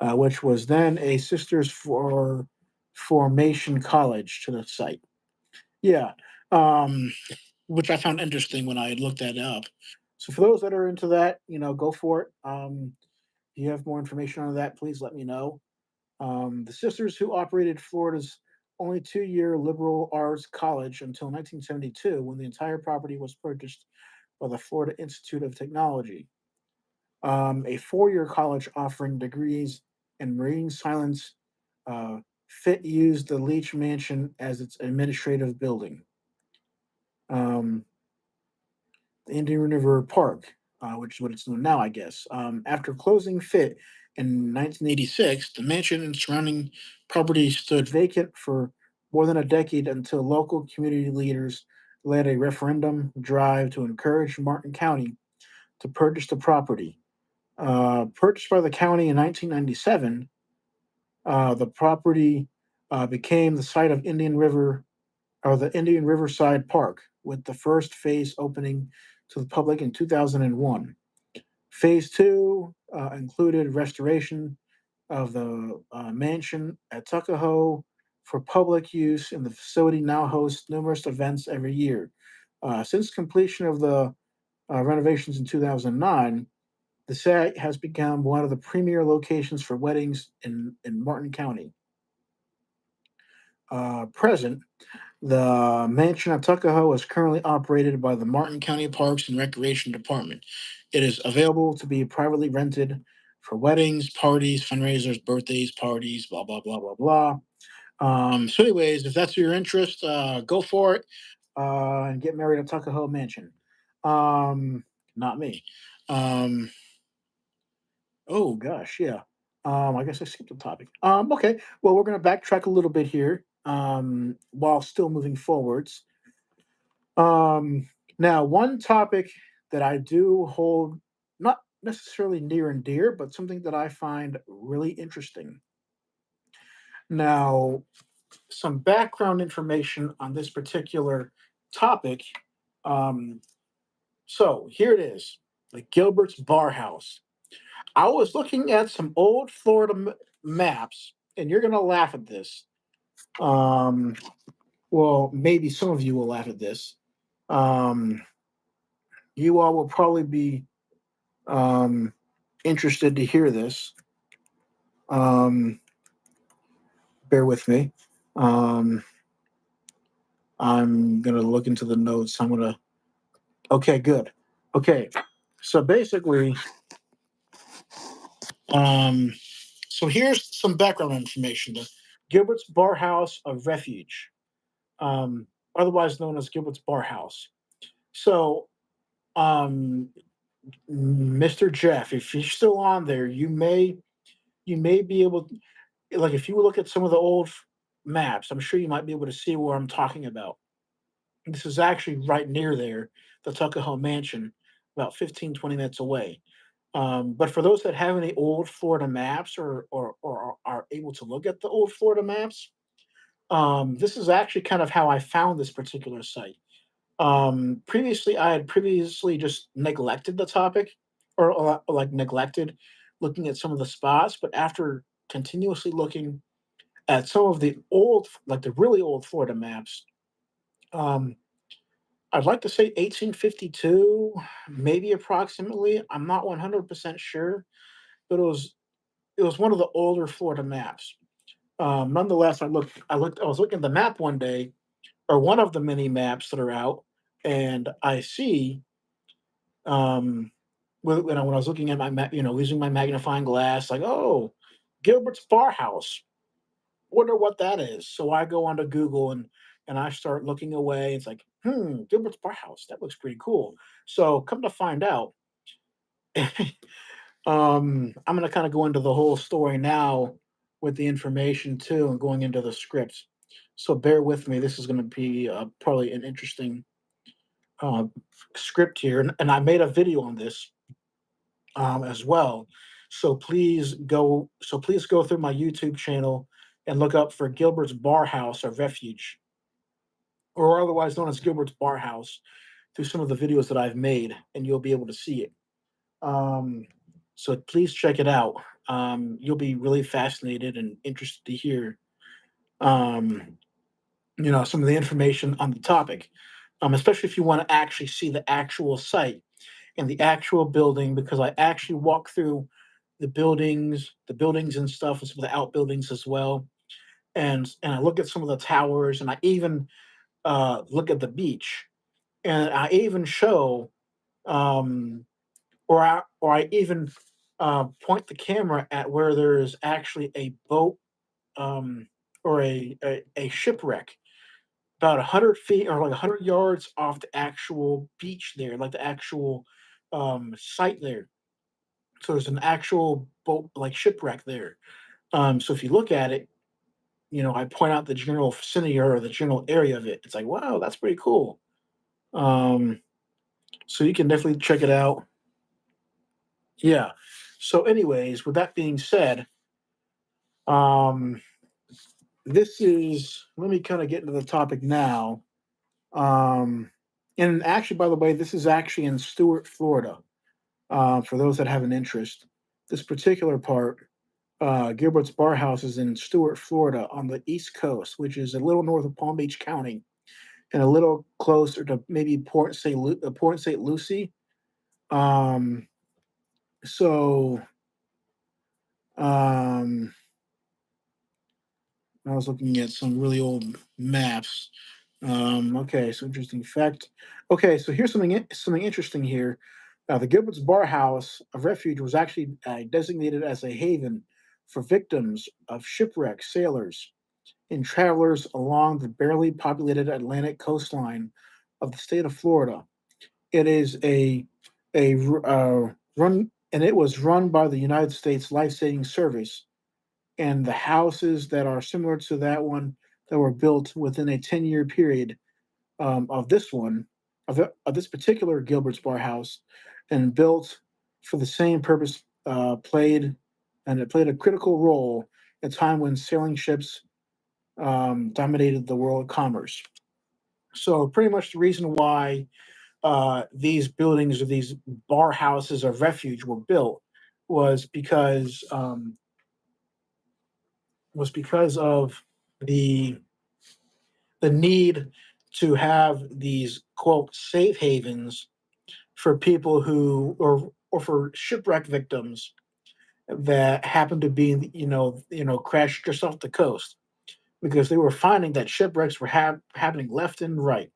which was then a Sisters for Formation College to the site. Yeah, um, which I found interesting when I looked that up. So for those that are into that, go for it. If you have more information on that, please let me know. The sisters who operated Florida's only 2-year liberal arts college until 1972, when the entire property was purchased by the Florida Institute of Technology, a 4-year college offering degrees in marine science. Fit used the Leach Mansion as its administrative building. Um, the Indian River Park, which is what it's known now, I guess. After closing Fit in 1986, the mansion and surrounding property stood vacant for more than a decade until local community leaders led a referendum drive to encourage Martin County to purchase the property. Purchased by the county in 1997, the property became the site of Indian River or the Indian Riverside Park, with the first phase opening to the public in 2001. Phase two included restoration of the mansion at Tuckahoe for public use, and the facility now hosts numerous events every year. Since completion of the renovations in 2009, the site has become one of the premier locations for weddings in Martin County. Present, the mansion at Tuckahoe is currently operated by the Martin County Parks and Recreation Department. It is available to be privately rented for weddings, parties, fundraisers, birthdays, parties, blah, blah, blah, blah, blah. So, anyways, if that's your interest, go for it and get married at Tuckahoe Mansion. Um, Not me. Um, oh, gosh, yeah. I guess I skipped the topic. Okay, well, we're going to backtrack a little bit here while still moving forwards. Um, Now, one topic that I do hold not necessarily near and dear, but something that I find really interesting. Now, some background information on this particular topic. Um, so here it is, the Gilbert's Bar House. I was looking at some old Florida maps, and you're gonna laugh at this. Um, well, maybe some of you will laugh at this. Um, you all will probably be um, interested to hear this. Um, Bear with me. Um, I'm gonna look into the notes. I'm gonna. Okay, good. Okay, so basically, um, so here's some background information. The Gilbert's Bar House of Refuge, otherwise known as Gilbert's Bar House. So, um, Mr. Jeff, if you're still on there, you may be able like if you look at some of the old maps, I'm sure you might be able to see where I'm talking about. This is actually right near there, the Tuckahoe Mansion, about 15, 20 minutes away. But for those that have any old Florida maps or are able to look at the old Florida maps, this is actually kind of how I found this particular site. Previously, I had previously just neglected the topic or like neglected looking at some of the spots, but after continuously looking at some of the old, like the really old Florida maps, um, I'd like to say 1852, maybe approximately. I'm not 100% sure, but it was one of the older Florida maps. Nonetheless, I was looking at the map one day, or one of the many maps that are out, and I see, um, when I was looking at my map, using my magnifying glass, like, oh, Gilbert's Bar House. Wonder what that is. So I go onto Google and I start looking away. It's like, Gilbert's Bar House. That looks pretty cool. So come to find out, I'm gonna kind of go into the whole story now with the information too, and going into the script. So bear with me. This is going to be probably an interesting uh, script here, and I made a video on this as well. So please go through my YouTube channel and look up for Gilbert's Bar House or Refuge, or otherwise known as Gilbert's Bar House, through some of the videos that I've made, and you'll be able to see it. Um, so please check it out. You'll be really fascinated and interested to hear, um, some of the information on the topic, especially if you want to actually see the actual site and the actual building, because I actually walk through the buildings and stuff, and some of the outbuildings as well. And I look at some of the towers, and I even look at the beach, and I even show, um, or I even point the camera at where there is actually a boat, um, or a shipwreck about 100 feet or like 100 yards off the actual beach there, like the actual site there. So there's an actual boat like shipwreck there. So if you look at it, I point out the general vicinity or the general area of it. It's like, wow, that's pretty cool. Um, so you can definitely check it out. Yeah. So, anyways, with that being said, um, this is let me kind of get into the topic now. Um, and actually, by the way, this is actually in Stuart, Florida. For those that have an interest, this particular part, Gilbert's Bar House, is in Stuart, Florida, on the East Coast, which is a little north of Palm Beach County and a little closer to maybe Port St. Lucie. Um, so um, I was looking at some really old maps. Okay, so interesting fact. Okay, so here's something interesting here. The Gilbert's Bar House of Refuge was actually designated as a haven for victims of shipwreck sailors and travelers along the barely populated Atlantic coastline of the state of Florida. It is run, and it was run by the United States Life Saving Service, and the houses that are similar to that one that were built within a 10-year period, of this one, of this particular Gilbert's Bar House, and built for the same purpose, it played a critical role at a time when sailing ships dominated the world commerce. So pretty much the reason why these buildings or these bar houses of refuge were built was because of the the need to have these quote safe havens for people who or for shipwreck victims that happen to be crashed just off the coast, because they were finding that shipwrecks were happening left and right,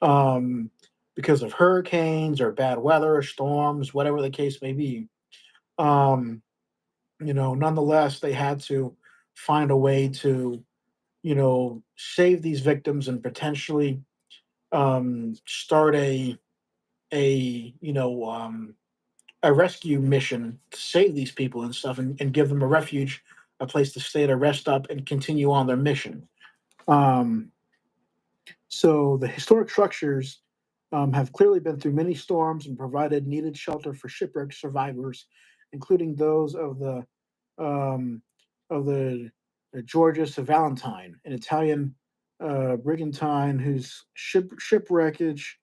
um, because of hurricanes or bad weather, storms, whatever the case may be. Um, Nonetheless, they had to find a way to, save these victims and potentially start a rescue mission to save these people and stuff, and give them a refuge, a place to stay to rest up and continue on their mission. Um, So the historic structures have clearly been through many storms and provided needed shelter for shipwreck survivors, including those um, of the Georgius of Valentine, an Italian brigantine whose shipwreckage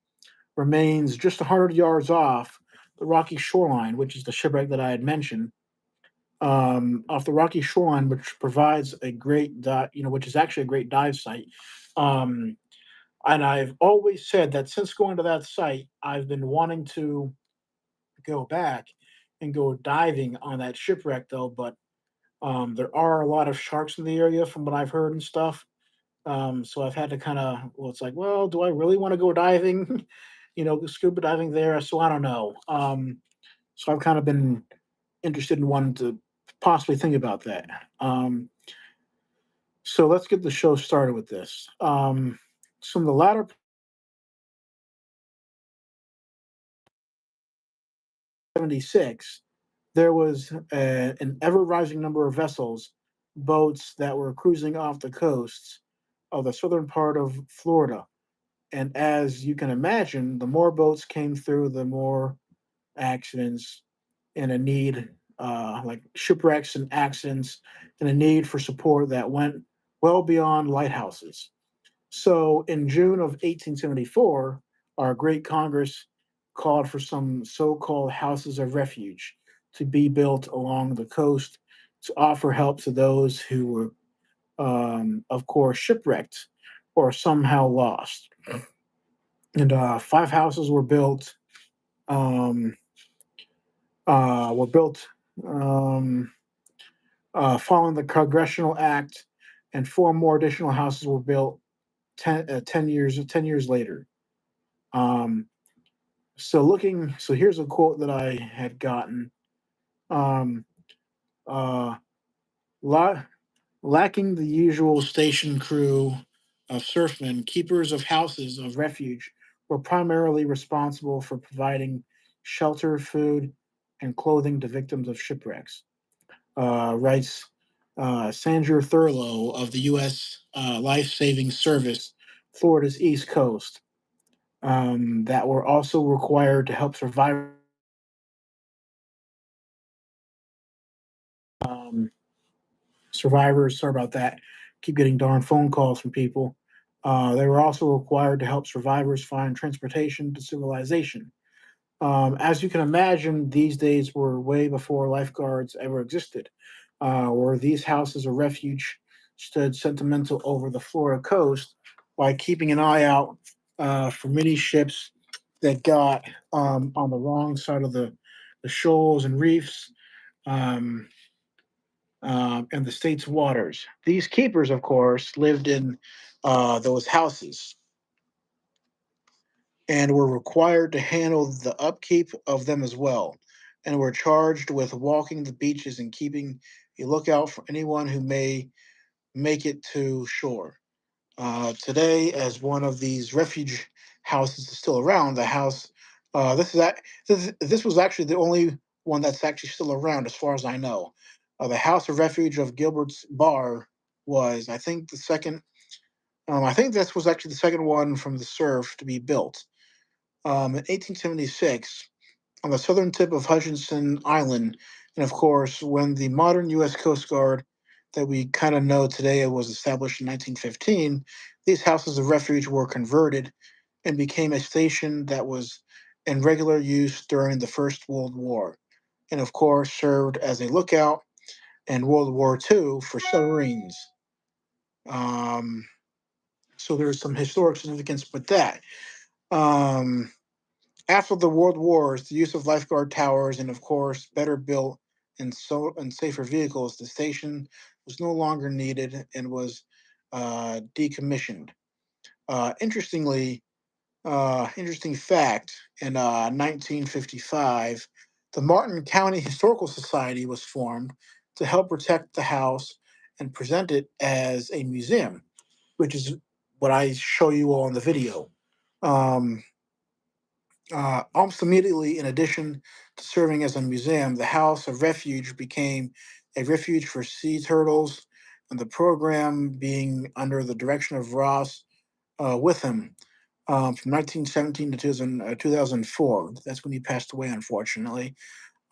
remains just 100 yards off the rocky shoreline, which is the shipwreck that I had mentioned. Off the rocky shoreline, which provides a great which is actually a great dive site. Um, and I've always said that since going to that site, I've been wanting to go back and go diving on that shipwreck, though. But there are a lot of sharks in the area, from what I've heard and stuff. So I've had to kind of, well, it's like, well, do I really want to go diving? Scuba diving there. So I don't know. So I've kind of been interested in wanting to possibly think about that. So let's get the show started with this. So in the latter 76, there was an ever rising number of vessels, boats that were cruising off the coasts of the southern part of Florida. And as you can imagine, the more boats came through, the more accidents and a need, like shipwrecks and accidents, and a need for support that went well beyond lighthouses. So in June of 1874, our great Congress called for some so called houses of refuge to be built along the coast to offer help to those who were, of course, shipwrecked or somehow lost. And five houses um, were built um, following the Congressional Act, and four more additional houses were built 10 years later. Um, so here's a quote that I had gotten. Um, uh, la- Lacking the usual station crew of surfmen, keepers of houses of refuge were primarily responsible for providing shelter, food, and clothing to victims of shipwrecks. Writes Sandra Thurlow of the U.S. Life Saving Service, Florida's East Coast, that were also required to help survivors. Um, Sorry about that. Keep getting darn phone calls from people. They were also required to help survivors find transportation to civilization. As you can imagine, these days were way before lifeguards ever existed, where these houses of refuge stood sentimental over the Florida coast by keeping an eye out for many ships that got on the wrong side of the shoals and reefs, um, and the state's waters. These keepers, of course, lived in those houses and were required to handle the upkeep of them as well, and were charged with walking the beaches and keeping a lookout for anyone who may make it to shore. Today, as one of these refuge houses is still around, the house this was actually the only one that's actually still around, as far as I know. The House of Refuge of Gilbert's Bar was, I think, the second. I think this was actually the second one from the surf to be built. In 1876, on the southern tip of Hutchinson Island, and of course, when the modern U.S. Coast Guard that we kind of know today was established in 1915, these houses of refuge were converted and became a station that was in regular use during the First World War, and of course, served as a lookout in World War II for submarines. Um, so there's some historic significance with that. Um, After the World Wars, the use of lifeguard towers and, of course, better built and safer vehicles, the station was no longer needed and was decommissioned. Interestingly, interesting fact: in 1955, the Martin County Historical Society was formed to help protect the house and present it as a museum, which is what I show you all in the video. Um, Almost immediately, in addition to serving as a museum, the House of Refuge became a refuge for sea turtles, and the program being under the direction of Ross Witham from 1917 to 2004. That's when he passed away, unfortunately.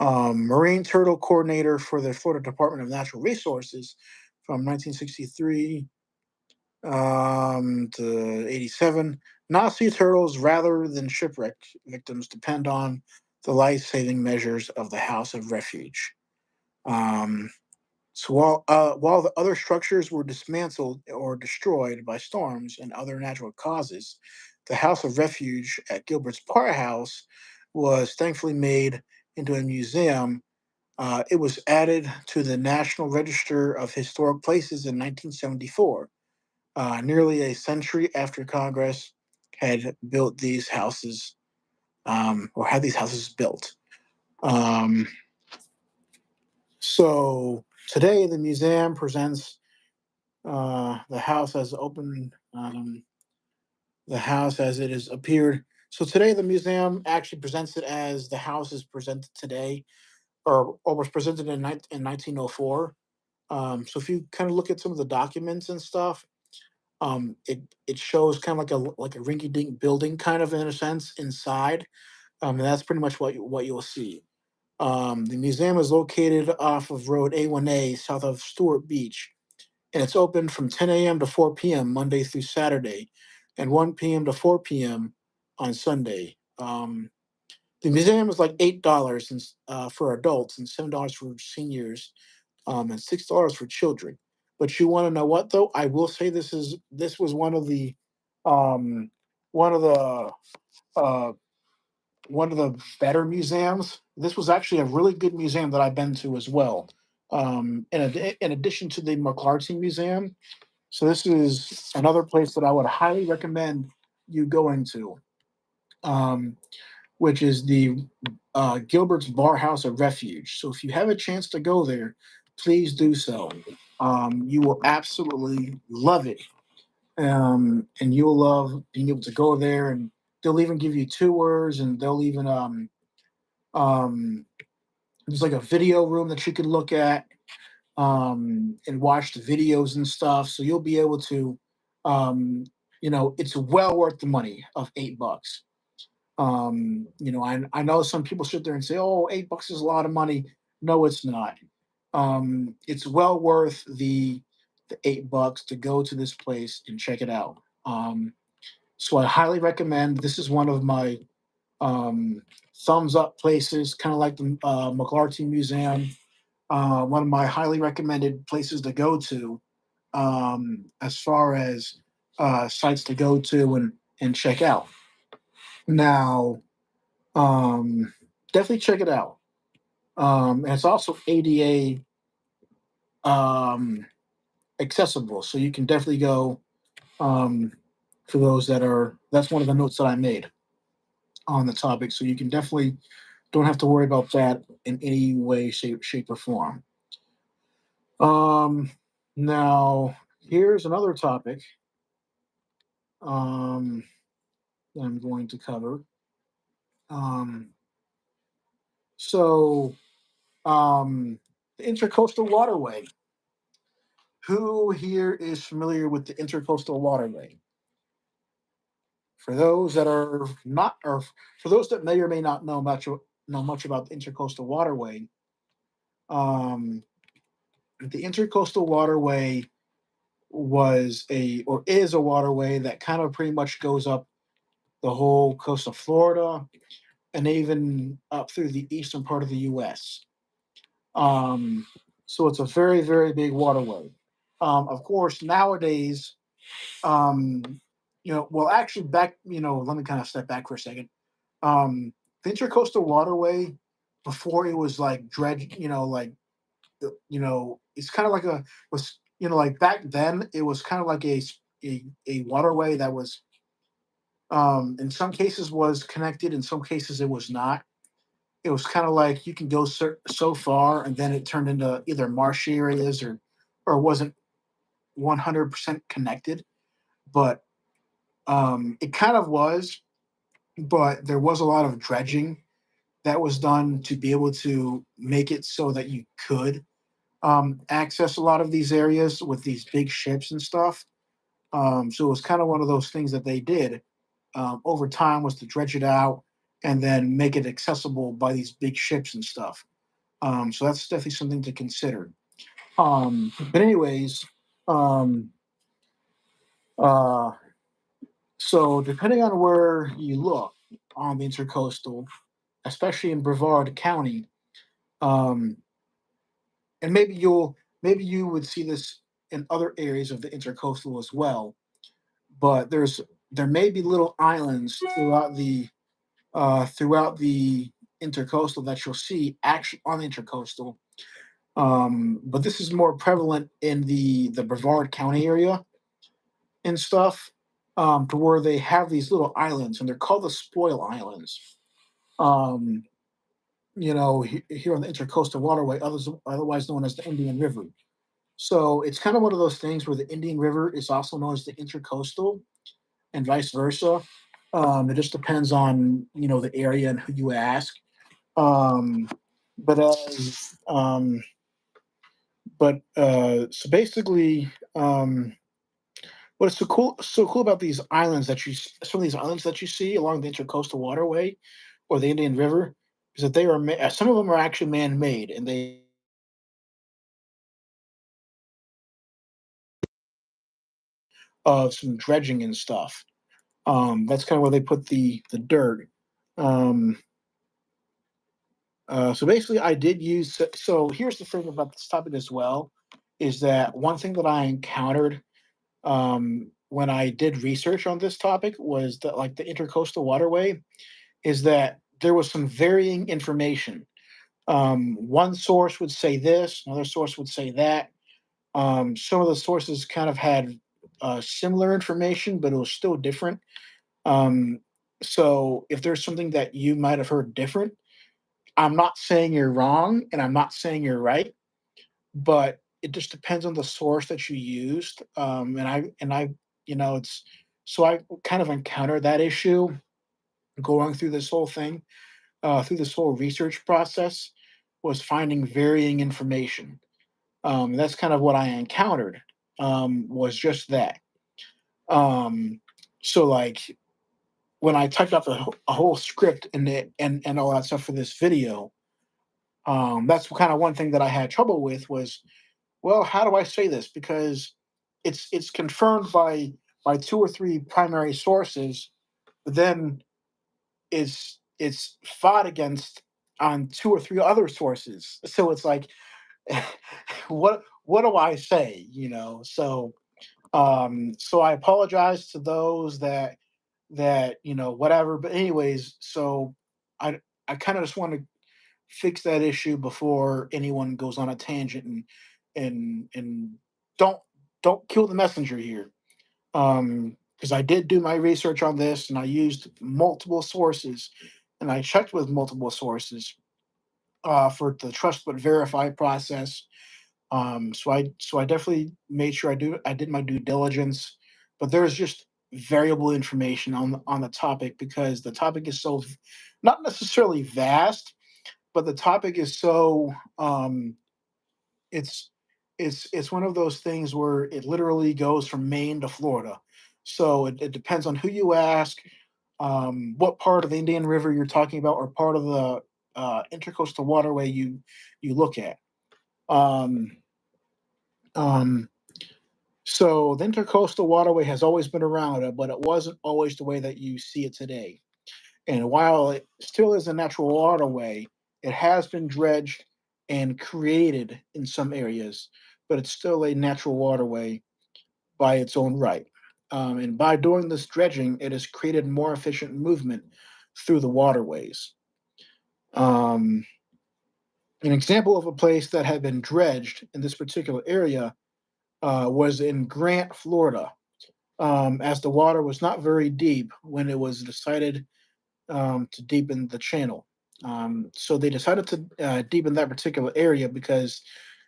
Marine Turtle Coordinator for the Florida Department of Natural Resources from 1963 to 87. Nazi turtles, rather than shipwreck victims, depend on the life saving measures of the House of Refuge. Um, while the other structures were dismantled or destroyed by storms and other natural causes, the House of Refuge at Gilbert's Park House was thankfully made into a museum. It was added to the National Register of Historic Places in 1974, nearly a century after Congress had built these houses, or had these houses built. Um, so today, the museum presents the house as open, the house as it has appeared. So today, the museum actually presents it as the house is presented today, or was presented in 1904. So if you kind of look at some of the documents and stuff, It shows kind of like a rinky dink building kind of in a sense inside. And that's pretty much what you'll see. The museum is located off of Road A1A south of Stewart Beach, and it's open from 10 a.m. to 4 p.m. Monday through Saturday, and 1 p.m. to 4 p.m. on Sunday. The museum is like $8 for adults and $7 for seniors, and $6 for children. But you want to know what though? I will say this was um, one of the uh, one of the better museums. This was actually a really good museum that I've been to as well. In addition to the McClarty Museum, so this is another place that I would highly recommend you going to, um, which is the Gilbert's Bar House of Refuge. So if you have a chance to go there, please do so. You will absolutely love it, and you'll love being able to go there. And they'll even give you tours, and they'll even um, there's like a video room that you can look at, and watch the videos and stuff. So you'll be able to, um, it's well worth the money of $8. I know some people sit there and say, "Oh, $8 is a lot of money." No, it's not. It's well worth the $8 to go to this place and check it out. So I highly recommend. This is one of my um, thumbs up places, kind of like the McClarty Museum. One of my highly recommended places to go to, as far as sites to go to and check out. Now, um, definitely check it out. And it's also ADA accessible, so you can definitely go. Um, for those that's one of the notes that I made on the topic, so you can definitely don't have to worry about that in any way, shape, or form. Um, Now here's another topic um, that I'm going to cover. Um, so the Intercoastal Waterway. Who here is familiar with the Intercoastal Waterway? For those that are not, or for those that may or may not know much about the Intercoastal Waterway, um, the Intercoastal Waterway was a or is a waterway that kind of pretty much goes up the whole coast of Florida and even up through the eastern part of the U.S. Um, so it's a very, very big waterway. Of course, nowadays, well, actually, let me kind of step back for a second. The Intercoastal Waterway, before it was like dredged, it's kind of like like back then, it was kind of like a waterway that was, in some cases was connected, in some cases it was not. It was kind of like you can go so far, and then it turned into either marshy areas or wasn't 100% connected. But it kind of was, but there was a lot of dredging that was done to be able to make it so that you could access a lot of these areas with these big ships and stuff. So it was kind of one of those things that they did over time, was to dredge it out and then make it accessible by these big ships and stuff. So that's definitely something to consider. But anyways, um, uh, so depending on where you look on the intercoastal, especially in Brevard County, um, and maybe you would see this in other areas of the intercoastal as well. But there may be little islands throughout the intercoastal that you'll see actually on the intercoastal. But this is more prevalent in the Brevard County area and stuff, to where they have these little islands, and they're called the Spoil Islands. Um, here on the Intercoastal Waterway, otherwise known as the Indian River. So it's kind of one of those things where the Indian River is also known as the Intercoastal, and vice versa. It just depends on the area and who you ask. Um, but so basically, What's so cool about these islands that some of these islands that you see along the intercoastal waterway or the Indian River is that they are some of them are actually man-made, and they some dredging and stuff. That's kind of where they put the dirt. Um, so basically, I did use. So here's the thing about this topic as well, is that one thing that I encountered when I did research on this topic was that like the intercoastal waterway is that there was some varying information. One source would say this, another source would say that. Some of the sources kind of had similar information, but it was still different. Um, so if there's something that you might have heard different, I'm not saying you're wrong and I'm not saying you're right, but it just depends on the source that you used. It's so I kind of encountered that issue going through this whole thing, through this whole research process, was finding varying information. That's kind of what I encountered. Was just that. Um, so like when I typed up a whole script and all that stuff for this video, that's kind of one thing that I had trouble with was, well, how do I say this? Because it's confirmed by two or three primary sources, but then it's fought against on two or three other sources. So it's like, what do I say? So I apologize to those that whatever. But anyways, so I I kind of just want to fix that issue before anyone goes on a tangent and don't don't kill the messenger here. Because I did do my research on this and I used multiple sources and I checked with multiple sources for the trust but verify process. So I definitely made sure I did my due diligence, but there's just variable information on the topic because the topic is so not necessarily vast, but the topic is so it's it's one of those things where it literally goes from Maine to Florida. So it depends on who you ask, what part of the Indian River you're talking about, or part of the intercoastal waterway you look at. Um, um, so the intercoastal waterway has always been around, but it wasn't always the way that you see it today. And while it still is a natural waterway, it has been dredged and created in some areas, but it's still a natural waterway by its own right. And by doing this dredging, it has created more efficient movement through the waterways. Um, an example of a place that had been dredged in this particular area was in Grant, Florida, as the water was not very deep when it was decided to deepen the channel. So they decided to deepen that particular area because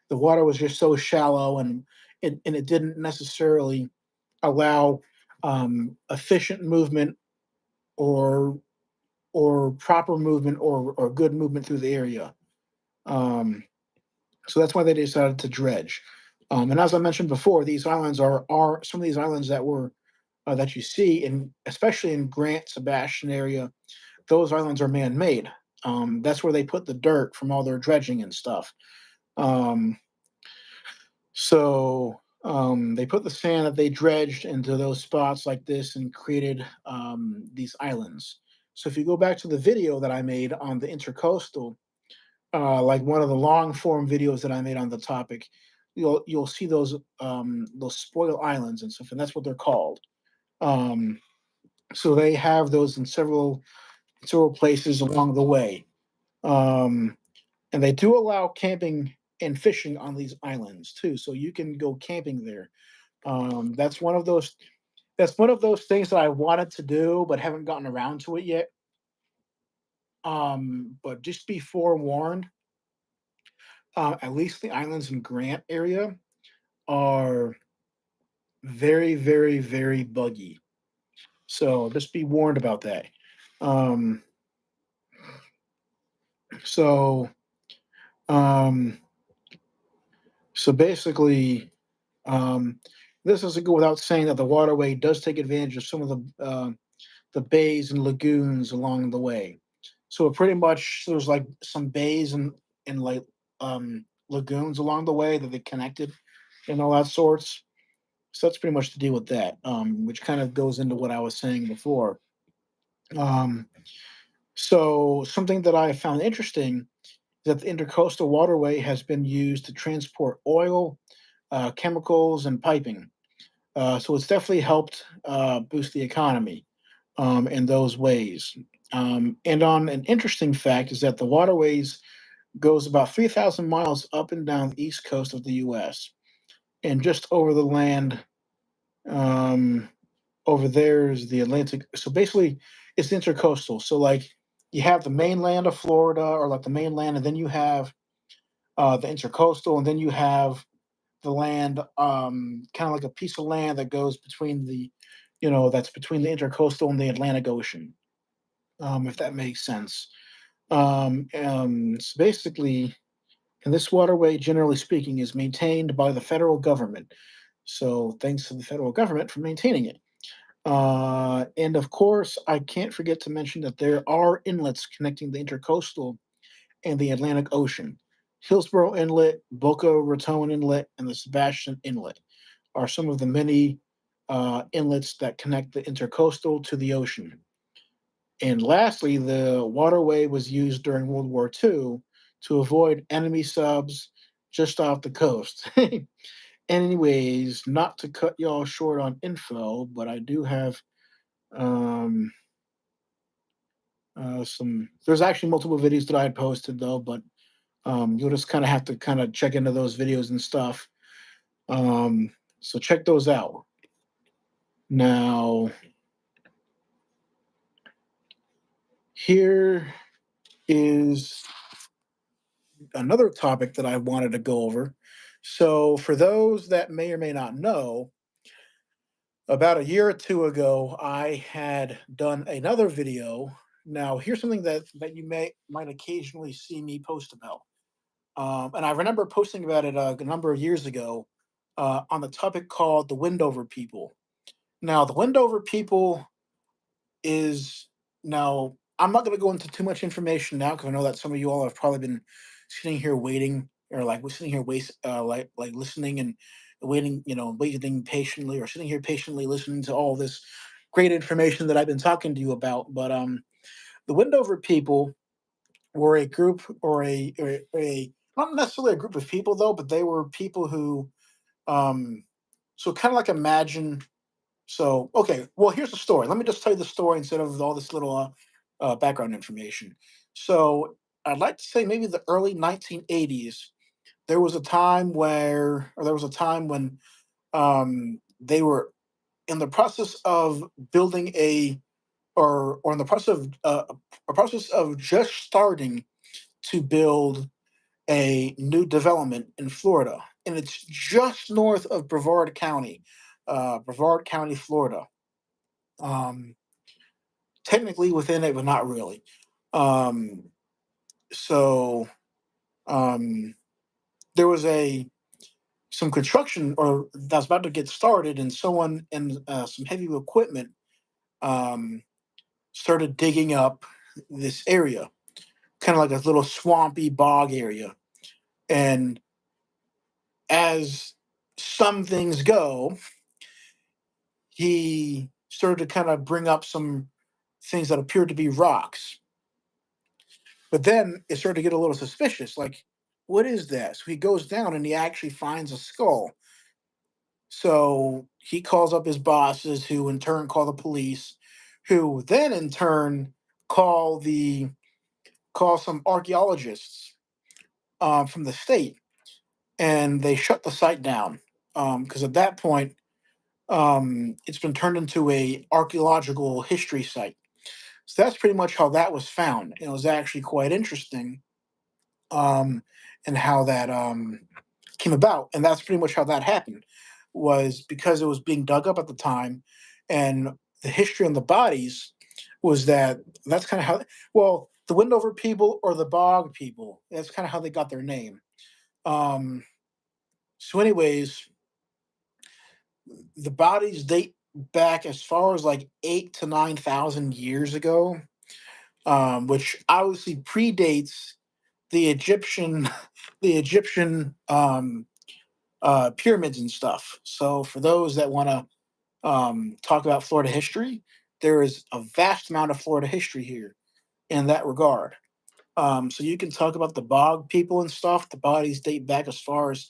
the water was just so shallow and it didn't necessarily allow efficient movement or or proper movement or good movement through the area. Um, so that's why they decided to dredge. And as I mentioned before, these islands are some of these islands that you see in especially in Grant Sebastian area. Those islands are man-made. That's where they put the dirt from all their dredging and stuff. Um, so they put the sand that they dredged into those spots like this and created these islands. So if you go back to the video that I made on the intercoastal, like one of the long form videos that I made on the topic, you'll see those spoil islands and stuff, and that's what they're called. Um, so they have those in several places along the way. Um, and they do allow camping and fishing on these islands too, so you can go camping there. That's one of those things that I wanted to do but haven't gotten around to it yet. But just be forewarned, at least the islands in Grant area are very, very, very buggy. So just be warned about that. Um, so um, so basically, um, This doesn't go without saying that the waterway does take advantage of some of the bays and lagoons along the way. So it pretty much there's like some bays and like lagoons along the way that they connected and all that sorts. So that's pretty much the deal with that, which kind of goes into what I was saying before. Um, so something that I found interesting is that the intercoastal waterway has been used to transport oil, chemicals, and piping. So it's definitely helped boost the economy in those ways. And on an interesting fact is that the waterways goes about 3,000 miles up and down the east coast of the U.S. and just over the land um, over there is the Atlantic. So basically, it's intercoastal. So like you have the mainland of Florida or like the mainland, and then you have the intercoastal, and then you have the land, kind of like a piece of land that goes between that's between the intercoastal and the Atlantic Ocean, if that makes sense. So basically, and this waterway, generally speaking, is maintained by the federal government. So thanks to the federal government for maintaining it. And of course, I can't forget to mention that there are inlets connecting the intercoastal and the Atlantic Ocean. Hillsborough Inlet, Boca Raton Inlet, and the Sebastian Inlet are some of the many inlets that connect the intercoastal to the ocean. And lastly, the waterway was used during World War II to avoid enemy subs just off the coast. Anyways, not to cut y'all short on info, but I do have um, some. There's actually multiple videos that I had posted though, but you'll just kind of have to kind of check into those videos and stuff. Um, so check those out. Now, here is another topic that I wanted to go over. So, for those that may or may not know, about a year or two ago, I had done another video. Now, here's something that you might occasionally see me post about, and I remember posting about it a number of years ago on the topic called the Windover people. Now, the Windover people is now I'm not going to go into too much information now because I know that some of you all have probably been sitting here waiting or like we're sitting here like listening and waiting, waiting patiently or sitting here patiently listening to all this great information that I've been talking to you about. But the Windover people were a group or a not necessarily a group of people though, but they were people who um so kind of like imagine okay, well, here's the story. Let me just tell you the story instead of all this little background information. So, I'd like to say maybe the early 1980s. There was a time when they were in the process of building or in the process of a process of just starting to build a new development in Florida, and it's just north of Brevard County, Florida. Um, Technically within it, but not really. Um, so um, there was a some construction or that's about to get started, and someone and some heavy equipment um, started digging up this area, kind of like a little swampy bog area. And as some things go, he started to kind of bring up some things that appeared to be rocks. But then it started to get a little suspicious. Like, what is that? So he goes down and he actually finds a skull. So he calls up his bosses, who in turn call the police, who then in turn call the call some archaeologists from the state, and they shut the site down because at that point it's been turned into a archaeological history site. So that's pretty much how that was found. It was actually quite interesting, um, and how that came about. And that's pretty much how that happened, was because it was being dug up at the time, and the history on the bodies was that that's kind of how. Well, the Windover people or the Bog people. That's kind of how they got their name. Um, so, anyways, the bodies date back as far as like 8 to 9,000 years ago, which obviously predates the Egyptian the Egyptian pyramids and stuff. So for those that want to talk about Florida history, there is a vast amount of Florida history here in that regard. So you can talk about the bog people and stuff. The bodies date back as far as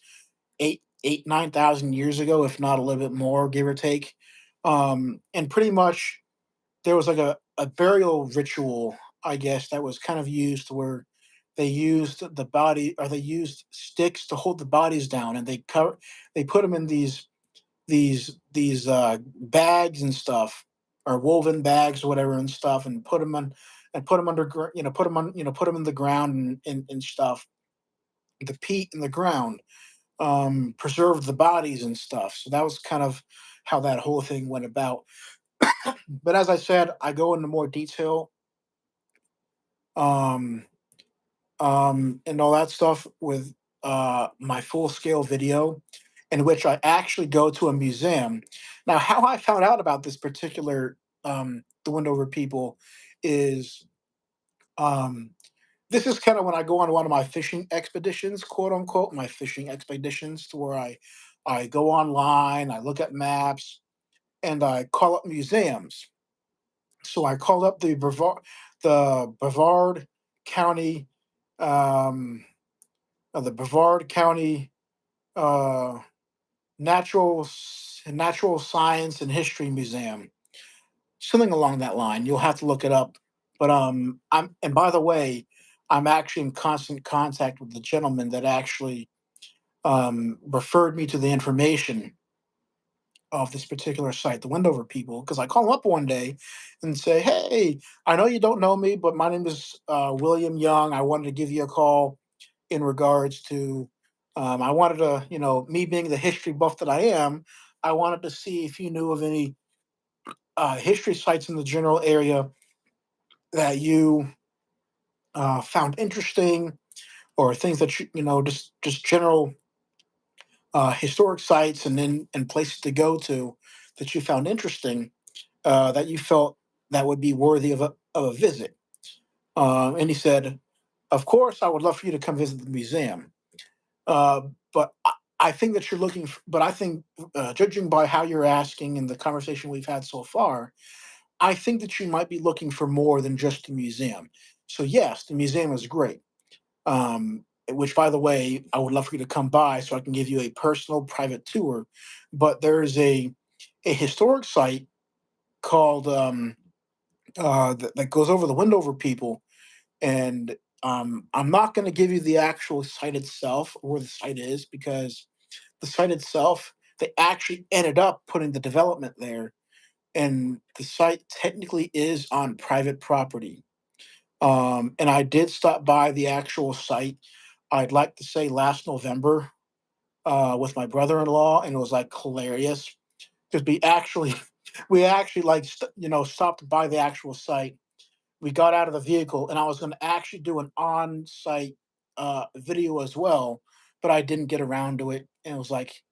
9,000 years ago, if not a little bit more, give or take. And pretty much there was like a burial ritual, I guess, that was kind of used where they used the body, or they used sticks to hold the bodies down, and they put them in these bags and stuff, or woven bags or whatever and stuff, and put them under put them on put them in the ground and stuff. The peat in the ground preserved the bodies and stuff. So that was kind of how that whole thing went about. But as I said, I go into more detail um, and all that stuff with my full scale video, in which I actually go to a museum. Now, how I found out about this particular the Wendover people is um, this is kind of when I go on one of my fishing expeditions, quote unquote, my fishing expeditions, to where I go online, I look at maps, and I call up museums. So I called up the Brevard County, um, the Brevard County uh, Natural Science and History Museum, something along that line. You'll have to look it up. But I'm and by the way, I'm actually in constant contact with the gentleman that actually referred me to the information of this particular site, the Wendover people, because I call them up one day and say, "Hey, I know you don't know me, but my name is William Young. I wanted to give you a call in regards to, I wanted to, me being the history buff that I am, I wanted to see if you knew of any history sites in the general area that you found interesting, or things that just general historic sites and places to go to that you found interesting, that you felt that would be worthy of a visit." And he said, "Of course, I would love for you to come visit the museum. Uh, but I think that you're looking for, but I think, judging by how you're asking and the conversation we've had so far, I think that you might be looking for more than just the museum. So, yes, the museum is great. Which, by the way, I would love for you to come by so I can give you a personal private tour. But there is a historic site called that goes over the Wendover people, and I'm not going to give you the actual site itself, or where the site is, because the site itself, they actually ended up putting the development there, and the site technically is on private property. And I did stop by the actual site, I'd like to say last November, with my brother-in-law, and it was like hilarious because we actually like stopped by the actual site. We got out of the vehicle, and I was going to actually do an on-site video as well, but I didn't get around to it, and it was like,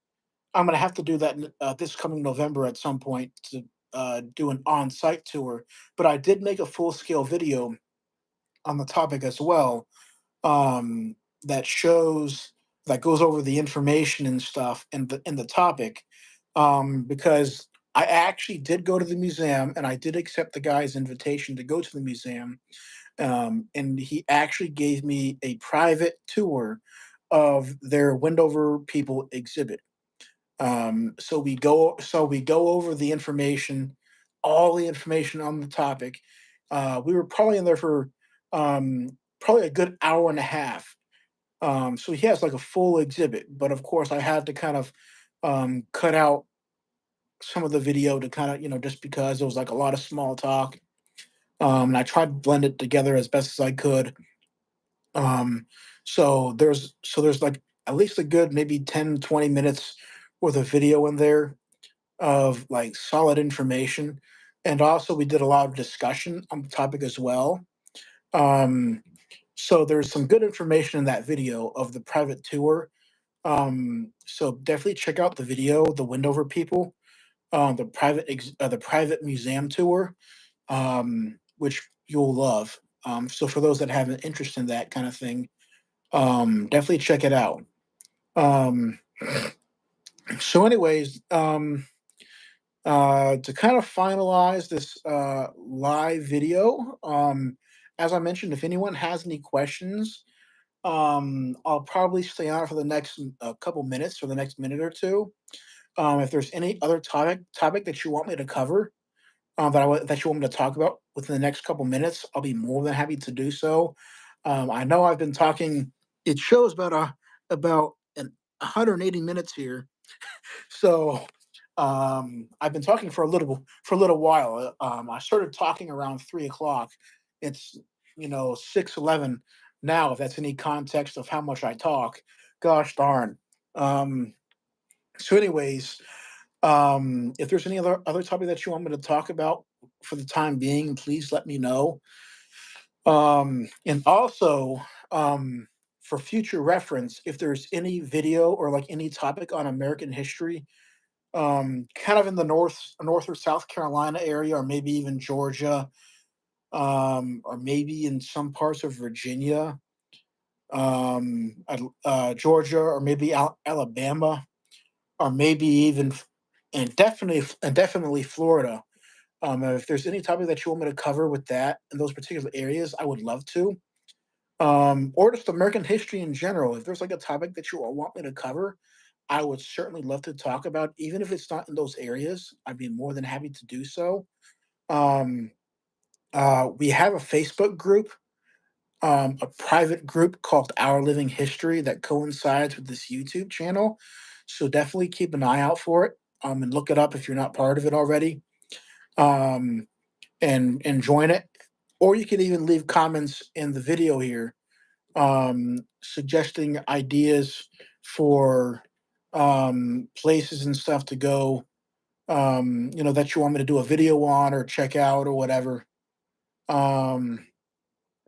I'm going to have to do that this coming November at some point to do an on-site tour. But I did make a full-scale video on the topic as well, um, that shows that goes over the information and stuff in the topic, because I actually did go to the museum, and I did accept the guy's invitation to go to the museum, and he actually gave me a private tour of their Wendover people exhibit. So we go over the information, all the information on the topic. We were probably in there for probably a good hour and a half. So he has like a full exhibit, but of course I had to kind of cut out some of the video to kind of, just because there was like a lot of small talk. And I tried to blend it together as best as I could. Um, so there's like at least a good maybe 10 to 20 minutes worth of video in there of like solid information. And also, we did a lot of discussion on the topic as well. Um, so there's some good information in that video of the private tour. So definitely check out the video, the Wendover people. the private museum tour, which you'll love. So for those that have an interest in that kind of thing, definitely check it out. Um, so, anyways, to kind of finalize this live video, as I mentioned, if anyone has any questions, I'll probably stay on for the next couple minutes or the next minute or two. If there's any other topic that you want me to cover, that you want me to talk about within the next couple minutes, I'll be more than happy to do so. I know I've been talking. It shows about 180 minutes here, so I've been talking for a little while. I started talking around 3 o'clock. It's 6:11 now. If that's any context of how much I talk, gosh darn. Um, so, anyways, if there's any other topic that you want me to talk about for the time being, please let me know. And also, for future reference, if there's any video or like any topic on American history, kind of in the North or South Carolina area, or maybe even Georgia, or maybe in some parts of Virginia, Georgia, or maybe Alabama, or maybe even, and definitely Florida. If there's any topic that you want me to cover with that in those particular areas, I would love to. Or just American history in general. If there's like a topic that you all want me to cover, I would certainly love to talk about, even if it's not in those areas. I'd be more than happy to do so. Um, we have a Facebook group, a private group called Our Living History that coincides with this YouTube channel. So definitely keep an eye out for it, and look it up if you're not part of it already. Um, and join it. Or you can even leave comments in the video here, suggesting ideas for places and stuff to go, that you want me to do a video on or check out or whatever. Um,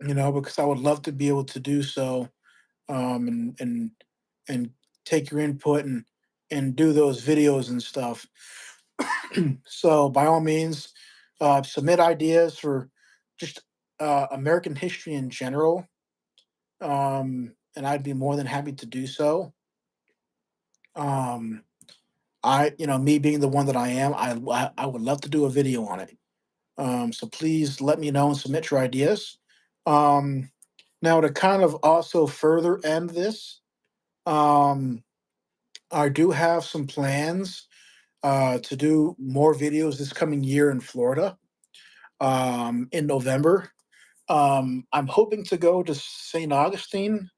because I would love to be able to do so, and take your input and do those videos and stuff. So by all means, submit ideas for just American history in general, and I'd be more than happy to do so. Um, me being the one that I am, I would love to do a video on it. So please let me know and submit your ideas. Um, Now to kind of also further end this, um, I do have some plans to do more videos this coming year in Florida. In November, I'm hoping to go to St. Augustine.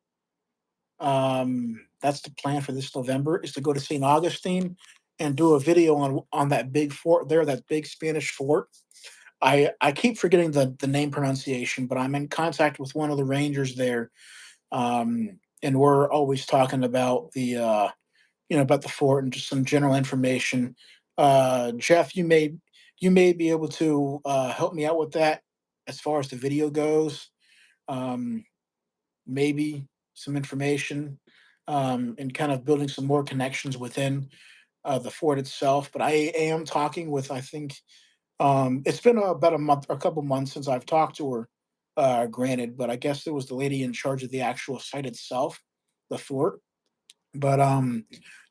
That's the plan for this November, is to go to St. Augustine and do a video on that big fort there, that big Spanish fort. I keep forgetting the name pronunciation, but I'm in contact with one of the rangers there, and we're always talking about about the fort and just some general information. Jeff, you may be able to help me out with that as far as the video goes. Um, Maybe some information, and kind of building some more connections within the fort itself. But I am talking with, I think, it's been about a month, a couple months since I've talked to her. Granted, but I guess it was the lady in charge of the actual site itself, the fort. But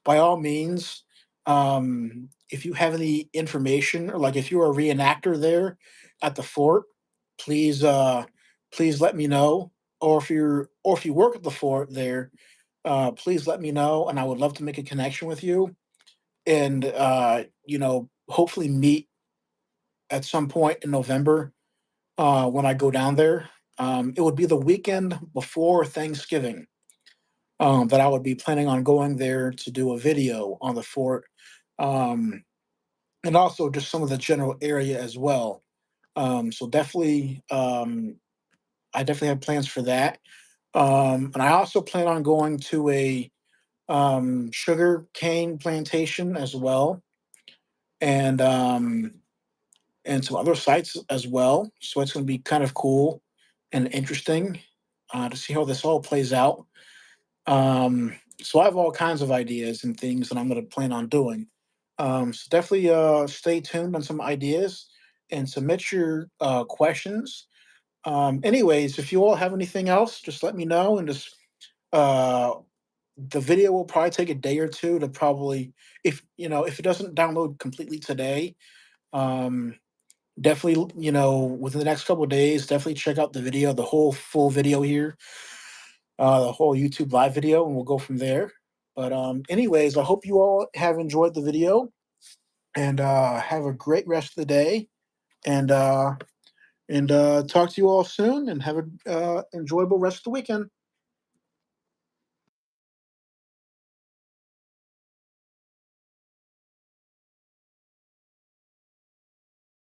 by all means, if you have any information, or like if you're a reenactor there at the fort, please please let me know. Or if you work at the fort there, please let me know, and I would love to make a connection with you, and hopefully meet at some point in November, when I go down there. It would be the weekend before Thanksgiving, that I would be planning on going there to do a video on the fort, um, and also just some of the general area as well. So definitely, I definitely have plans for that. And I also plan on going to a sugar cane plantation as well, and some other sites as well. So it's going to be kind of cool and interesting to see how this all plays out. So I have all kinds of ideas and things that I'm going to plan on doing. So definitely stay tuned on some ideas and submit your questions. Anyways, if you all have anything else, just let me know, and just uh the video will probably take a day or two to probably, if it doesn't download completely today, um definitely, within the next couple of days, definitely check out the video, the whole full video here, the whole YouTube live video, and we'll go from there. But anyways, I hope you all have enjoyed the video, and have a great rest of the day, and talk to you all soon, and have a enjoyable rest of the weekend.